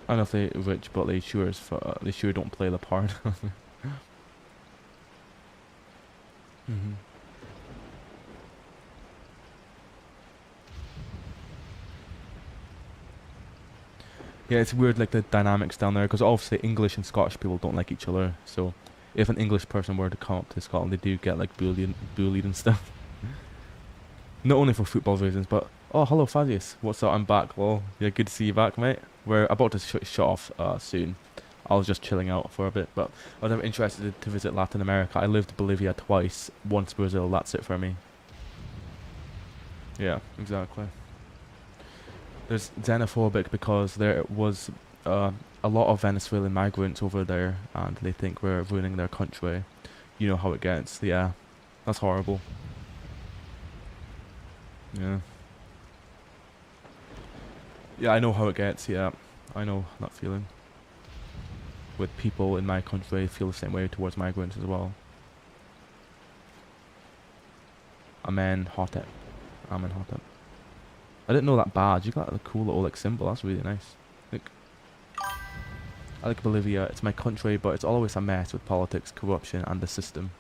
I don't know if they're rich, but they sure don't play the part. Mhm. Yeah, it's weird, like the dynamics down there, because obviously English and Scottish people don't like each other. So if an English person were to come up to Scotland, they do get like bullied and stuff. Not only for football reasons, but oh, hello Fazius, what's up? I'm back. Well, yeah, good to see you back, mate. We're about to shut off soon. I was just chilling out for a bit, but I was never interested to visit Latin America. I lived Bolivia twice, once Brazil. That's it for me. Yeah, exactly. There's xenophobic because there was a lot of Venezuelan migrants over there, and they think we're ruining their country. You know how it gets. Yeah, that's horrible. Yeah. Yeah, I know how it gets. Yeah, I know that feeling. With people in my country feel the same way towards migrants as well. Amen, hotep. Amen, hotep. I didn't know that badge. You got a cool little like symbol. That's really nice. Look. I like Bolivia. It's my country, but it's always a mess with politics, corruption, and the system.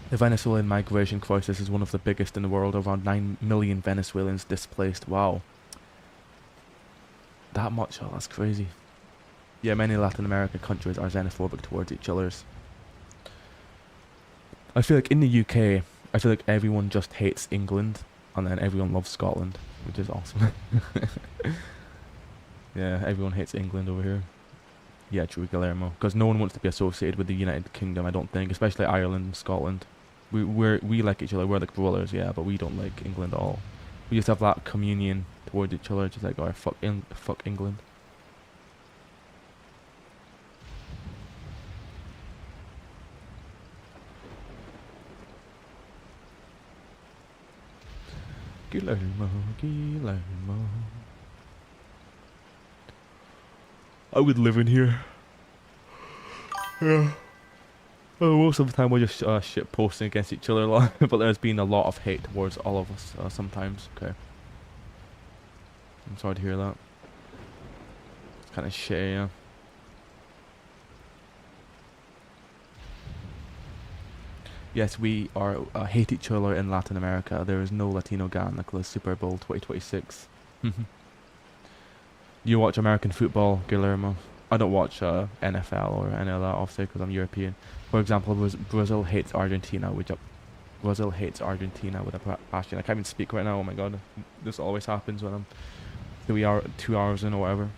The Venezuelan migration crisis is one of the biggest in the world. Around 9 million Venezuelans displaced. Wow. That much? Oh, that's crazy. Yeah, many Latin American countries are xenophobic towards each other's. I feel like in the UK, I feel like everyone just hates England, and then everyone loves Scotland, which is awesome. Yeah, everyone hates England over here. Yeah, true, Guillermo. Because no one wants to be associated with the United Kingdom, I don't think, especially Ireland and Scotland. We like each other, we're like brothers, yeah, but we don't like England at all. We just have that communion towards each other, just like, oh, fuck England. Guillermo. I would live in here. Yeah. Oh, most of the time we're just shit posting against each other a lot, but there's been a lot of hate towards all of us sometimes. Okay. I'm sorry to hear that. It's kind of shitty, yeah. Yes, we are hate each other in Latin America. There is no Latino gang like the Super Bowl 2026. You watch American football, Guillermo? I don't watch NFL or any of that, obviously, because I'm European. For example, Brazil hates Argentina, Brazil hates Argentina with a passion. I can't even speak right now. Oh my god, this always happens when I'm 2 hours in or whatever.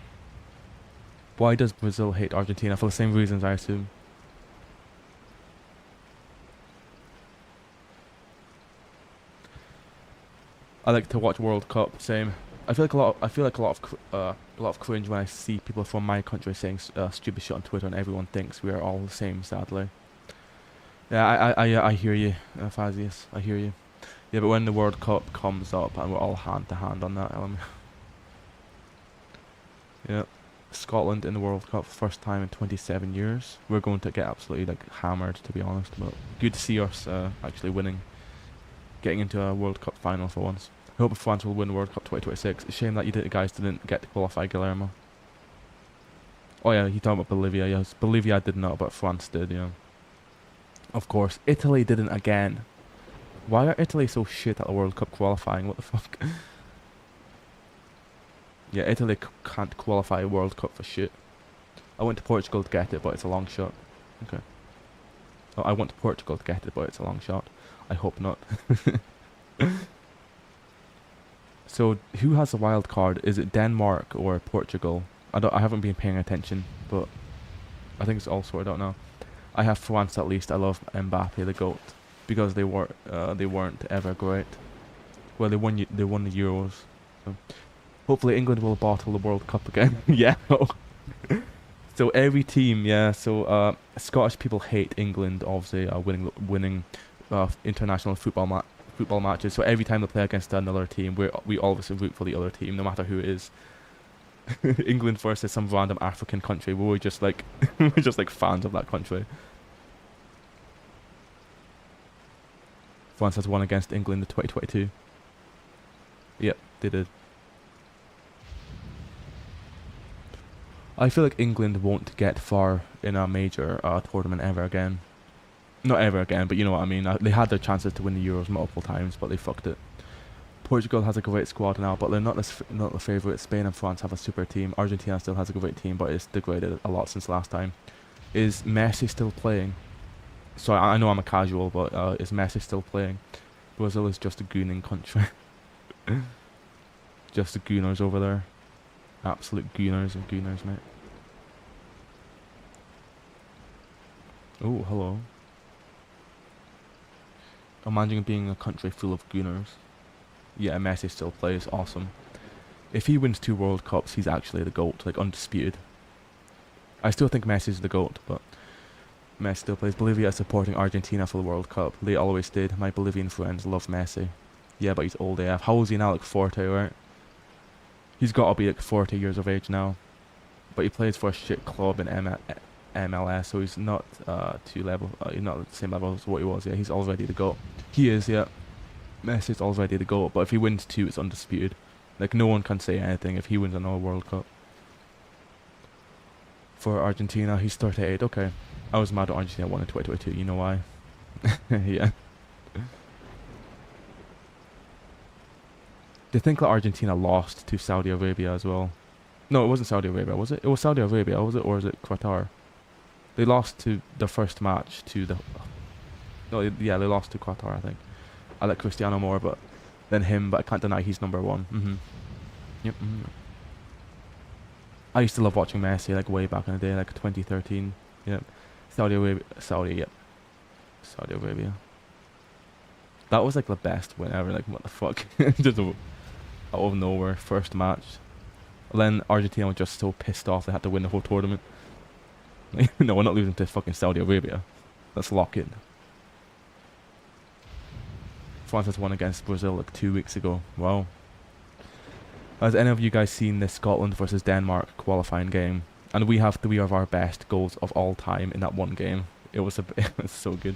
Why does Brazil hate Argentina? For the same reasons, I assume. I like to watch World Cup. Same. I feel like a lot of cringe when I see people from my country saying stupid shit on Twitter, and everyone thinks we are all the same. Sadly. Yeah, I hear you, Fazius. I hear you. Yeah, but when the World Cup comes up and we're all hand to hand on that element. Yeah, Scotland in the World Cup, first time in 27 years. We're going to get absolutely like hammered, to be honest. But good to see us actually winning, getting into a World Cup final for once. I hope France will win World Cup 2026. It's a shame that you guys didn't get to qualify, Guillermo. Oh yeah, he talking about Bolivia. Yes, Bolivia did not, but France did. Yeah. Of course, Italy didn't again. Why are Italy so shit at the World Cup qualifying? What the fuck? Yeah, Italy can't qualify a World Cup for shit. I went to Portugal to get it, but it's a long shot. Okay. Oh, I went to Portugal to get it, but it's a long shot. I hope not. So, who has a wild card? Is it Denmark or Portugal? I haven't been paying attention, but I think it's all sorted out now. I have France at least. I love Mbappe, the GOAT, because they weren't ever great. Well, they won the Euros. So hopefully England will bottle the World Cup again. Yeah. So every team, yeah. So Scottish people hate England, obviously, winning international football matches. So every time they play against another team, we always root for the other team, no matter who it is. England versus some random African country, we're just like we're just like fans of that country. France has won against England in 2022. Yep, they did. I feel like England won't get far in a major tournament ever again. Not ever again, but you know what I mean. They had their chances to win the Euros multiple times, but they fucked it. Portugal has a great squad now, but they're not the favourite. Spain and France have a super team. Argentina still has a great team, but it's degraded a lot since last time. Is Messi still playing? So I know I'm a casual, but is Messi still playing? Brazil is just a gooning country. Just the gooners over there. Absolute gooners and gooners, mate. Oh, hello. Imagine being a country full of gooners. Yeah, Messi still plays. Awesome. If he wins 2 World Cups, he's actually the GOAT, like undisputed. I still think Messi's the GOAT, but Messi still plays. Bolivia is supporting Argentina for the World Cup. They always did. My Bolivian friends love Messi. Yeah, but he's old AF. How old is he now? Like 40, right? He's got to be like 40 years of age now. But he plays for a shit club in MLS, so he's not he's not at the same level as what he was. Yeah, he's already the GOAT. He is, yeah. Messi's already the GOAT, but if he wins 2, it's undisputed. Like, no one can say anything if he wins another World Cup. For Argentina, he's 38. Okay. I was mad at Argentina won in 2022. You know why? Yeah. They think that Argentina lost to Saudi Arabia as well. No, it wasn't Saudi Arabia, was it? It was Saudi Arabia, was it? Or was it Qatar? They lost to the first match to the... No, yeah, they lost to Qatar, I think. I like Cristiano more than him, but I can't deny he's number 1. Yep. I used to love watching Messi, like, way back in the day, like 2013. Yep. Saudi Arabia. That was, like, the best win ever. Like, what the fuck? Just out of nowhere, first match. And then Argentina was just so pissed off they had to win the whole tournament. No, we're not losing to fucking Saudi Arabia. Let's lock in. France has won against Brazil like 2 weeks ago. Wow. Has any of you guys seen this Scotland versus Denmark qualifying game? And we have 3 of our best goals of all time in that one game. It was so good.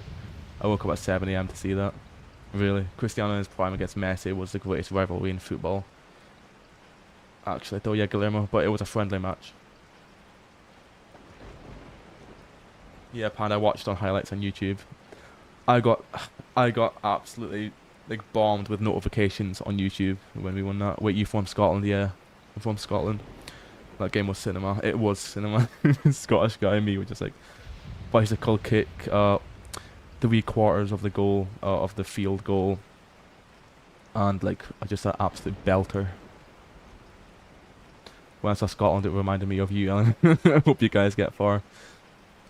I woke up at 7 AM to see that. Really. Cristiano in his prime against Messi was the greatest rivalry in football. Actually, though, yeah, Guillermo, but it was a friendly match. Yeah, Panda, I watched on highlights on YouTube. I got absolutely like bombed with notifications on YouTube when we won that. Wait, you from Scotland? Yeah, I'm from Scotland. That game was cinema. It was cinema. Scottish guy and me were just like bicycle kick, 3/4 of the goal, of the field goal, and like just an absolute belter. When I saw Scotland, it reminded me of you, Alan. I hope you guys get far.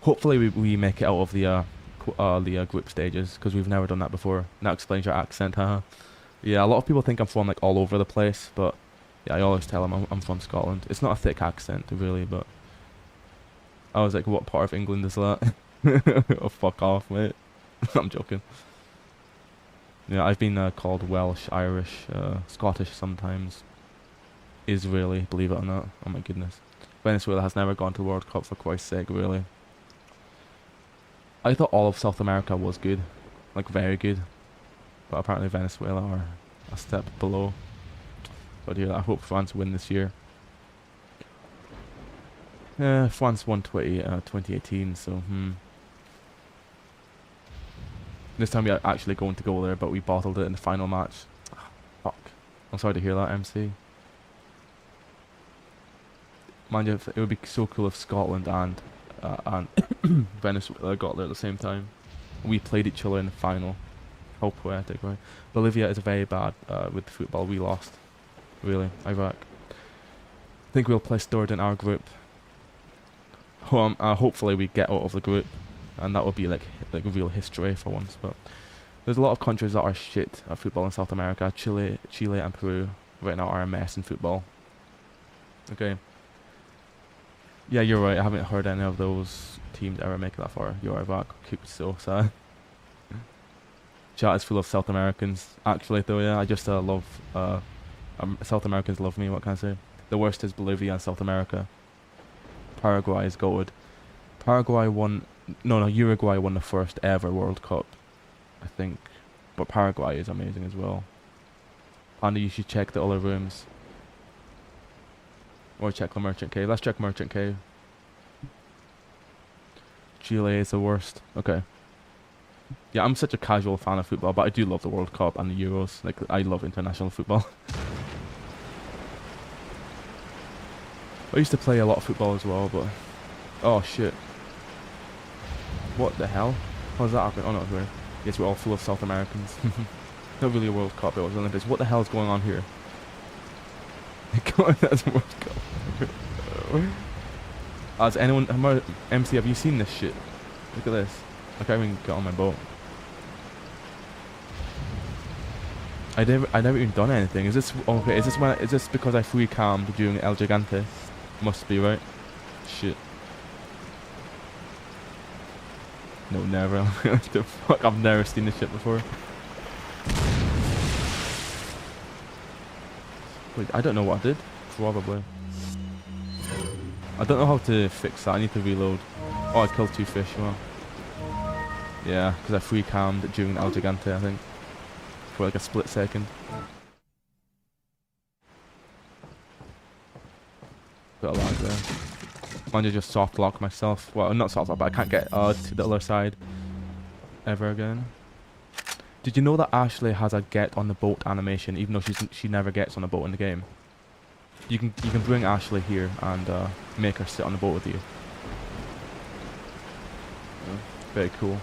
Hopefully we make it out of the group stages, because we've never done that before. That explains your accent, haha. Yeah, a lot of people think I'm from like all over the place, but yeah, I always tell them I'm from Scotland. It's not a thick accent, really, but I was like, what part of England is that? Oh, fuck off, mate. I'm joking. Yeah, I've been called Welsh, Irish, Scottish sometimes. Israeli, believe it or not. Oh my goodness. Venezuela has never gone to the World Cup, for Christ's sake, really. I thought all of South America was good. Like, very good. But apparently Venezuela are a step below. But yeah, I hope France win this year. France won 2018, so, This time we are actually going to go there, but we bottled it in the final match. Fuck. I'm sorry to hear that, MC. Mind you, it would be so cool if Scotland and Venezuela got there at the same time. We played each other in the final. How poetic, right? Bolivia is very bad with football. We lost. Really, Iraq. I think we'll place third in our group. Hopefully we get out of the group, and that would be like real history for once. But there's a lot of countries that are shit at football in South America. Chile and Peru right now are a mess in football. Okay. Yeah, you're right. I haven't heard any of those teams ever make it that far. You're right back. Keep it still, sad. Chat is full of South Americans. Actually, though, yeah, I just love. South Americans love me. What can I say? The worst is Bolivia and South America. Paraguay is goated. Paraguay won. No, Uruguay won the first ever World Cup, I think. But Paraguay is amazing as well. Panda, you should check the other rooms. Or check the Merchant Cave. Let's check Merchant Cave. Chile is the worst. Okay. Yeah, I'm such a casual fan of football, but I do love the World Cup and the Euros. Like, I love international football. I used to play a lot of football as well, but... Oh, shit. What the hell? How does that happen? Oh, no, it's weird. Yes, we're all full of South Americans. Not really a World Cup, it was Olympics. What the hell is going on here? That's World Cup. Has anyone... MC, have you seen this shit? Look at this. I can't even get on my boat. I never even done anything. Is this... Okay, is this because I free cammed during El Gigante? Must be, right? Shit. No, never. What the fuck? I've never seen this shit before. Wait, I don't know what I did. Probably. I don't know how to fix that. I need to reload. Oh, I killed 2 fish. Well. Yeah, because I free cammed during El Gigante, I think. For like a split second. Bit of lag there. Mind you, just soft lock myself. Well, not soft lock, but I can't get to the other side ever again. Did you know that Ashley has a get on the boat animation, even though she never gets on a boat in the game? You can bring Ashley here and make her sit on the boat with you. Yeah, very cool.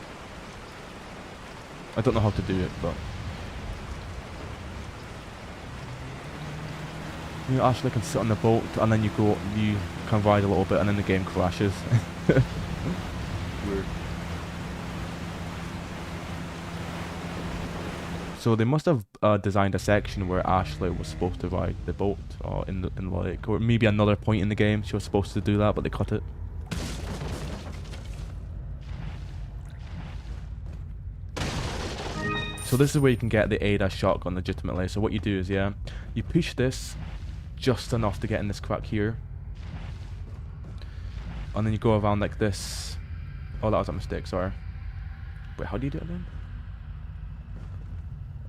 I don't know how to do it, but you know, Ashley can sit on the boat and then you can ride a little bit and then the game crashes. Weird. So they must have designed a section where Ashley was supposed to ride the boat or in the lake, or maybe another point in the game she was supposed to do that, but they cut it. So this is where you can get the ADA shotgun legitimately. So what you do is, yeah, you push this just enough to get in this crack here, and then you go around like this. Oh, that was a mistake, sorry. Wait, how do you do it then?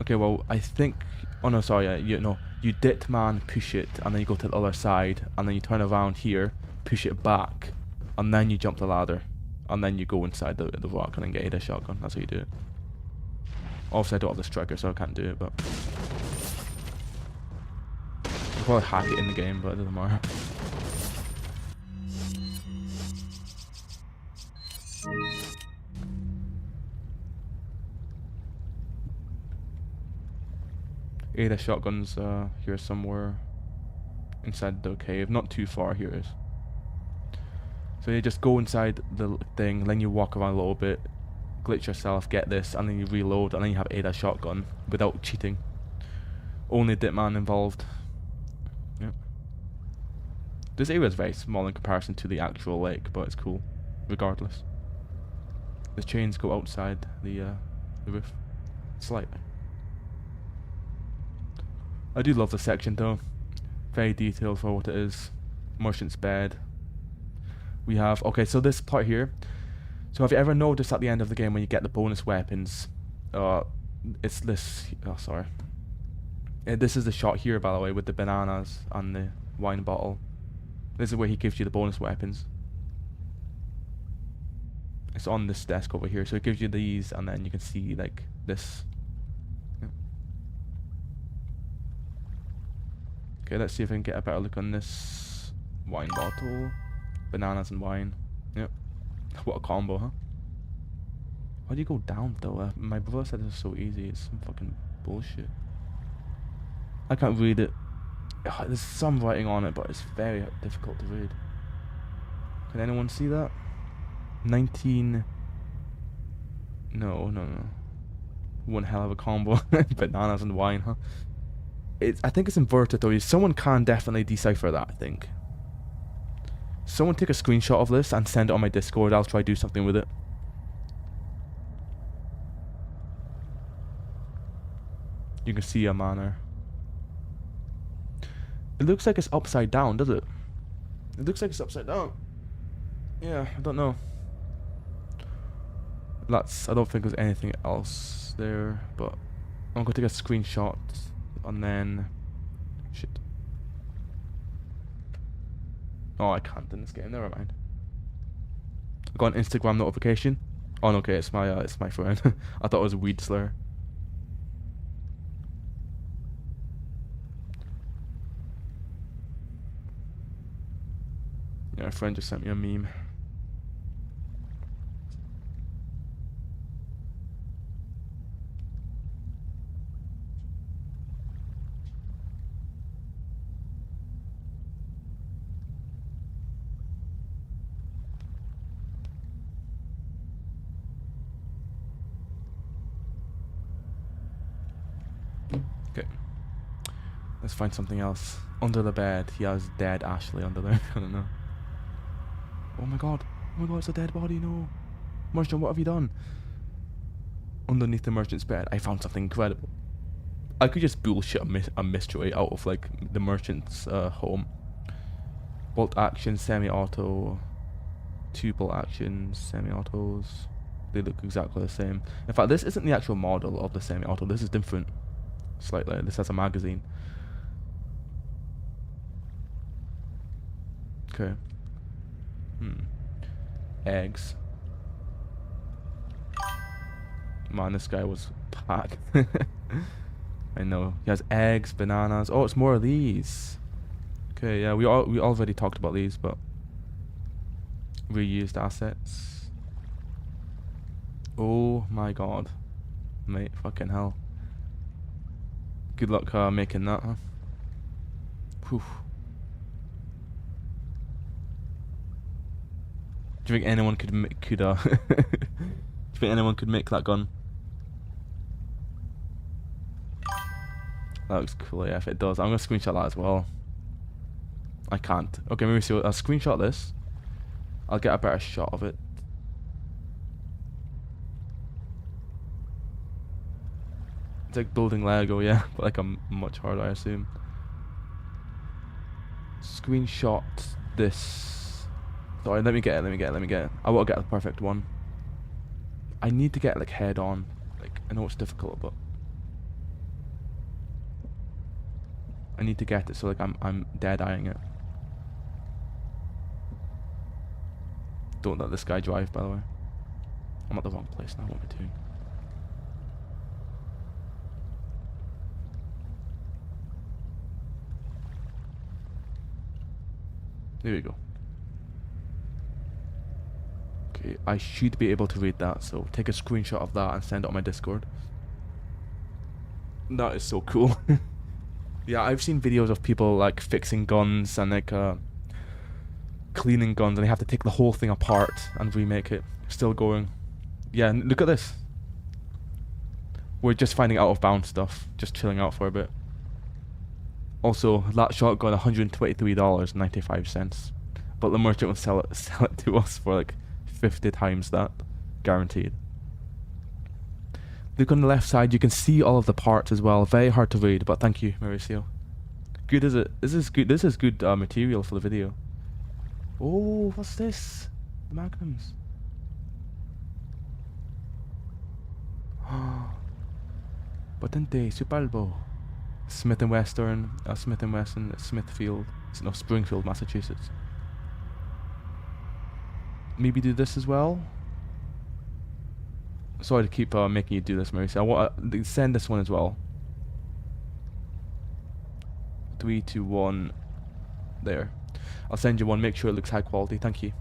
Okay, well, I think... Oh no, sorry, you dit man, push it, and then you go to the other side, and then you turn around here, push it back, and then you jump the ladder, and then you go inside the rock and then get a shotgun. That's how you do it. Obviously, I don't have the striker, so I can't do it, but... I'll probably hack it in the game, but it doesn't matter. ADA shotguns here somewhere inside the cave, not too far. Here it is. So you just go inside the thing, then you walk around a little bit, glitch yourself, get this, and then you reload, and then you have ADA shotgun without cheating. Only Ditman involved. Yep. This area is very small in comparison to the actual lake, but it's cool regardless. The chains go outside the roof slightly. I do love the section though. Very detailed for what it is. Merchant's bed. We have... Okay, so this part here. So have you ever noticed at the end of the game when you get the bonus weapons, it's this... Oh, sorry. This is the shot here, by the way, with the bananas and the wine bottle. This is where he gives you the bonus weapons. It's on this desk over here. So it gives you these, and then you can see, like, this... Okay, let's see if I can get a better look on this wine bottle. Bananas and wine. Yep. What a combo, huh? How do you go down, though? My brother said this is so easy. It's some fucking bullshit. I can't read it. Ugh, there's some writing on it, but it's very difficult to read. Can anyone see that? 19... No. One hell of a combo. Bananas and wine, huh? I think it's inverted though. Someone can definitely decipher that, I think. Someone take a screenshot of this and send it on my Discord. I'll try to do something with it. You can see a manor. It looks like it's upside down, does it? It looks like it's upside down. Yeah, I don't know. I don't think there's anything else there, but I'm gonna take a screenshot and then shit. Oh, I can't in this game. Never mind. I got an Instagram notification. Oh, no, okay, it's my friend. I thought it was a weed slur. Yeah, a friend just sent me a meme. Okay. Let's find something else. Under the bed. He has dead Ashley under there. I don't know. Oh my god. Oh my god, it's a dead body. No. Merchant, what have you done? Underneath the merchant's bed, I found something incredible. I could just bullshit a mystery out of like the merchant's home. Bolt action, semi-auto. Two bolt actions, semi-autos. They look exactly the same. In fact, this isn't the actual model of the semi-auto. This is different. Slightly. This has a magazine. Okay. Eggs. Man, this guy was packed. I know. He has eggs, bananas. Oh, it's more of these. Okay, yeah, we already talked about these, but reused assets. Oh my god. Mate, fucking hell. Good luck making that, huh? Whew. Do you think anyone could do you think anyone could make that gun? That looks cool, yeah, if it does. I'm gonna screenshot that as well. I can't. Okay, maybe see. I'll screenshot this. I'll get a better shot of it. It's like building Lego, yeah, but like much harder, I assume. Screenshot this. Sorry, let me get it. I want to get the perfect one. I need to get like head on. Like, I know it's difficult, but I need to get it so like I'm dead-eyeing it. Don't let this guy drive, by the way. I'm at the wrong place now, what am I doing? There we go. Okay, I should be able to read that, so take a screenshot of that and send it on my Discord. That is so cool. Yeah, I've seen videos of people like fixing guns and like cleaning guns, and they have to take the whole thing apart and remake it. Still going. Yeah, look at this. We're just finding out of bounds stuff, just chilling out for a bit. Also, that shotgun, $123.95, but the merchant will sell it to us for like 50 times that, guaranteed. Look on the left side, you can see all of the parts as well. Very hard to read, but thank you, Mauricio. Good, is it? This is good. This is good material for the video. Oh, what's this? The magnums. Potente, Superbo. Smith & Wesson, Smithfield, no, Springfield, Massachusetts. Maybe do this as well. Sorry to keep making you do this, Mauricio. I want to send this one as well. 3, 2, 1. There. I'll send you one. Make sure it looks high quality. Thank you.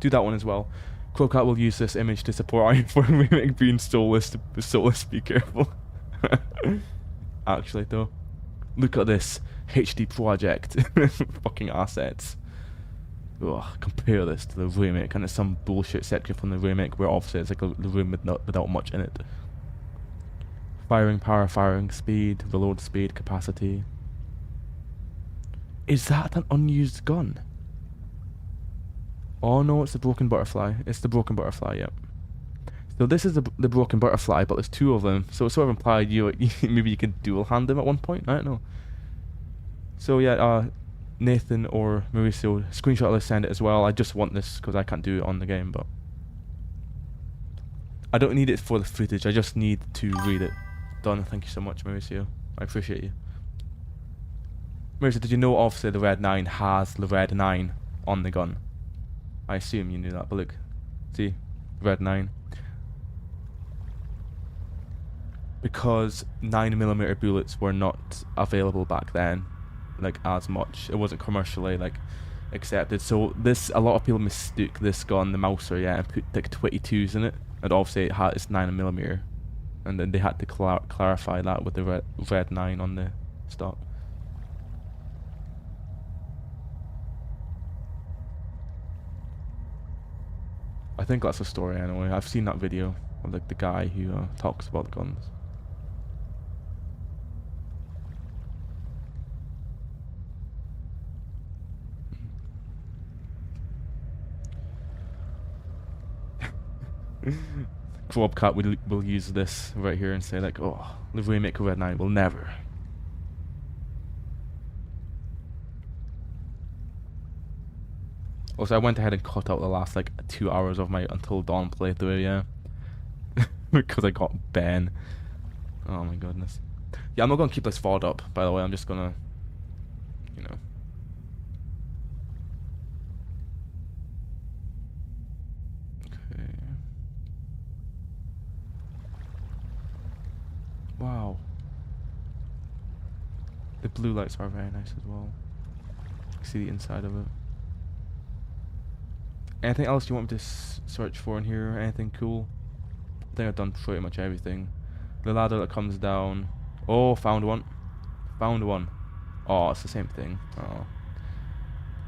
Do that one as well. Crocat will use this image to support RE4 Remake being soulless. Be careful. Actually, though, look at this HD project. Fucking assets. Ugh, compare this to the remake, and it's some bullshit section from the remake where obviously it's like the room without much in it. Firing power, firing speed, reload speed, capacity. Is that an unused gun? Oh no, it's the broken butterfly. It's the broken butterfly, yep. So this is the broken butterfly, but there's two of them. So it sort of implied maybe you could dual hand them at one point. I don't know. So yeah, Nathan or Mauricio, screenshot, let's send it as well. I just want this because I can't do it on the game, but I don't need it for the footage. I just need to read it. Done. Thank you so much, Mauricio. I appreciate you. Mauricio, did you know obviously the Red 9 has the Red 9 on the gun? I assume you knew that, but look, see, Red 9. Because 9mm bullets were not available back then, like as much. It wasn't commercially like accepted. So this, a lot of people mistook this gun, the Mauser, yeah, and put like 22s in it. And obviously it's 9mm, and then they had to clarify that with the red 9 on the stock. I think that's the story anyway. I've seen that video of like the guy who talks about the guns. Grobcat will use this right here and say like, oh, the remake of Red 9 will never. Also, I went ahead and cut out the last like 2 hours of my Until Dawn playthrough, yeah. Because I got Ben. Oh my goodness. Yeah, I'm not gonna keep this VOD up, by the way. I'm just gonna, you know. Okay. Wow. The blue lights are very nice as well. See the inside of it. Anything else you want me to search for in here? Anything cool? I think I've done pretty much everything. The ladder that comes down. Oh, found one. Found one. Oh, it's the same thing. Oh.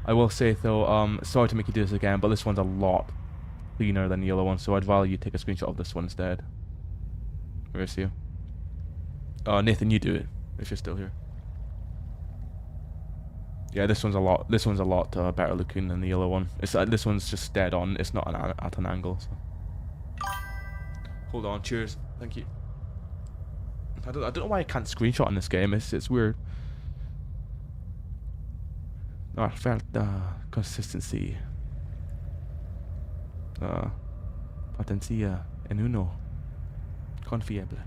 I will say though, sorry to make you do this again, but this one's a lot cleaner than the yellow one, so I'd rather you take a screenshot of this one instead. Where is you? Nathan, you do it if you're still here. Yeah, this one's a lot better looking than the yellow one. It's this one's just dead on. It's not at an angle. So. Hold on. Cheers. Thank you. I don't know why I can't screenshot in this game. It's weird. Oh, I felt consistency. Potencia en uno. Confiable.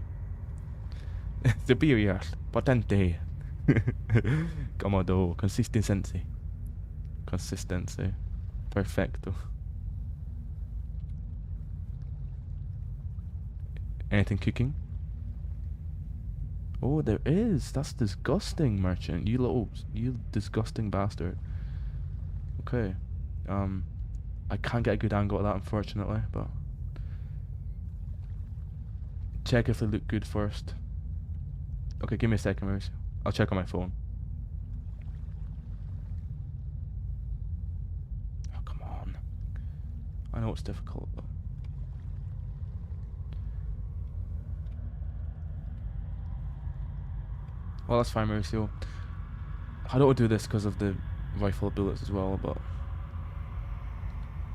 Superior. Potente. Comodo. Consistency. Consistency. Perfecto. Anything cooking? Oh, there is. That's disgusting, merchant. You disgusting bastard. Okay. I can't get a good angle at that, unfortunately, but check if they look good first. Okay, give me a second, Mauricio. I'll check on my phone. Oh, come on. I know it's difficult, but well, that's fine, Mauricio. I don't do this because of the rifle bullets as well, but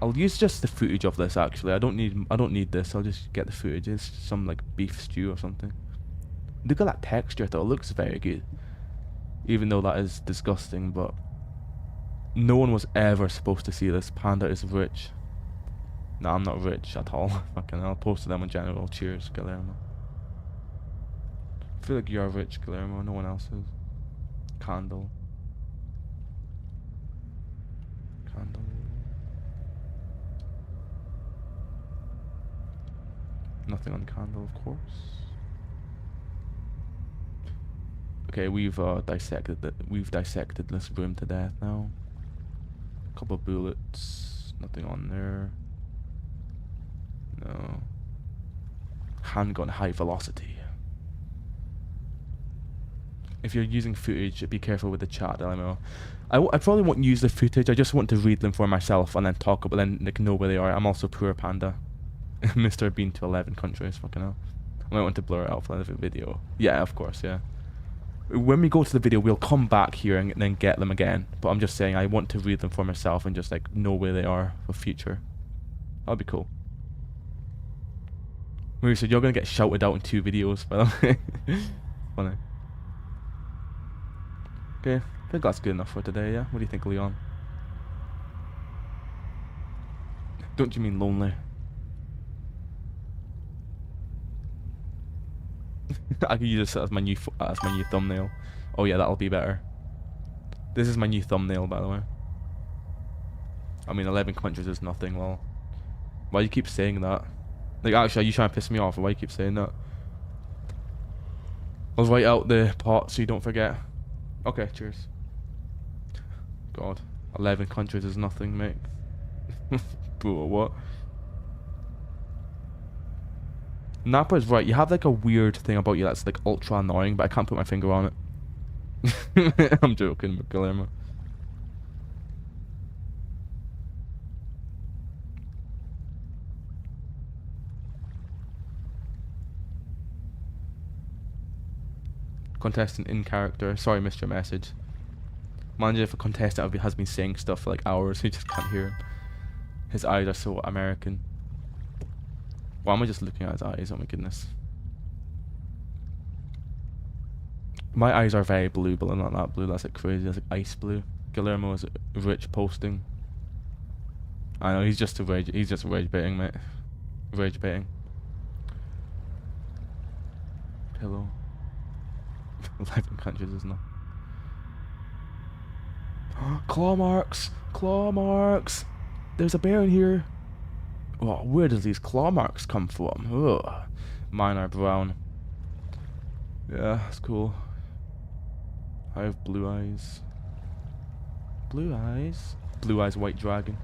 I'll use just the footage of this. Actually, I don't need this. I'll just get the footage. It's some like beef stew or something. Look at that texture though. It looks very good, even though that is disgusting. But no one was ever supposed to see this. Panda is rich. No, I'm not rich at all. Fucking hell. Post to them in general. Cheers, Guillermo. I feel like you're rich, Guillermo. No one else is. Candle. Candle. Nothing on candle, of course. Okay, we've dissected this room to death now. Couple of bullets. Nothing on there. No. Handgun high velocity. If you're using footage, be careful with the chat, LMO. I probably won't use the footage. I just want to read them for myself and then talk about them, like know where they are. I'm also poor Panda. Mr. Been to 11 countries, fucking hell. I might want to blur it out for another video. Yeah, of course, yeah. When we go to the video, we'll come back here and then get them again. But I'm just saying, I want to read them for myself and just like know where they are for future. That'd be cool. Mauricio, you're gonna get shouted out in 2 videos, by the way. Funny. Okay, I think that's good enough for today, yeah? What do you think, Leon? Don't you mean lonely? I could use this as my new thumbnail. Oh yeah, that'll be better. This is my new thumbnail, by the way. I mean, 11 countries is nothing, lol. Why do you keep saying that? Like, actually, are you trying to piss me off? Or why do you keep saying that? I'll write out the part so you don't forget. Okay, cheers. God, 11 countries is nothing, mate. Bro, what? Napa is right. You have like a weird thing about you that's like ultra annoying, but I can't put my finger on it. I'm joking, Guillermo. Contestant in character. Sorry, missed your message. Imagine if a contestant has been saying stuff for like hours, you just can't hear him. His eyes are so American. Why am I just looking at his eyes? Oh my goodness. My eyes are very blue, but they're not that blue. That's like crazy. That's like ice blue. Guillermo is rich posting. I know, he's just rage baiting, mate. Rage baiting. Pillow. 11 countries, isn't it? Claw marks! Claw marks! There's a bear in here. Oh, where does these claw marks come from? Ugh. Mine are brown. Yeah, that's cool. I have blue eyes. Blue eyes? Blue eyes white dragon.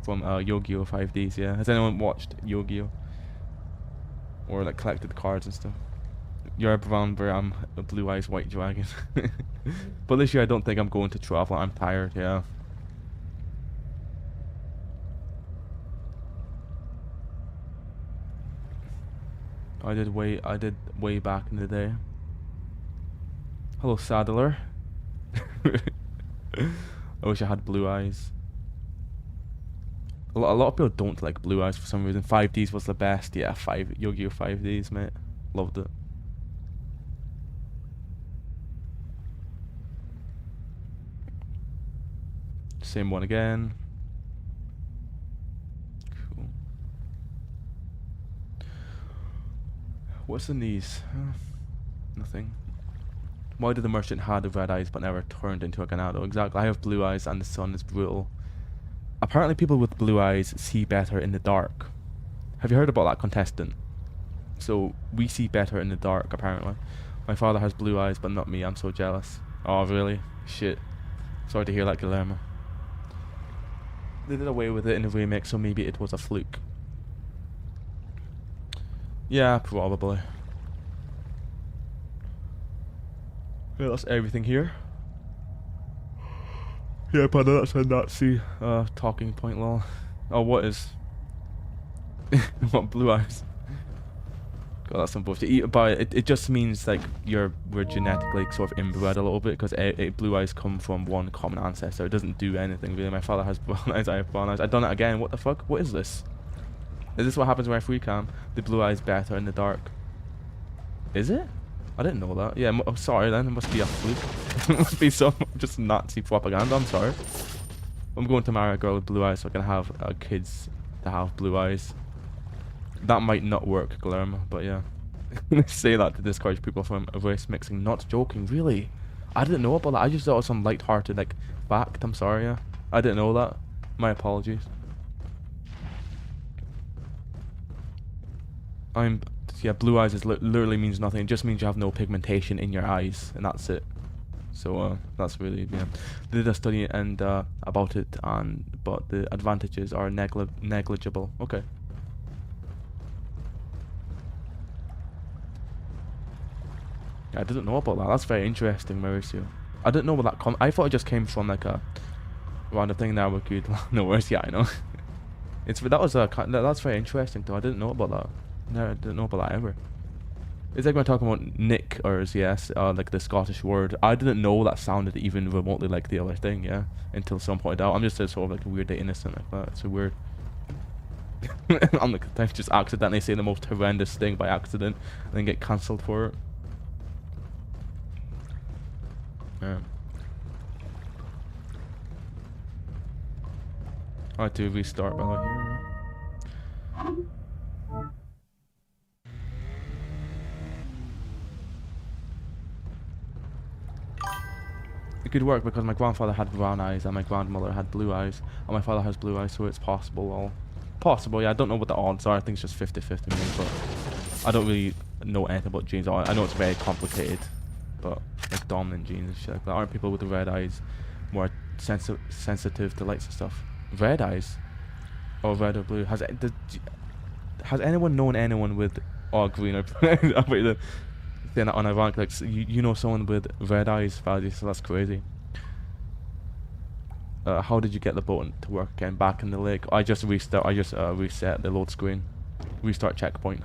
From Yu-Gi-Oh! 5Ds, yeah. Has anyone watched Yu-Gi-Oh? Or like collected cards and stuff? You're a brown bear, I'm a blue eyes white dragon. But this year I don't think I'm going to travel. I'm tired, yeah. I did way back in the day. Hello, Saddler. I wish I had blue eyes. A lot of people don't like blue eyes for some reason. 5Ds was the best. Yeah, Yu-Gi-Oh! 5Ds, mate. Loved it. Same one again. Cool. What's in these? Nothing. Why did the merchant have the red eyes but never turned into a ganado? Exactly. I have blue eyes and the sun is brutal. Apparently people with blue eyes see better in the dark. Have you heard about that contestant? So we see better in the dark, apparently. My father has blue eyes but not me. I'm so jealous. Oh really? Shit. Sorry to hear that, Guillermo. They did away with it in the remake, so maybe it was a fluke. Yeah, probably. Yeah, that's everything here. Yeah, pardon, that's a Nazi talking point, lol. Oh, what is? What, blue eyes? God, that's some bullshit. But it just means like we're genetically sort of inbred a little bit, because blue eyes come from one common ancestor. It doesn't do anything really. My father has brown eyes, I have brown eyes. I've done it again. What the fuck? What is this? Is this what happens when I free cam? The blue eyes better in the dark. Is it? I didn't know that. Yeah, I'm sorry then. It must be a fluke. It must be some just Nazi propaganda. I'm sorry. I'm going to marry a girl with blue eyes so I can have kids to have blue eyes. That might not work, Guillermo, but yeah. Say that to discourage people from race mixing. Not joking, really. I didn't know about that. I just thought it was some light-hearted like fact. I'm sorry, yeah. I didn't know that. My apologies. Yeah, blue eyes is literally means nothing. It just means you have no pigmentation in your eyes, and that's it. So that's really, yeah. They did a study and about it, but the advantages are negligible. Okay. I didn't know about that. That's very interesting, Mauricio. I didn't know what that I thought it just came from like a random thing. Now we're good. No worries. Yeah, I know. That's very interesting though. I didn't know about that. No, I didn't know about that ever. It's like when talking about knickers, yes, like the Scottish word. I didn't know that sounded even remotely like the other thing, yeah, until someone pointed out. I'm just sort of like weirdly innocent like that. It's so weird. I'm like, I just accidentally say the most horrendous thing by accident and then get cancelled for it. Yeah. I had to restart by the way. It could work because my grandfather had brown eyes and my grandmother had blue eyes and my father has blue eyes, so it's possible. Possible, yeah. I don't know what the odds are. I think it's just 50-50 maybe, but I don't really know anything about genes. I know it's very complicated, but like dominant genes and shit like that. Aren't people with the red eyes more sensitive to lights and stuff? Red eyes? Or red or blue? Has anyone known anyone with green or blue? Saying that unironic, like you know someone with red eyes, Fazzy, so that's crazy. How did you get the boat to work again back in the lake? I just reset the load screen. Restart checkpoint.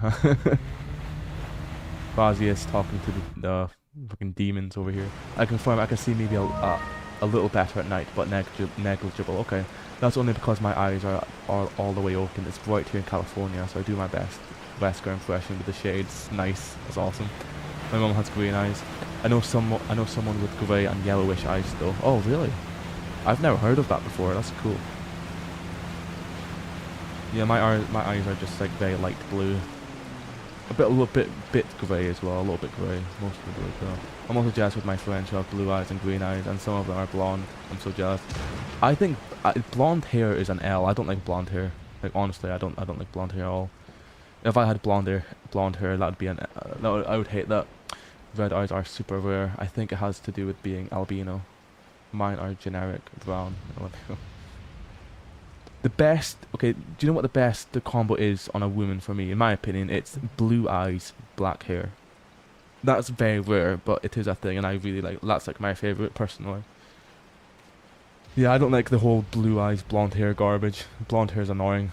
Fazzy is talking to the fucking demons over here. I confirm I can see maybe a little better at night, but negligible. Okay, that's only because my eyes are all the way open. It's bright here in California, so I do my best. Wesker impression with the shades. Nice. That's awesome. My mum has green eyes. I know someone with grey and yellowish eyes though. Oh really? I've never heard of that before. That's cool. Yeah, my eyes are just like very light blue. A little bit grey as well. A little bit grey. Mostly blue though. I'm also jealous with my friends who have blue eyes and green eyes, and some of them are blonde. I'm so jealous. I think blonde hair is an L. I don't like blonde hair. Like honestly, I don't like blonde hair at all. If I had blonde hair, that'd be I would hate that. Red eyes are super rare. I think it has to do with being albino. Mine are generic brown. The best, okay, do you know what the combo is on a woman for me? In my opinion, it's blue eyes, black hair. That's very rare, but it is a thing, and I really like. That's like my favorite personally. Yeah, I don't like the whole blue eyes, blonde hair garbage. Blonde hair is annoying,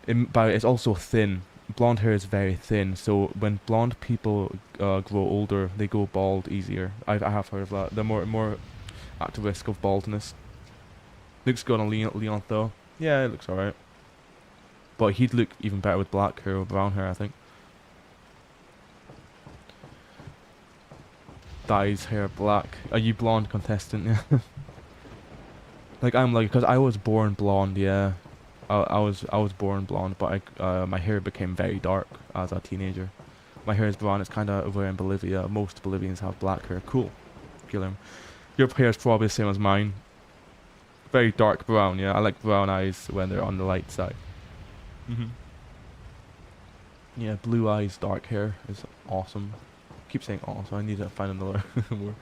but it's also thin. Blonde hair is very thin, so when blonde people grow older, they go bald easier. I have heard of that. They're more at risk of baldness. Looks good on Leon though. Yeah, it looks alright. But he'd look even better with black hair or brown hair, I think. Dyes hair black. Are you blonde contestant? Yeah. Like I'm like, because I was born blonde, yeah. I was born blonde, but my hair became very dark as a teenager. My hair is brown. It's kind of rare in Bolivia. Most Bolivians have black hair. Cool. Guillermo. Your hair is probably the same as mine. Very dark brown, yeah. I like brown eyes when they're on the light side. Yeah, blue eyes, dark hair is awesome. Keep saying awesome. I need to find another word.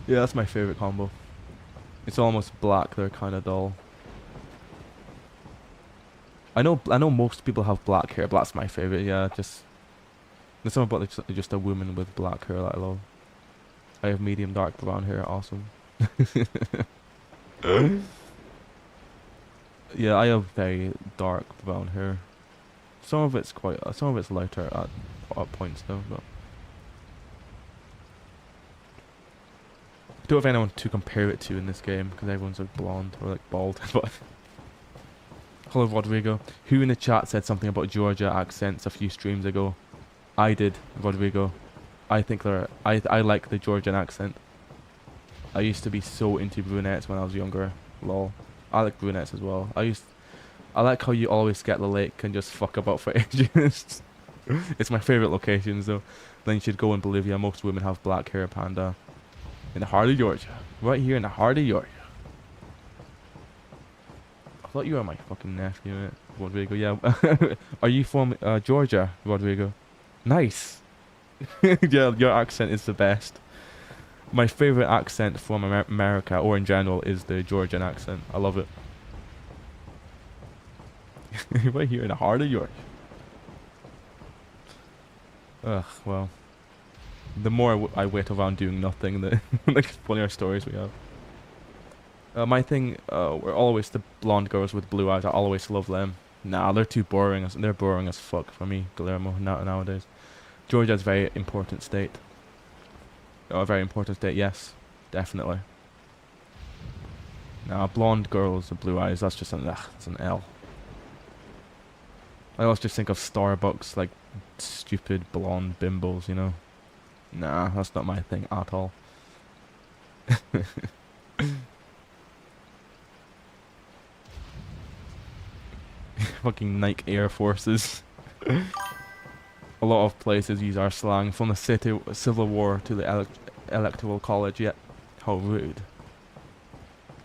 Yeah, that's my favorite combo. It's almost black. They're kind of dull. I know most people have black hair, but that's my favorite. Yeah, just there's something about just a woman with black hair that I love. I have medium dark brown hair. Awesome. Yeah, I have very dark brown hair. Some of it's lighter at points though. But I don't have anyone to compare it to in this game because everyone's like blonde or like bald. But hello Rodrigo. Who in the chat said something about Georgia accents a few streams ago? I did, Rodrigo. I think I like the Georgian accent. I used to be so into brunettes when I was younger. Lol. I like brunettes as well. I like how you always get the lake and just fuck about for ages. It's my favorite location, so then you should go in Bolivia. Most women have black hair, panda. In the heart of Georgia. Right here in the heart of Georgia. I thought you were my fucking nephew, Rodrigo. Yeah. Are you from Georgia, Rodrigo? Nice. Yeah, your accent is the best. My favorite accent from America, or in general, is the Georgian accent. I love it. Right here in the heart of York. Ugh, well. The more I wait around doing nothing, the like funnier stories we have. My thing, were always the blonde girls with blue eyes. I always love them. Nah, they're too boring. They're boring as fuck for me, Guillermo, nowadays. Georgia's a very important state. Oh, a very important state, yes. Definitely. Now, blonde girls with blue eyes, that's just that's an L. I always just think of Starbucks, like, stupid blonde bimbos, you know? Nah, that's not my thing at all. Fucking Nike Air Forces. A lot of places use our slang, from the Civil War to the Electoral College, yet. How rude.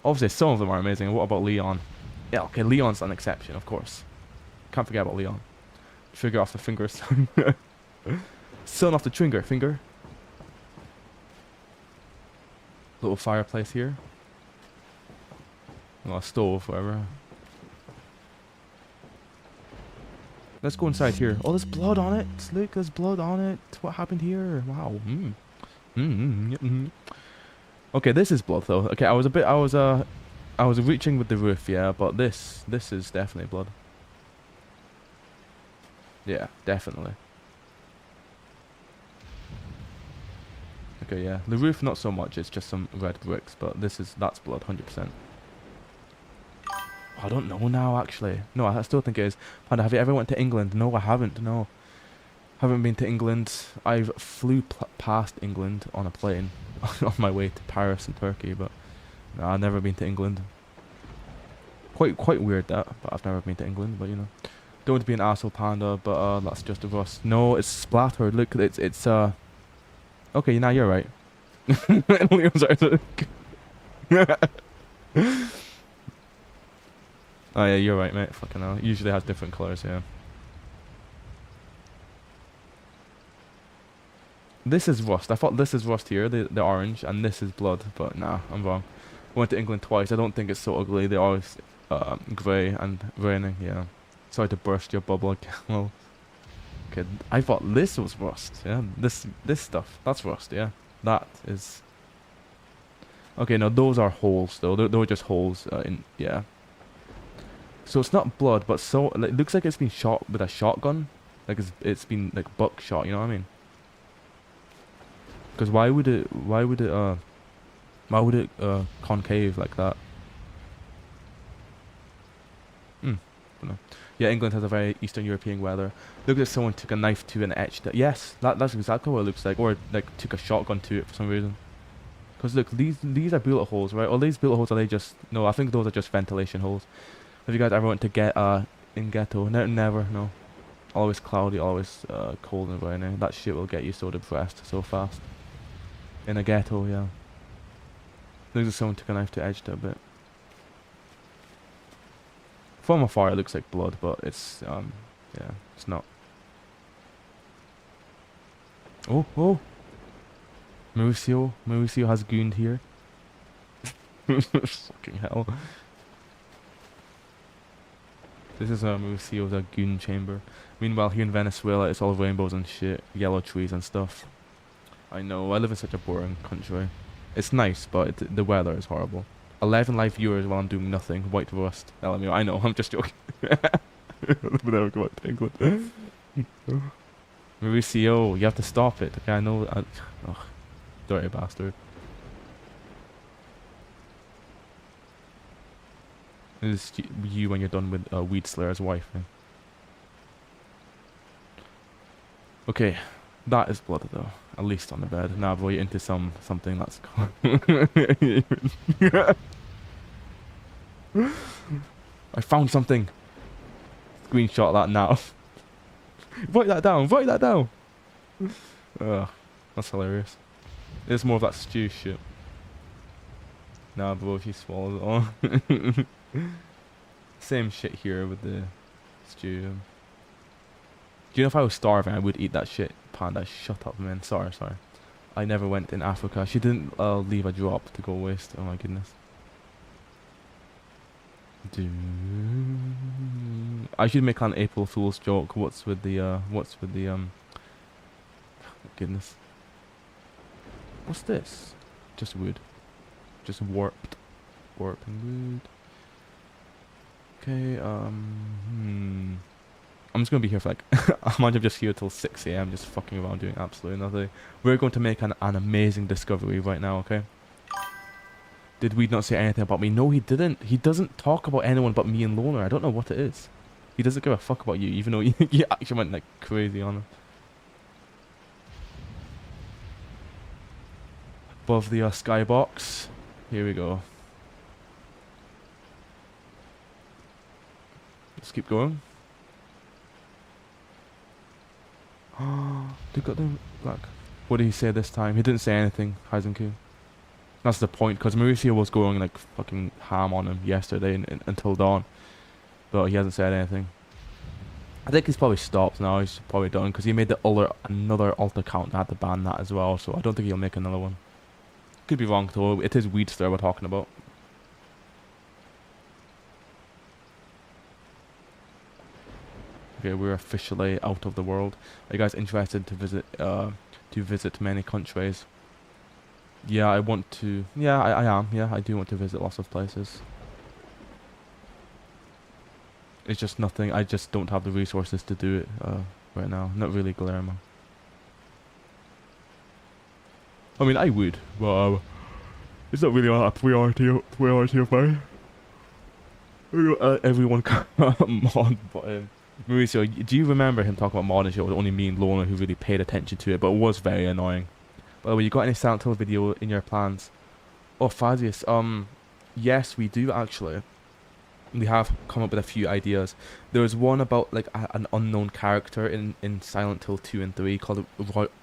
Obviously, some of them are amazing. What about Leon? Yeah, okay, Leon's an exception, of course. Can't forget about Leon. Trigger off the finger, son. Son off the trigger, finger. Little fireplace here. Well, a stove, whatever. Let's go inside here. Oh, there's blood on it. Look, there's blood on it. What happened here? Wow. Okay, this is blood though. Okay, I was reaching with the roof, yeah, but this is definitely blood. Yeah, definitely. Okay, yeah. The roof not so much, it's just some red bricks, but that's blood, 100%. I don't know now, actually. No, I still think it is. Panda, have you ever went to England? No, I haven't, no. Haven't been to England. I've flew past England on a plane on my way to Paris and Turkey, but no, I've never been to England. Quite weird that, but I've never been to England, but you know. Don't want to be an asshole, Panda, but that's just a rust. No, it's splattered. Look, it's okay, now you're right. Oh yeah, you're right, mate. Fucking hell. It usually has different colours, yeah. This is rust. I thought this is rust here, the orange, and this is blood, but nah, I'm wrong. I went to England twice. I don't think it's so ugly. They're always grey and raining, yeah. Sorry to burst your bubble again. Well, okay, I thought this was rust, yeah. This stuff, that's rust, yeah. That is... Okay, no, those are holes, though. They're just holes yeah. So it's not blood, but so it looks like it's been shot with a shotgun, like it's been like buckshot. You know what I mean? Because why would it concave like that? Yeah, England has a very Eastern European weather. Look like someone took a knife to and etched it. Yes, that's exactly what it looks like, or like took a shotgun to it for some reason. Because look, these are bullet holes, right? All these bullet holes, are they just... No, I think those are just ventilation holes. Have you guys ever went to in ghetto? Never, no. Always cloudy, always cold and rainy. That shit will get you so depressed so fast. In a ghetto, yeah. Looks like someone took a knife to edge it a bit. From afar, it looks like blood, but it's yeah, it's not. Oh! Mauricio has gooned here. Fucking hell. This is Mauricio's goon chamber. Meanwhile, here in Venezuela, it's all rainbows and shit, yellow trees and stuff. I know, I live in such a boring country. It's nice, but the weather is horrible. 11 live viewers while I'm doing nothing. White rust. LMU. I know, I'm just joking. But never go back to England. Mauricio, you have to stop it. Okay, I know. Ugh, dirty bastard. This is you when you're done with Weed Slayer's wife. Eh? Okay, that is blood though. At least on the bed. Now boy, into something that's. I found something. Screenshot that now. Write that down. Write that down. Ugh, that's hilarious. There's more of that stew shit. Nah, bro, she swallows it all. Same shit here with the stew. Do you know if I was starving, I would eat that shit? Panda, shut up, man. Sorry. I never went in Africa. She didn't leave a drop to go waste. Oh my goodness. I should make an April Fool's joke. What's with the goodness. What's this? Just wood. Just warped. Warp and wood. Okay, I'm just gonna be here for like, I'm just here till 6 a.m. just fucking around doing absolutely nothing. We're going to make an amazing discovery right now, okay? Did we not say anything about me? No, he didn't. He doesn't talk about anyone but me and Loner. I don't know what it is. He doesn't give a fuck about you, even though you actually went like crazy on him. Above the skybox. Here we go. Let's keep going. They got the black. What did he say this time? He didn't say anything, Heisenku. That's the point, because Mauricio was going like fucking ham on him yesterday until dawn. But he hasn't said anything. I think he's probably stopped now. He's probably done, because he made another alt account and had to ban that as well. So I don't think he'll make another one. Could be wrong though. It is Weedster we're talking about. Okay, we're officially out of the world. Are you guys interested to visit many countries? Yeah, I want to. Yeah, I am. Yeah, I do want to visit lots of places. It's just nothing. I just don't have the resources to do it right now. Not really, Guillermo. I mean, I would, but it's not really a priority of mine. Everyone can mod, but Mauricio, do you remember him talking about modding shit? It was only me and Lorna who really paid attention to it, but it was very annoying. By the way, you got any Silent Hill video in your plans? Oh, Fazius, yes, we do actually. We have come up with a few ideas. There was one about like an unknown character in Silent Hill 2 and 3 called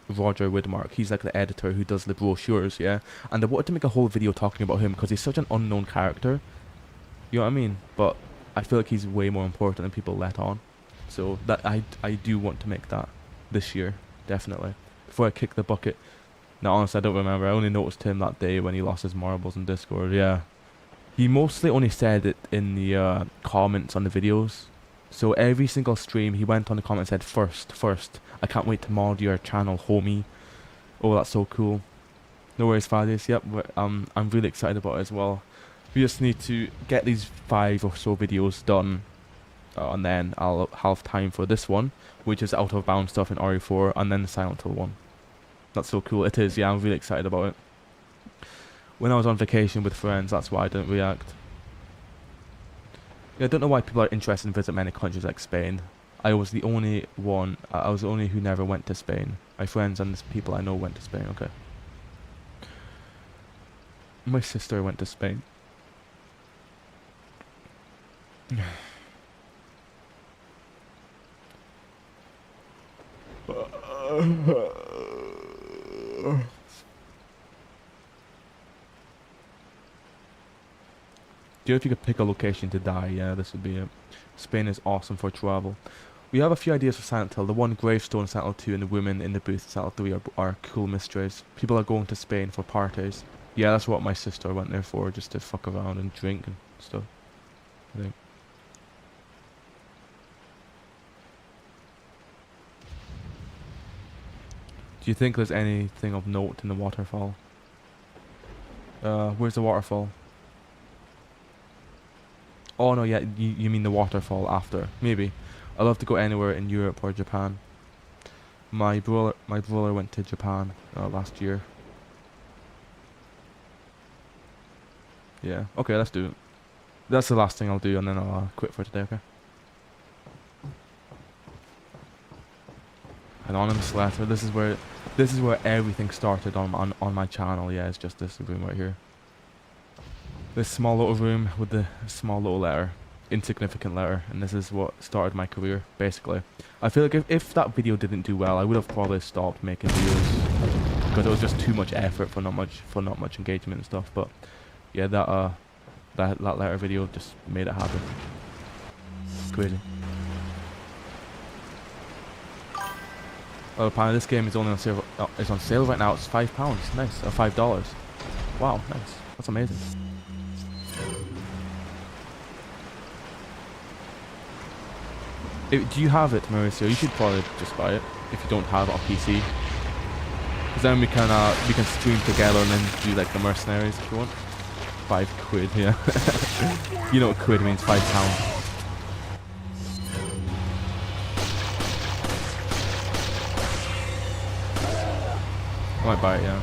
Roger Widmark. He's like the editor who does the brochures, yeah? And I wanted to make a whole video talking about him because he's such an unknown character. You know what I mean? But I feel like he's way more important than people let on. So that I do want to make that this year, definitely. Before I kick the bucket. No, honestly, I don't remember. I only noticed him that day when he lost his marbles in Discord, yeah. He mostly only said it in the comments on the videos. So every single stream, he went on the comment and said, first, I can't wait to mod your channel, homie. Oh, that's so cool. No worries, Fadius. Yep, I'm really excited about it as well. We just need to get these 5 or so videos done. And then I'll have time for this one, which is out of bounds stuff in RE4, and then the Silent Hill one. That's so cool. It is, yeah, I'm really excited about it. When I was on vacation with friends, that's why I didn't react. Yeah, I don't know why people are interested in visiting many countries like Spain. I was the only one, I was the only who never went to Spain. My friends and the people I know went to Spain, okay. My sister went to Spain. Do you know if you could pick a location to die? Yeah, this would be it. Spain is awesome for travel. We have a few ideas for Silent Hill. The one gravestone Silent Hill 2 and the women in the booth Silent Hill 3 are cool mysteries. People are going to Spain for parties. Yeah, that's what my sister went there for, just to fuck around and drink and stuff. I think. Do you think there's anything of note in the waterfall? Where's the waterfall? Oh no, yeah, you mean the waterfall after. Maybe. I'd love to go anywhere in Europe or Japan. My brother went to Japan last year. Yeah, okay, let's do it. That's the last thing I'll do, and then I'll quit for today, okay? Anonymous letter. This is where everything started on my channel. Yeah, it's just this room right here. This small little room with the small little letter, insignificant letter, and this is what started my career, basically. I feel like if that video didn't do well, I would have probably stopped making videos because it was just too much effort for not much engagement and stuff. But yeah, that letter video just made it happen. Crazy. Oh, apparently this game is only on sale. It's on sale right now. It's £5. Nice, or $5. Wow, nice. That's amazing. Do you have it, Mauricio? You should probably just buy it if you don't have it on PC. Because then we can stream together and then do like the mercenaries if you want. £5, yeah. You know what quid means? £5. I might buy it, yeah.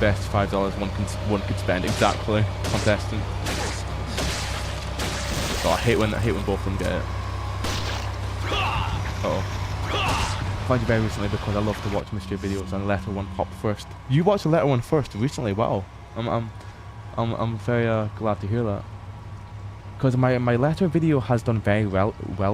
Best $5 one could spend, exactly. Contestant. Oh, I hate when both of them get it. Uh-oh. I found you very recently because I love to watch mystery videos and letter one popped first. You watched the letter one first recently, wow. I'm very glad to hear that. Because my letter video has done very well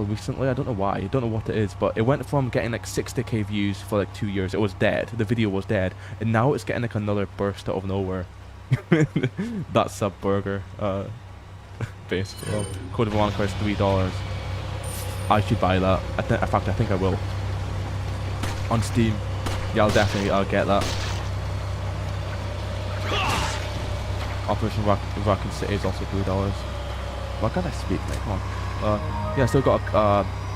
recently. I don't know why. I don't know what it is, but it went from getting like 60k views for like 2 years. It was dead. The video was dead, and now it's getting like another burst out of nowhere. That's a burger. Basically, well, Code of Honor costs $3. I should buy that. In fact, I think I will. On Steam. Yeah, I'll get that. Operation Raccoon City is also $3. Why can't I speak, mate? Come on. Yeah, I still got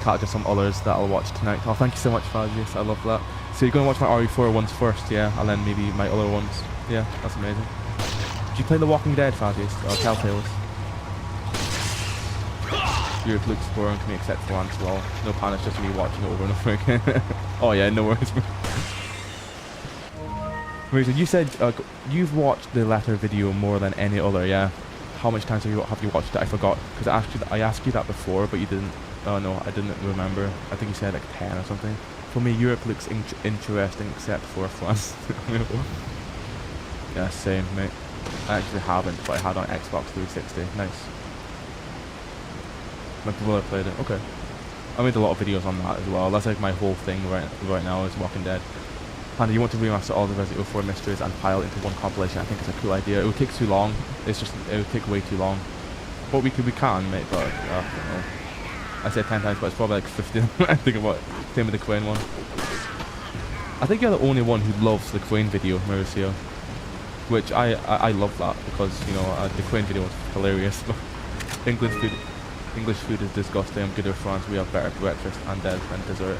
catch some others that I'll watch tonight. Oh, thank you so much, Fazius. I love that. So you're gonna watch my RE4 ones first, yeah, and then maybe my other ones. Yeah, that's amazing. Did you play The Walking Dead, Fazius? Or Telltales? You're Luke exploring to me except for once. Well, no pan, it's just me watching it over and over again. Oh yeah, no worries. Wait, so you said you've watched the letter video more than any other, yeah? How much times have you watched it? I forgot, because I asked you that before, but you didn't. Oh no, I didn't remember. I think you said like 10 or something. For me, Europe looks interesting except for France. Yeah, same, mate. I actually haven't, but I had on Xbox 360. Nice. My brother played it. Okay. I made a lot of videos on that as well. That's like my whole thing right now is Walking Dead. Panda, you want to remaster all the Resident Evil 4 mysteries and pile into one compilation? I think it's a cool idea. It would take too long. It would take way too long. But we can, mate. But I don't know. I said 10 times, but it's probably like 15. I think about it. Same with the Queen one. I think you're the only one who loves the Queen video, Mauricio. Which I love that because you know the Queen video was hilarious. English food is disgusting. I'm good at France. We have better breakfast and dessert.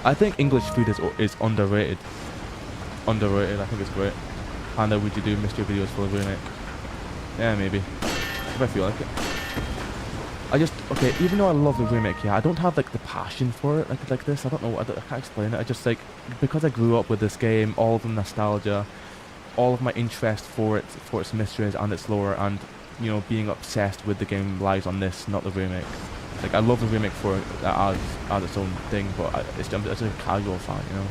I think English food is underrated. Underrated. I think it's great. Panda, would you do mystery videos for the remake? Yeah, maybe. If I feel like it. Okay, even though I love the remake, yeah, I don't have like the passion for it like this. I don't know. I can't explain it. I just like, because I grew up with this game, all of the nostalgia, all of my interest for its mysteries and its lore, and you know, being obsessed with the game lies on this, not the remake. Like I love the remake for as its own thing, but it's a casual fan, you know.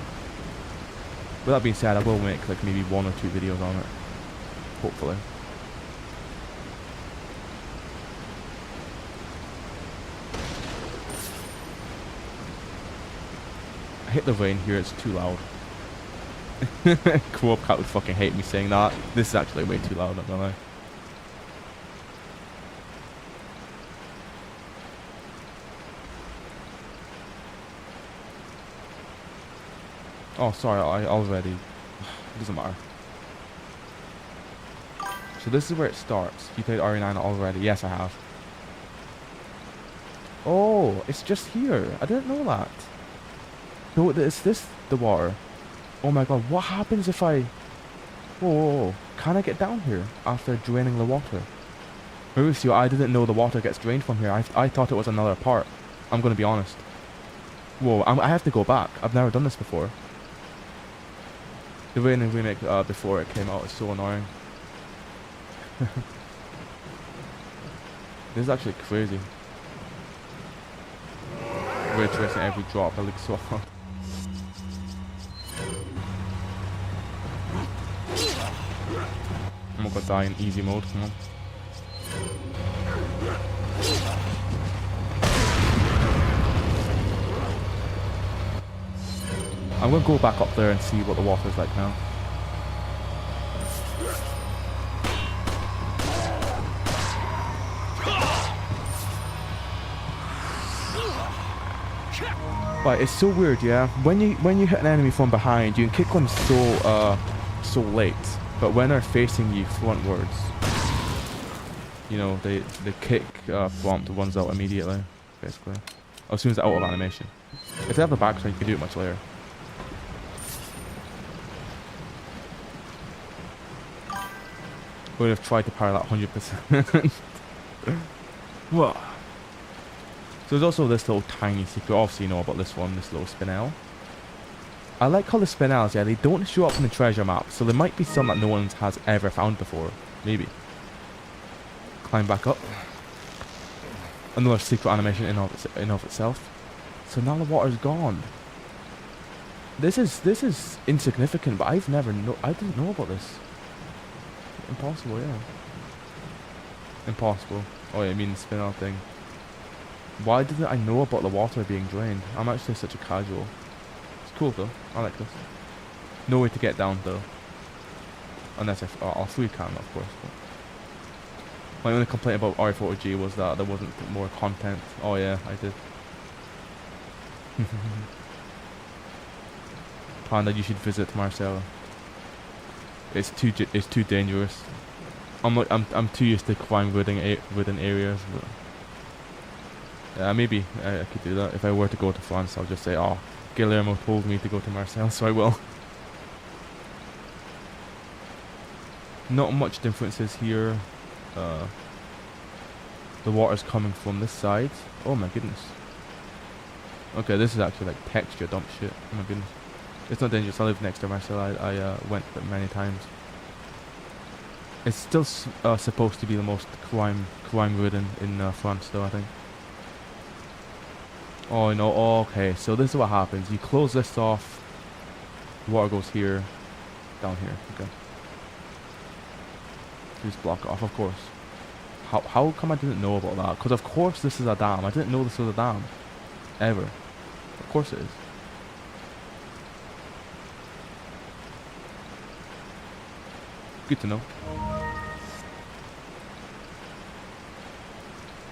With that being said, I will make like maybe 1 or 2 videos on it, hopefully. I hate the rain here, it's too loud. Co-op cat would fucking hate me saying that. This is actually way too loud, not gonna lie. Oh, sorry, I already... It doesn't matter. So this is where it starts. You played RE9 already? Yes, I have. Oh, it's just here. I didn't know that. So is this the water? Oh my god, what happens if I... Whoa, can I get down here after draining the water? Mauricio, I didn't know the water gets drained from here. I thought it was another part. I'm gonna be honest. Whoa, I have to go back. I've never done this before. The rain and remake before it came out is so annoying. This is actually crazy. Ray tracing every drop, it looks so hard. I'm gonna die in easy mode, come on. I'm gonna go back up there and see what the water's like now. Right, it's so weird, yeah. When you hit an enemy from behind, you can kick them so late, but when they're facing you frontwards, you know, the kick prompt runs out immediately, basically, as soon as it's out of animation. If they have the backside, you can do it much later. Would have tried to power that 100%. Whoa. So there's also this little tiny secret. Obviously you know about this one, this little spinel. I like how the spinels, yeah, they don't show up in the treasure map, so there might be some that no one has ever found before. Maybe. Climb back up. Another secret animation in of itself. So now the water's gone. This is insignificant, but I didn't know about this. Impossible, yeah. Impossible. Oh yeah, I mean the spinel thing. Why didn't I know about the water being drained? I'm actually such a casual. It's cool though. I like this. No way to get down though. Unless I'll free can, of course. But my only complaint about RE4G was that there wasn't more content. Oh yeah, I did. Panda, you should visit Marcella. It's too dangerous. I'm too used to crime ridden areas. But maybe I could do that if I were to go to France. I'll just say, oh, Guillermo told me to go to Marseille, so I will. Not much differences here. The water's coming from this side. Oh my goodness. Okay, this is actually like texture dump shit. Oh my goodness. It's not dangerous. I live next to Marseille. I went there many times. It's still supposed to be the most crime-ridden in France, though, I think. Oh no. Oh, okay, so this is what happens. You close this off. The water goes here, down here. Okay. Just block it off, of course. How come I didn't know about that? Because of course this is a dam. I didn't know this was a dam, ever. Of course it is. Good to know.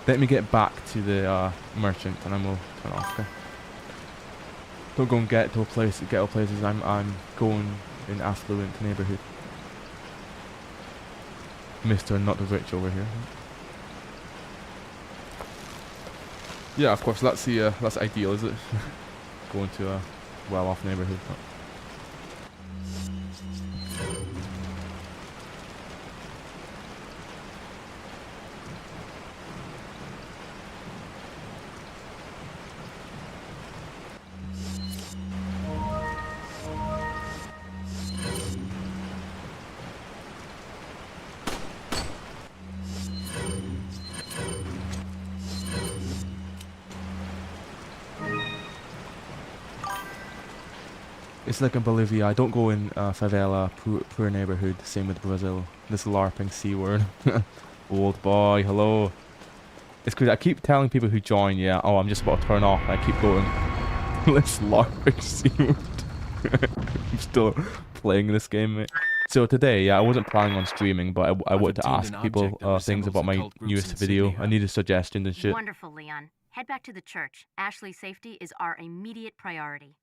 Let me get back to the merchant, and then we'll turn off. Okay. Don't go and get to places. I'm going in affluent neighborhood. Mr. Not the Rich over here. Yeah, of course. That's ideal, is it? Going to a well-off neighborhood. It's like in Bolivia. I don't go in favela, poor neighborhood. Same with Brazil. This LARPing C word. Old boy, hello. It's because I keep telling people who join, yeah, oh, I'm just about to turn off. And I keep going, this LARPing C word. I'm still playing this game, mate. So today, yeah, I wasn't planning on streaming, but I wanted to ask people things about my newest video. I needed suggestions and shit. Wonderful, Leon. Head back to the church. Ashley's safety is our immediate priority.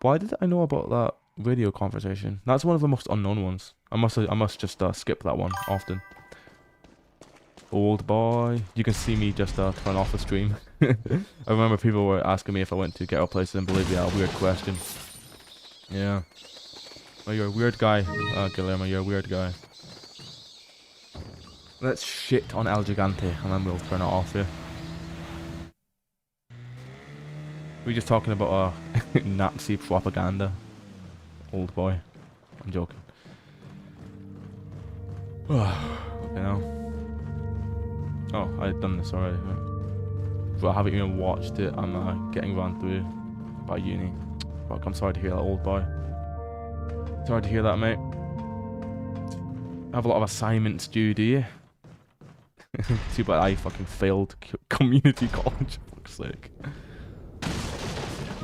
Why did I know about that radio conversation? That's one of the most unknown ones. I must just skip that one often. Old boy. You can see me just turn off the stream. I remember people were asking me if I went to ghetto places in Bolivia. Weird question. Yeah. Oh, you're a weird guy, Guillermo. You're a weird guy. Let's shit on El Gigante and then we'll turn it off here. We're just talking about Nazi propaganda. Old boy. I'm joking. Okay now. Oh, I've done this already. Right. But I haven't even watched it. I'm getting run through by uni. Fuck, I'm sorry to hear that, old boy. Sorry to hear that, mate. I have a lot of assignments due, do you? Too bad I fucking failed community college, for fuck's sake.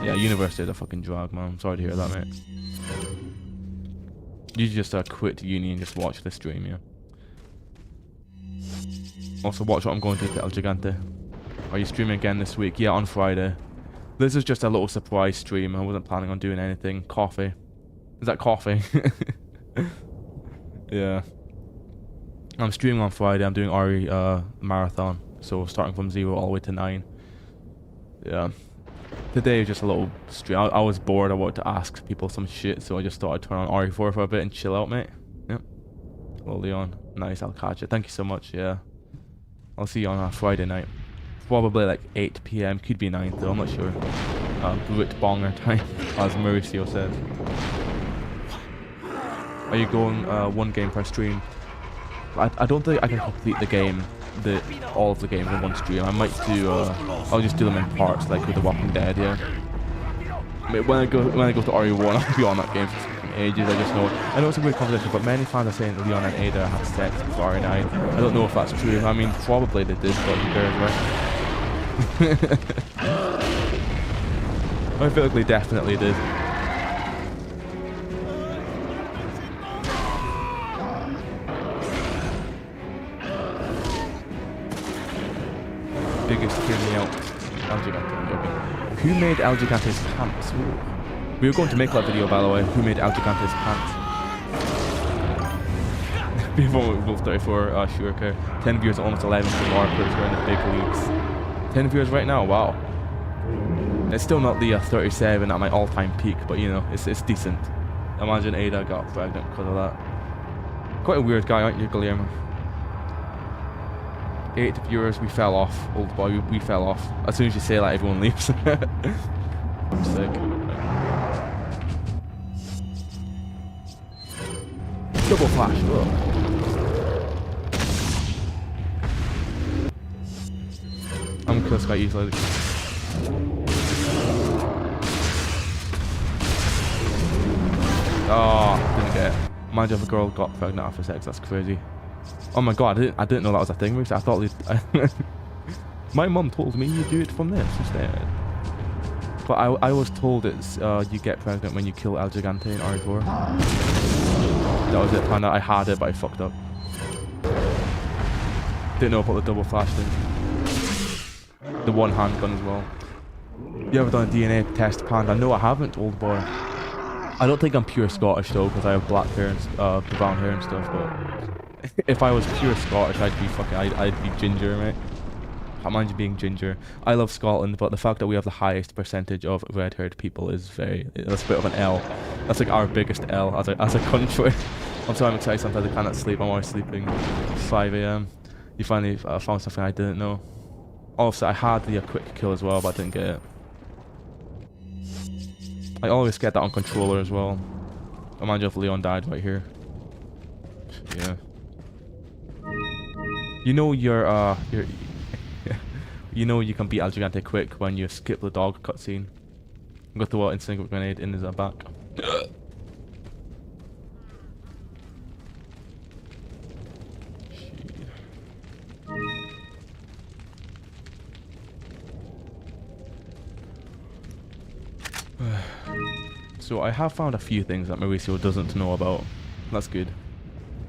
Yeah, university is a fucking drag, man. I'm sorry to hear that, mate. You should just quit uni and just watch this stream, yeah. Also, watch what I'm going to El Gigante. Are you streaming again this week? Yeah, on Friday. This is just a little surprise stream. I wasn't planning on doing anything. Coffee. Is that coffee? Yeah. I'm streaming on Friday. I'm doing RE marathon. So starting from 0 all the way to 9. Yeah. Today was just a little stream. I was bored. I wanted to ask people some shit. So I just thought I'd turn on RE4 for a bit and chill out, mate. Yep. Hello, Leon. Nice, I'll catch it. Thank you so much, yeah. I'll see you on a Friday night. Probably like 8 PM. Could be 9 though, I'm not sure. Brit Bonger time, as Mauricio said. Are you going one game per stream? I don't think I can complete the game, all of the games in one stream. I might do. I'll just do them in parts, like with The Walking Dead. Yeah. I mean, when I go to RE1, I'll be on that game for fucking ages. I just know. I know it's a weird conversation, but many fans are saying that Leon and Ada had sex before RE9. I don't know if that's true. I mean, probably they did, but who cares, right? I feel like they definitely did. Biggest hear me out. Who made Algigante's pants? Ooh. We were going to make that video, by the way. Who made Algigante's pants? Before Wolf 34, sure, okay. 10 viewers, almost 11 for markers. We're in the big leagues. 10 viewers right now, wow. It's still not the 37 at my all-time peak, but you know, it's decent. Imagine Ada got pregnant because of that. Quite a weird guy, aren't you, Guillermo? 8 viewers, we fell off. Old boy, we fell off. As soon as you say that, everyone leaves. I'm sick. Double flash. Ugh. I'm close quite easily. Oh, didn't get it. Imagine if a girl got pregnant after sex, that's crazy. Oh my god, I didn't know that was a thing. I thought my mum told me you do it from this instead. But I was told it's you get pregnant when you kill El Gigante in RE4. That was it. Found out I had it, but I fucked up. Didn't know about the double flash thing. The one handgun as well. You ever done a DNA test, Panda? No, I haven't, old boy. I don't think I'm pure Scottish though, because I have black hair and brown hair and stuff. But if I was pure Scottish, I'd be ginger, mate. Can't mind you being ginger. I love Scotland, but the fact that we have the highest percentage of red-haired people is that's a bit of an L. That's like our biggest L as a country. I'm excited. Sometimes I cannot sleep. I'm always sleeping 5 AM. You finally found something I didn't know. Also, I had the quick kill as well, but I didn't get it. I always get that on controller as well. Imagine if Leon died right here. Yeah. You know you know you can beat El Gigante quick when you skip the dog cutscene. Go through an instant grenade in his back. So I have found a few things that Mauricio doesn't know about. That's good.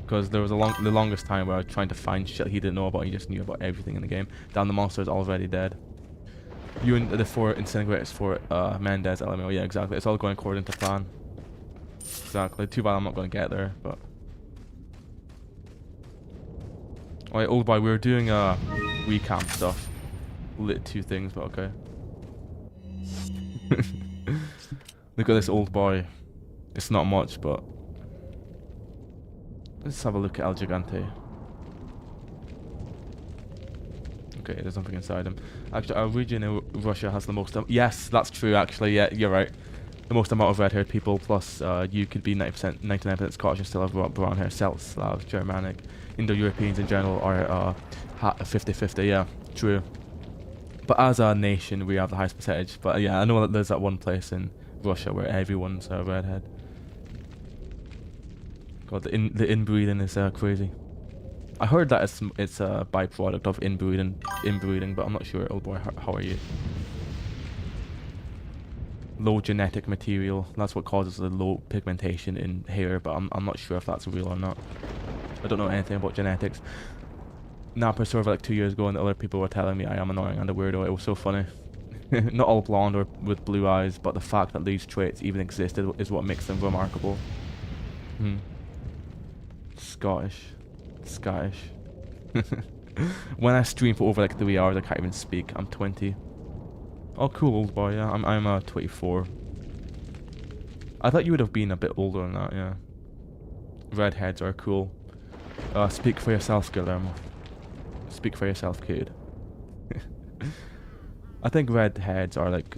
Because there was the longest time where I was trying to find shit he didn't know about. He just knew about everything in the game. Damn, the monster is already dead. You and the 4 incinerators for Mendez LMO. Yeah, exactly. It's all going according to plan. Exactly. Too bad I'm not going to get there, but... Alright, old boy, we were doing recap stuff. Lit 2 things, but okay. Look at this old boy. It's not much, but... Let's have a look at El Gigante. Okay, there's nothing inside him. Actually, our region in Russia has the most... yes, that's true, actually. Yeah, you're right. The most amount of red-haired people, plus you could be 99% Scottish and still have brown hair. Celts, Slavs, Germanic, Indo-Europeans in general are 50-50, yeah, true. But as a nation, we have the highest percentage. But yeah, I know that there's that one place in Russia where everyone's a redhead. God, the inbreeding is crazy. I heard that it's a byproduct of inbreeding, but I'm not sure. Oh boy, how are you? Low genetic material. That's what causes the low pigmentation in hair, but I'm not sure if that's real or not. I don't know anything about genetics. Napa server like 2 years ago, and other people were telling me I am annoying and a weirdo. It was so funny. Not all blonde or with blue eyes, but the fact that these traits even existed is what makes them remarkable. Scottish. When I stream for over like 3 hours, I can't even speak. I'm 20. Oh, cool, old boy. Yeah, I'm 24. I thought you would have been a bit older than that. Yeah. Redheads are cool. Speak for yourself, Guillermo. Speak for yourself, kid. I think redheads are like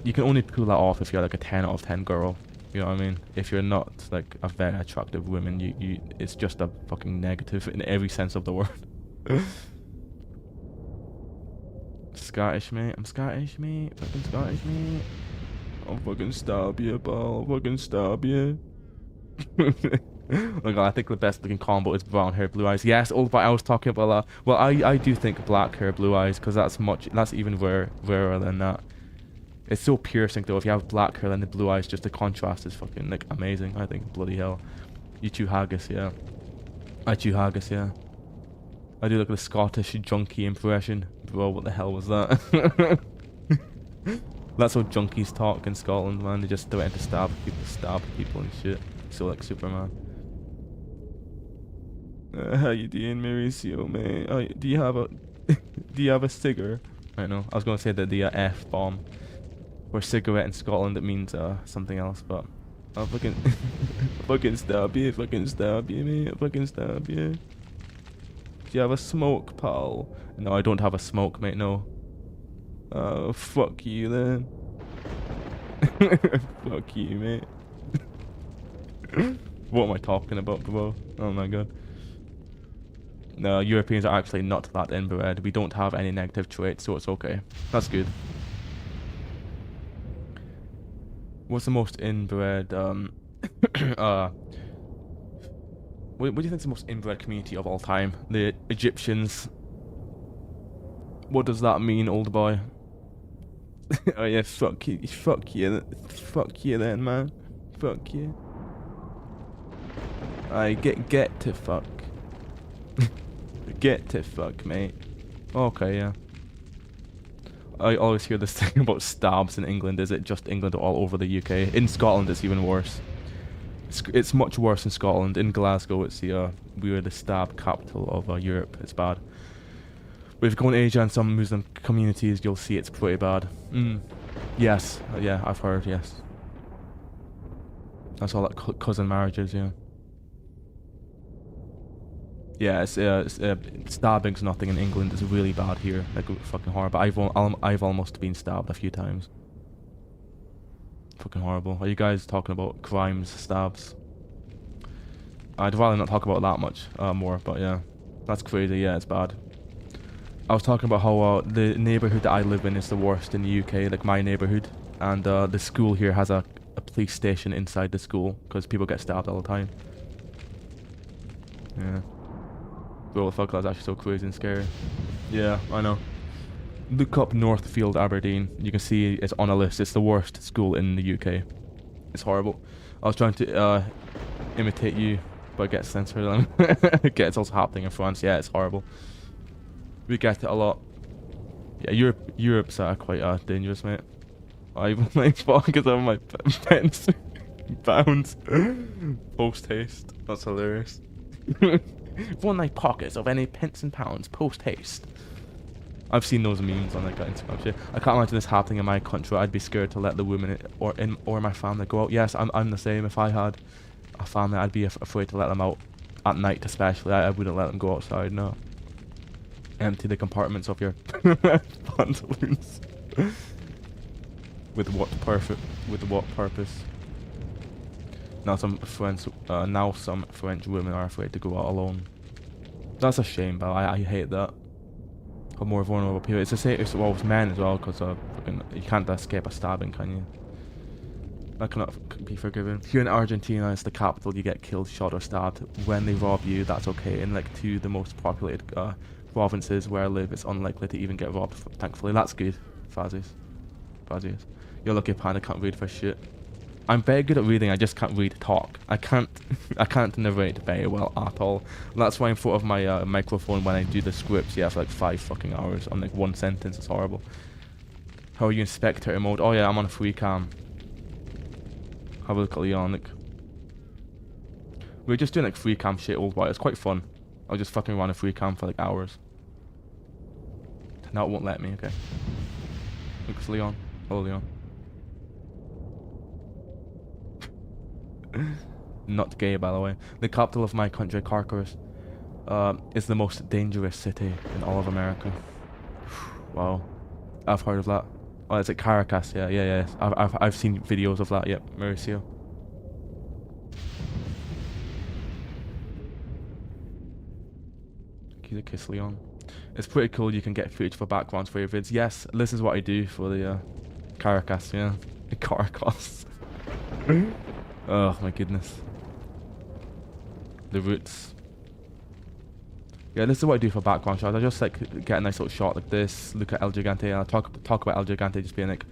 you can only pull that off if you're like a 10 out of 10 girl. You know what I mean? If you're not like a very attractive woman, it's just a fucking negative in every sense of the word. Scottish, mate. I'm Scottish, mate. Fucking Scottish, mate. I'll fucking stab you, pal. I'll fucking stab you. Look, I think the best looking combo is brown hair, blue eyes. Yes, old, but I was talking about that. Well, I do think black hair, blue eyes, because that's even rarer than that. It's so piercing though. If you have black hair and the blue eyes, just the contrast is fucking like amazing. I think. Bloody hell. You chew haggis, yeah. I chew haggis, yeah. I do like the Scottish junkie impression. Bro, what the hell was that? That's how junkies talk in Scotland, man. They just threaten to stab people and shit. So like Superman. How you doing, Mauricio, mate? Do you have a do you have a cigar? I know. I was gonna say the F bomb. Or cigarette in Scotland, it means something else, but I'll fucking fucking stab you, mate. Fucking stab you. Do you have a smoke, pal? No, I don't have a smoke, mate. No. Oh, fuck you then. Fuck you, mate. What am I talking about, bro? Oh my god. No, Europeans are actually not that inbred. We don't have any negative traits, so it's okay. That's good. What's the most inbred, what do you think is the most inbred community of all time? The Egyptians. What does that mean, old boy? Oh yeah, fuck you then, man. Fuck you. I get to fuck. Get to fuck, mate. Okay, yeah. I always hear this thing about stabs in England. Is it just England or all over the UK? In Scotland, it's even worse. It's much worse in Scotland. In Glasgow, it's we're the stab capital of Europe. It's bad. But if you go in Asia and some Muslim communities, you'll see it's pretty bad. Yes, yeah, I've heard. Yes. That's all that cousin marriages, yeah. Yeah, stabbing's nothing in England. It's really bad here, like fucking horrible. I've almost been stabbed a few times. Fucking horrible. Are you guys talking about crimes, stabs? I'd rather not talk about that much more, but yeah, that's crazy. Yeah, it's bad. I was talking about how the neighborhood that I live in is the worst in the UK, like my neighborhood, and the school here has a police station inside the school because people get stabbed all the time. Yeah. Bro, fuck, that's actually so crazy and scary. Yeah, I know. Look up Northfield, Aberdeen. You can see it's on a list. It's the worst school in the UK. It's horrible. I was trying to imitate you, but it gets censored. It's also happening in France. Yeah, it's horrible. We get it a lot. Yeah, Europe's quite dangerous, mate. I even like because of my pence pounds post haste. That's hilarious. Run my pockets of any pence and pounds post haste. I've seen those memes on like Instagram shit. I can't imagine this happening in my country. I'd be scared to let the women or my family go out. Yes, I'm the same. If I had a family, I'd be afraid to let them out at night, especially. I wouldn't let them go outside. No. Empty the compartments of your pantaloons. With what purpose? Now some French women are afraid to go out alone. That's a shame, but I hate that. For more vulnerable people. It's the same. It's men as well, because you can't escape a stabbing, can you? That cannot be forgiven. Here in Argentina, it's the capital. You get killed, shot, or stabbed. When they rob you, that's okay. In like two of the most populated provinces where I live, it's unlikely to even get robbed. Thankfully, that's good. Fazzies. You're lucky, Panda. Can't read for shit. I'm very good at reading. I just can't read talk. I can't narrate very well at all. That's why in front of my microphone when I do the scripts, yeah, for like 5 fucking hours on like one sentence. It's horrible. How are you in spectator mode? Oh yeah, I'm on a free cam. Have a look at Leon. Like, we're just doing like free cam shit, old boy. It's quite fun. I'll just fucking run a free cam for like hours. Now it won't let me. Okay. Look, it's Leon. Hello, Leon. Not gay, by the way. The capital of my country, Caracas, is the most dangerous city in all of America. Wow. I've heard of that. Oh, it's at Caracas. Yeah, yeah, yeah. I've seen videos of that. Yep, Mauricio. He's a Kiss Leon. It's pretty cool. You can get footage for backgrounds for your vids. Yes, this is what I do for the Caracas. Yeah, the Caracas. Oh my goodness. The roots. Yeah, this is what I do for background shots. I just like get a nice little shot like this. Look at El Gigante, and I talk about El Gigante just being like,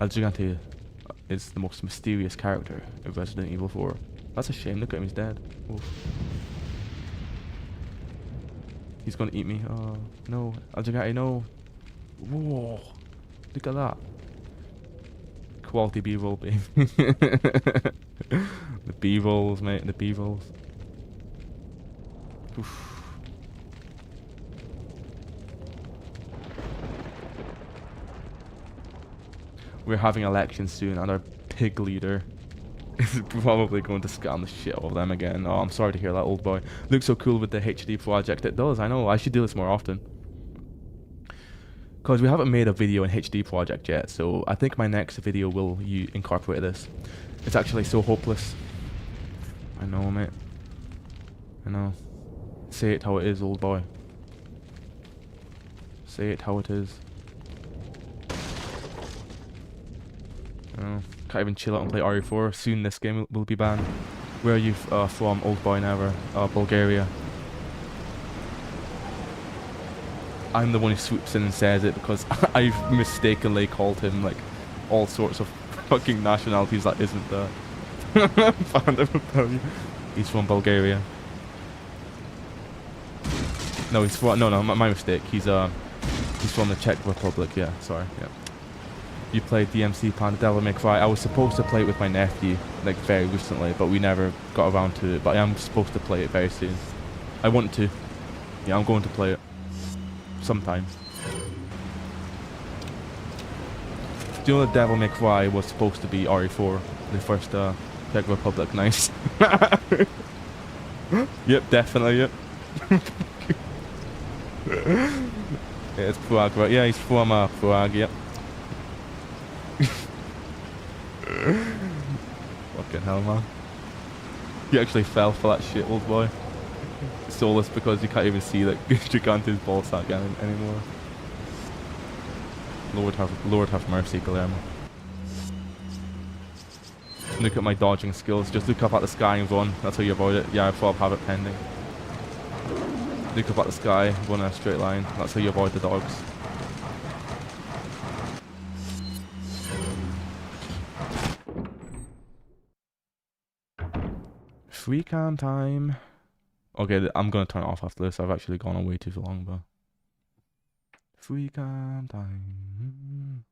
El Gigante is the most mysterious character of Resident Evil 4. That's a shame. Look at him, he's dead. Oof. He's gonna eat me. Oh no, El Gigante, no. Whoa, look at that. Quality B-roll, baby. The B-rolls, mate. The B-rolls. Oof. We're having elections soon, and our pig leader is probably going to scam the shit out of them again. Oh, I'm sorry to hear that, old boy. Looks so cool with the HD project. It does, I know. I should do this more often. Because we haven't made a video in HD project yet, so I think my next video will incorporate this. It's actually so hopeless. I know, mate. I know. Say it how it is, old boy. Say it how it is. Oh, can't even chill out and play RE4. Soon this game will be banned. Where are you from, old boy never? Bulgaria. I'm the one who swoops in and says it because I've mistakenly called him like all sorts of fucking nationalities that isn't there. Found him, tell you. He's from Bulgaria. No, he's from, no, my mistake. He's from the Czech Republic. Yeah, sorry. Yeah. You played DMC Panda Devil May Cry. I was supposed to play it with my nephew like very recently, but we never got around to it. But I am supposed to play it very soon. I want to. Yeah, I'm going to play it sometime. Do you know the Devil May Cry was supposed to be RE4, the first Czech Republic? Nice. Yep, definitely. Yep. Yeah, it's Prague, right? Yeah, he's from Prague. Yep. Fucking hell, man. He actually fell for that shit, old boy. Soulless because you can't even see like Gigante's ball sack anymore. Lord have mercy, Guillermo. Look at my dodging skills. Just look up at the sky and run. That's how you avoid it. Yeah, I thought have it pending. Look up at the sky, run in a straight line. That's how you avoid the dogs. Free cam time. Okay, I'm gonna turn it off after this. I've actually gone on way too long, but free cam time.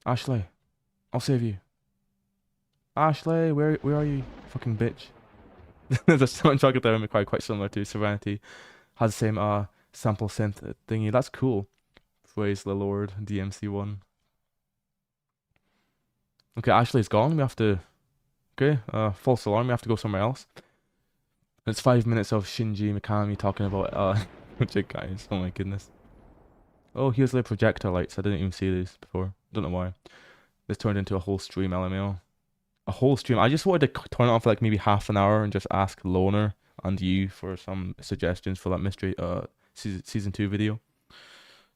Ashley, I'll save you. Ashley, where are you, fucking bitch? There's a soundtrack there in quite similar to Serenity. Has the same sample synth thingy. That's cool. Praise the Lord, DMC1. Okay, Ashley's gone. We have to. Okay, false alarm. We have to go somewhere else. It's 5 minutes of Shinji Mikami talking about magic guys. Oh my goodness. Oh, here's the projector lights. I didn't even see these before. Don't know why. This turned into a whole stream, LMAO. A whole stream. I just wanted to turn it on for like maybe half an hour and just ask Loner and you for some suggestions for that mystery season 2 video.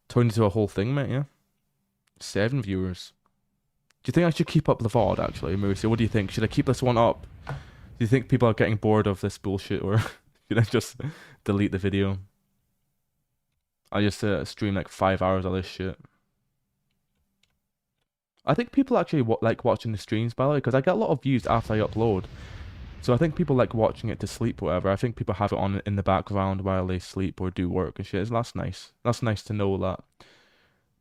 Turned into a whole thing, mate. Yeah. 7 viewers. Do you think I should keep up the VOD, actually, Mauricio? What do you think? Should I keep this one up? Do you think people are getting bored of this bullshit, or should I just delete the video? I just stream like 5 hours of this shit. I think people actually like watching the streams, by the way, because I get a lot of views after I upload. So I think people like watching it to sleep or whatever. I think people have it on in the background while they sleep or do work and shit. So that's nice. That's nice to know that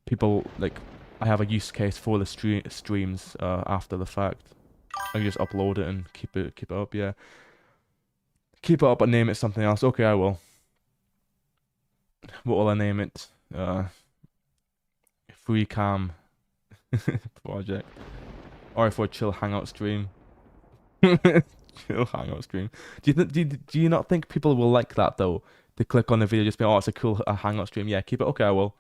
people, like, I have a use case for the streams after the fact. I can just upload it and keep it up, yeah. Keep it up but name it something else. Okay, I will. What will I name it? Free cam project. RE4 chill hangout stream. Chill hangout stream. Do you not think people will like that though? To click on the video, just be, oh, it's a cool hangout stream. Yeah, keep it. Okay, I will.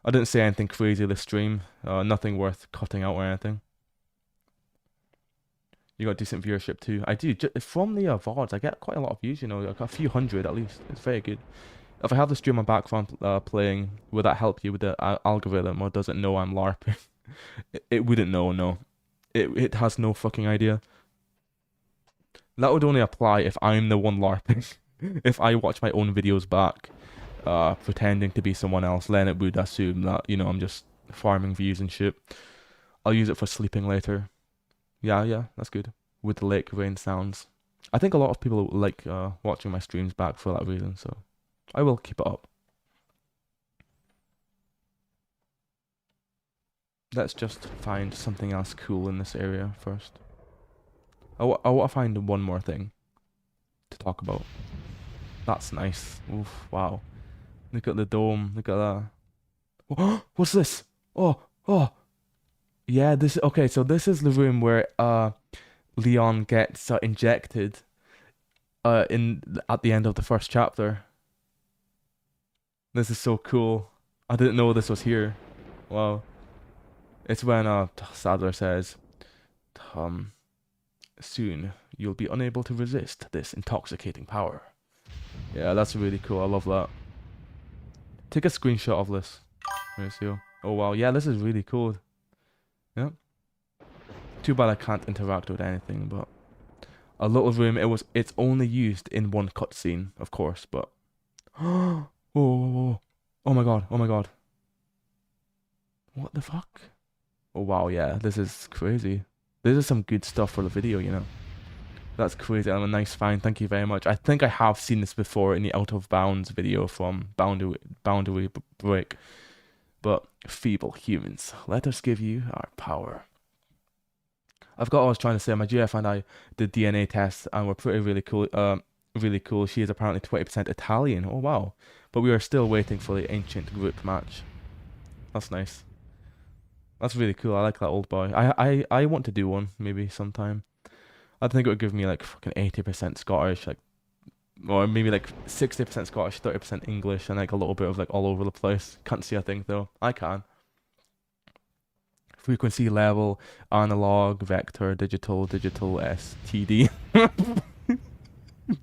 I didn't say anything crazy this stream. Nothing worth cutting out or anything. You got decent viewership too. I do. From the VODs, I get quite a lot of views, you know, like a few hundred at least. It's very good. If I have the stream on background playing, would that help you with the algorithm, or does it know I'm LARPing? It wouldn't know, no. It has no fucking idea. That would only apply if I'm the one LARPing. If I watch my own videos back, pretending to be someone else, then it would assume that, you know, I'm just farming views and shit. I'll use it for sleeping later. Yeah, that's good. With the lake rain sounds. I think a lot of people like watching my streams back for that reason, so I will keep it up. Let's just find something else cool in this area first. I want to find one more thing to talk about. That's nice. Oof, wow. Look at the dome. Look at that. Oh, what's this? Oh. Yeah, okay, so this is the room where Leon gets injected at the end of the first chapter. This is so cool. I didn't know this was here. Wow. It's when Sadler says, soon you'll be unable to resist this intoxicating power. Yeah, that's really cool. I love that. Take a screenshot of this. Oh wow, yeah, this is really cool. Yeah. Too bad I can't interact with anything, but a little room. It's only used in one cutscene, of course, but oh my god. What the fuck? Oh wow, yeah, this is crazy. This is some good stuff for the video, you know. That's crazy. I'm a nice find. Thank you very much. I think I have seen this before in the Out of Bounds video from Boundary Break. But feeble humans, let us give you our power. I've got what I was trying to say. My GF and I did DNA tests and we're really cool. She is apparently 20% Italian. Oh wow. But we are still waiting for the ancient group match. That's nice. That's really cool. I like that old boy. I want to do one maybe sometime. I think it would give me like fucking 80% Scottish, like, or maybe like 60% Scottish, 30% English, and like a little bit of like all over the place. Can't see a thing though. I can. Frequency level, analog, vector, digital, STD.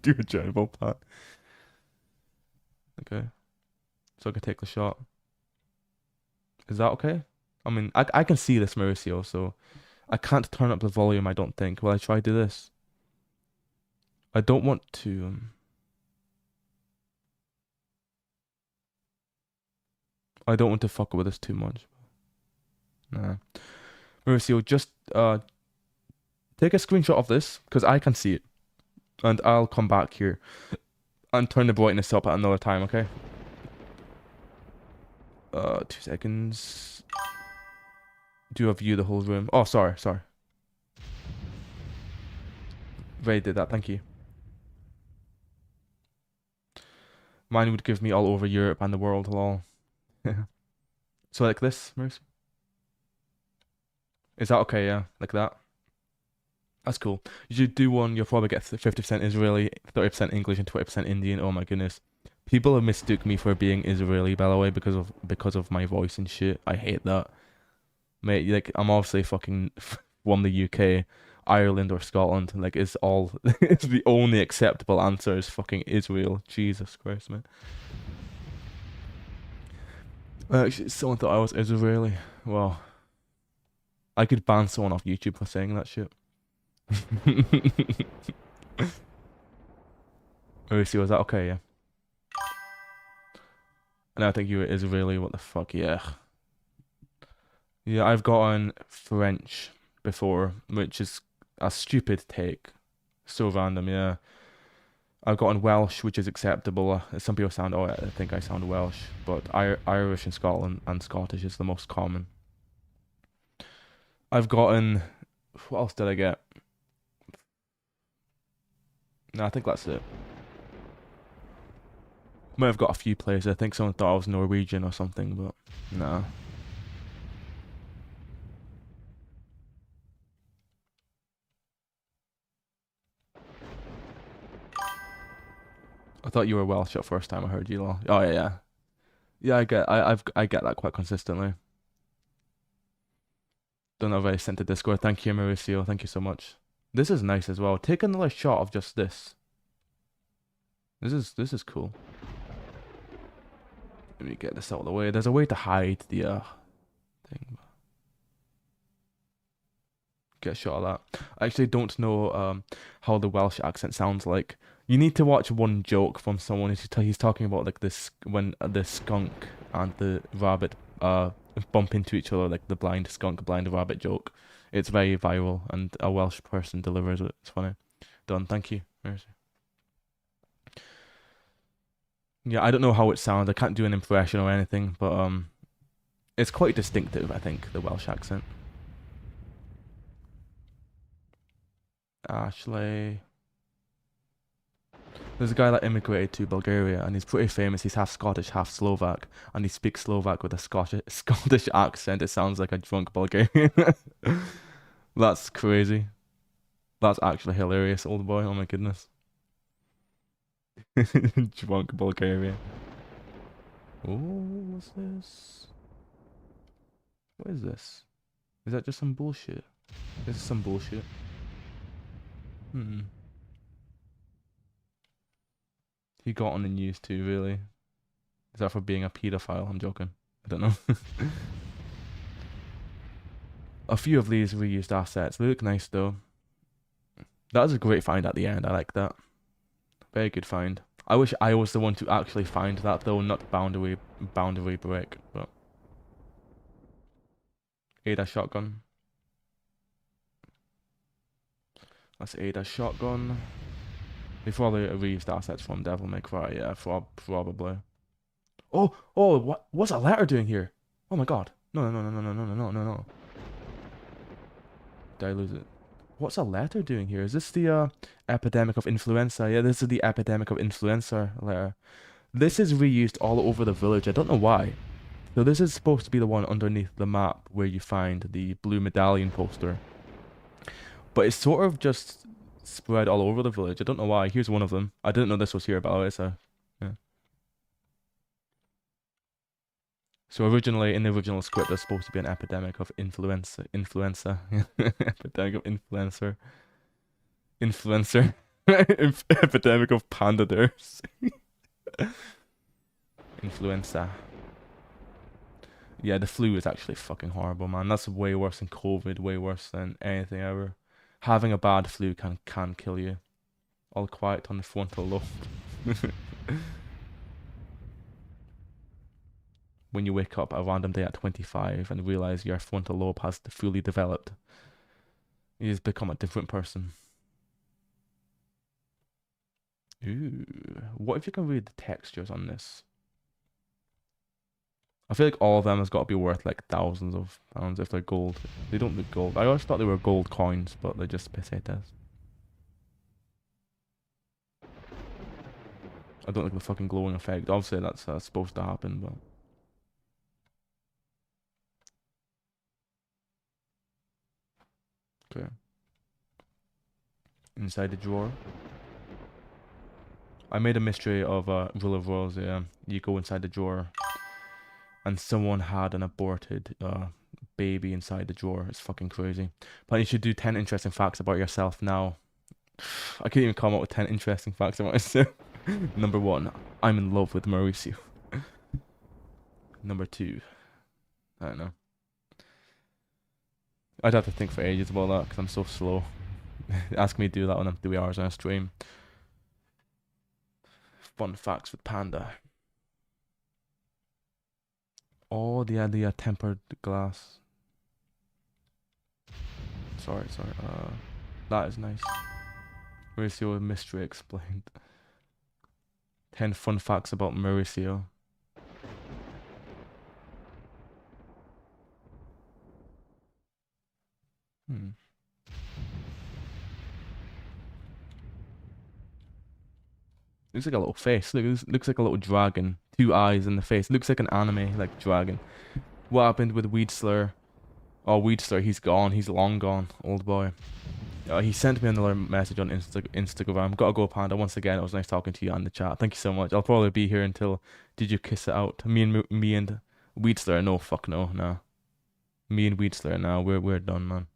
Do a general part. Okay. So I can take the shot. Is that okay? I mean, I can see this, Mauricio, so I can't turn up the volume, I don't think. Will I try to do this? I don't want to... I don't want to fuck with this too much. Nah. Mauricio, just take a screenshot of this, because I can see it. And I'll come back here and turn the brightness up at another time, okay? 2 seconds. Do I view the whole room? Oh, sorry. Ray did that, thank you. Mine would give me all over Europe and the world, lol. So like this, Mauricio? Is that okay, yeah? Like that? That's cool. You should do one, you'll probably get 50% Israeli, 30% English, and 20% Indian. Oh my goodness. People have mistook me for being Israeli, by the way, because of my voice and shit. I hate that. Mate, like, I'm obviously fucking from the UK, Ireland, or Scotland. Like, it's all... it's the only acceptable answer is fucking Israel. Jesus Christ, man. Actually, someone thought I was Israeli. Well, I could ban someone off YouTube for saying that shit. Mauricio, was that okay? Yeah. And I think you were Israeli. What the fuck? Yeah. Yeah, I've gotten French before, which is a stupid take. So random, yeah. I've gotten Welsh, which is acceptable. Some people sound, oh, I think I sound Welsh, but Irish and Scotland and Scottish is the most common. I've gotten, what else did I get? No, I think that's it. Might have got a few places. I think someone thought I was Norwegian or something, but no. I thought you were Welsh at first time I heard you. Oh yeah. Yeah, I get that quite consistently. Don't know if I sent to Discord. Thank you, Mauricio. Thank you so much. This is nice as well. Take another shot of just this. This is cool. Let me get this out of the way. There's a way to hide the thing. Get a shot of that. I actually don't know how the Welsh accent sounds like. You need to watch one joke from someone. He's talking about like this when the skunk and the rabbit bump into each other, like the blind skunk, blind rabbit joke. It's very viral, and a Welsh person delivers it. It's funny. Done. Thank you. Mercy. Yeah, I don't know how it sounds. I can't do an impression or anything, but it's quite distinctive, I think, the Welsh accent. Ashley. There's a guy that immigrated to Bulgaria, and he's pretty famous. He's half Scottish, half Slovak, and he speaks Slovak with a Scottish accent. It sounds like a drunk Bulgarian. That's crazy. That's actually hilarious, old boy. Oh my goodness. Drunk Bulgaria. Oh, what's this? What is this? Is that just some bullshit? This is some bullshit. He got on the news too, really. Is that for being a paedophile? I'm joking. I don't know. A few of these reused assets. They look nice though. That was a great find at the end. I like that. Very good find. I wish I was the one to actually find that though, not boundary break. But Ada shotgun. That's Ada shotgun. Before they reused assets from Devil May Cry, yeah, probably. Oh, what's a letter doing here? Oh my god. No. Did I lose it? What's a letter doing here? Is this the epidemic of influenza? Yeah, this is the epidemic of influenza letter. This is reused all over the village. I don't know why. So this is supposed to be the one underneath the map where you find the blue medallion poster. But it's sort of just spread all over the village. I don't know why. Here's one of them. I didn't know this was here, by the way, so yeah. So originally, in the original script, there's supposed to be an epidemic of influenza. Epidemic of influencer. Epidemic of panda bears. Influenza. Yeah, the flu is actually fucking horrible, man. That's way worse than COVID, way worse than anything ever. Having a bad flu can kill you. All quiet on the frontal lobe. When you wake up a random day at 25 and realize your frontal lobe has fully developed, you just become a different person. Ooh, what if you can read the textures on this? I feel like all of them has got to be worth like thousands of pounds if they're gold. They don't look gold. I always thought they were gold coins, but they're just pesetas. I don't like the fucking glowing effect. Obviously that's supposed to happen, but... Okay. Inside the drawer. I made a mystery of Rule of Rose, yeah. You go inside the drawer and someone had an aborted baby inside the drawer. It's fucking crazy. But you should do 10 interesting facts about yourself now. I can't even come up with 10 interesting facts about myself. Number 1, I'm in love with Mauricio. Number 2, I don't know. I'd have to think for ages about that because I'm so slow. Ask me to do that when I'm 3 hours on a stream. Fun facts with Panda. Oh, the tempered glass. Sorry. That is nice. Mauricio mystery explained. 10 fun facts about Mauricio. Looks like a little face. Looks like a little dragon. 2 eyes in the face. Looks like an anime like dragon. What happened with Weed Slur? Oh, Weed Slur, he's gone. He's long gone, old boy. He sent me another message on Instagram. Gotta go, Panda. Once again, it was nice talking to you on the chat. Thank you so much. I'll probably be here until did you kiss it out? Me and Weedslayer. No, fuck no, no. Me and Weedslayer now. We're done, man.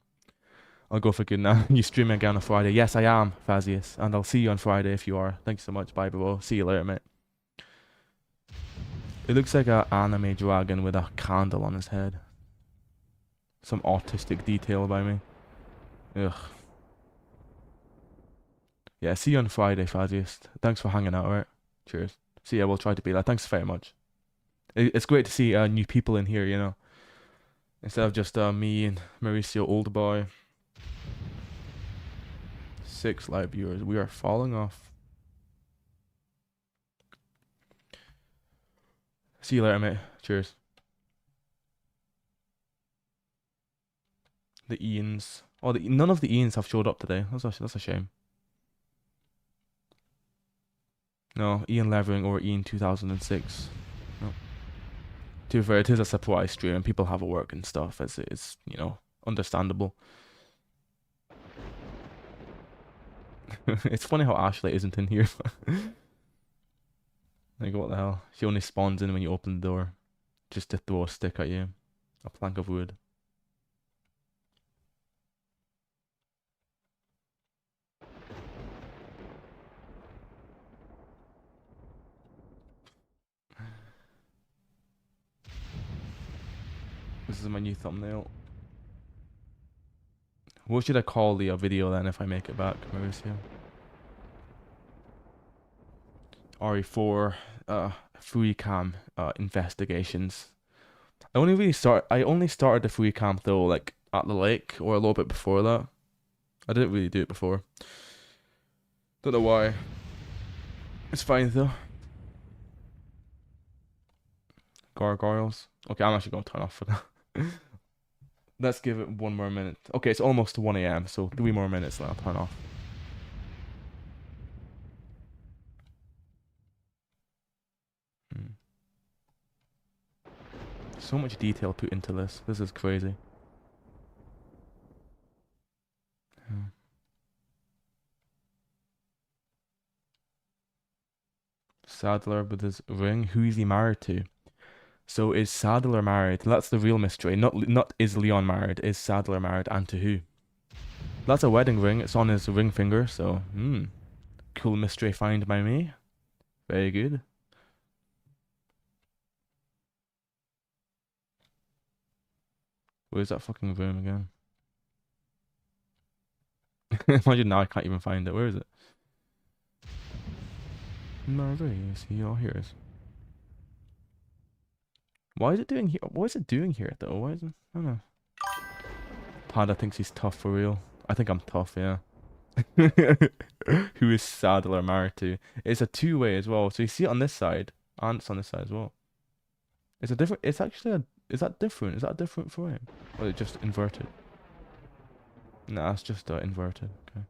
I'll go for good now. You streaming again on Friday? Yes, I am, Fazius, and I'll see you on Friday if you are. Thanks so much. Bye, bro. See you later, mate. It looks like an anime dragon with a candle on his head. Some autistic detail by me. Ugh. Yeah, see you on Friday, Fazius. Thanks for hanging out, alright? Cheers. See ya, we'll try to be like. Thanks very much. It's great to see new people in here, you know. Instead of just me and Mauricio Old Boy. 6 live viewers. We are falling off. See you later, mate. Cheers. The Ians. Oh, none of the Ians have showed up today. That's a shame. No, Ian Levering or Ian 2006. No. To be fair, it is a surprise stream and people have work and stuff. It's you know, understandable. It's funny how Ashley isn't in here. Like, what the hell? She only spawns in when you open the door. Just to throw a stick at you. A plank of wood. This is my new thumbnail. What should I call the video then if I make it back, Mauricio? RE4, FreeCam investigations. I only started the FreeCam though, like at the lake or a little bit before that. I didn't really do it before. Don't know why. It's fine though. Gargoyles. Okay, I'm actually gonna turn off for that. Let's give it 1 more minute. Okay, it's almost 1 AM, so 3 more minutes and I'll turn off. So much detail put into this. This is crazy. Sadler with his ring. Who is he married to? So is Sadler married? That's the real mystery. Not is Leon married. Is Sadler married, and to who? That's a wedding ring. It's on his ring finger. So cool mystery find by me. Very good. Where's that fucking room again? Imagine now I can't even find it. Where is it? Maurice, you're here. Why is it doing here? What is it doing here though? Why is it? I don't know. Panda thinks he's tough for real. I think I'm tough, yeah. Who is Sadler married to? It's a two-way as well. So you see it on this side, and it's on this side as well. It's a different. It's actually a. Is that different? Is that different for him? Or is it just inverted? Nah, it's just inverted. Okay.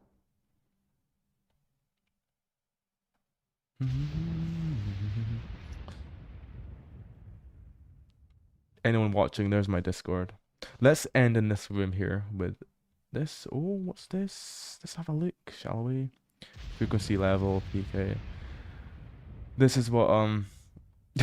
Anyone watching, there's my Discord. Let's end in this room here with this. Oh, what's this? Let's have a look, shall we? Frequency level, PK. This is what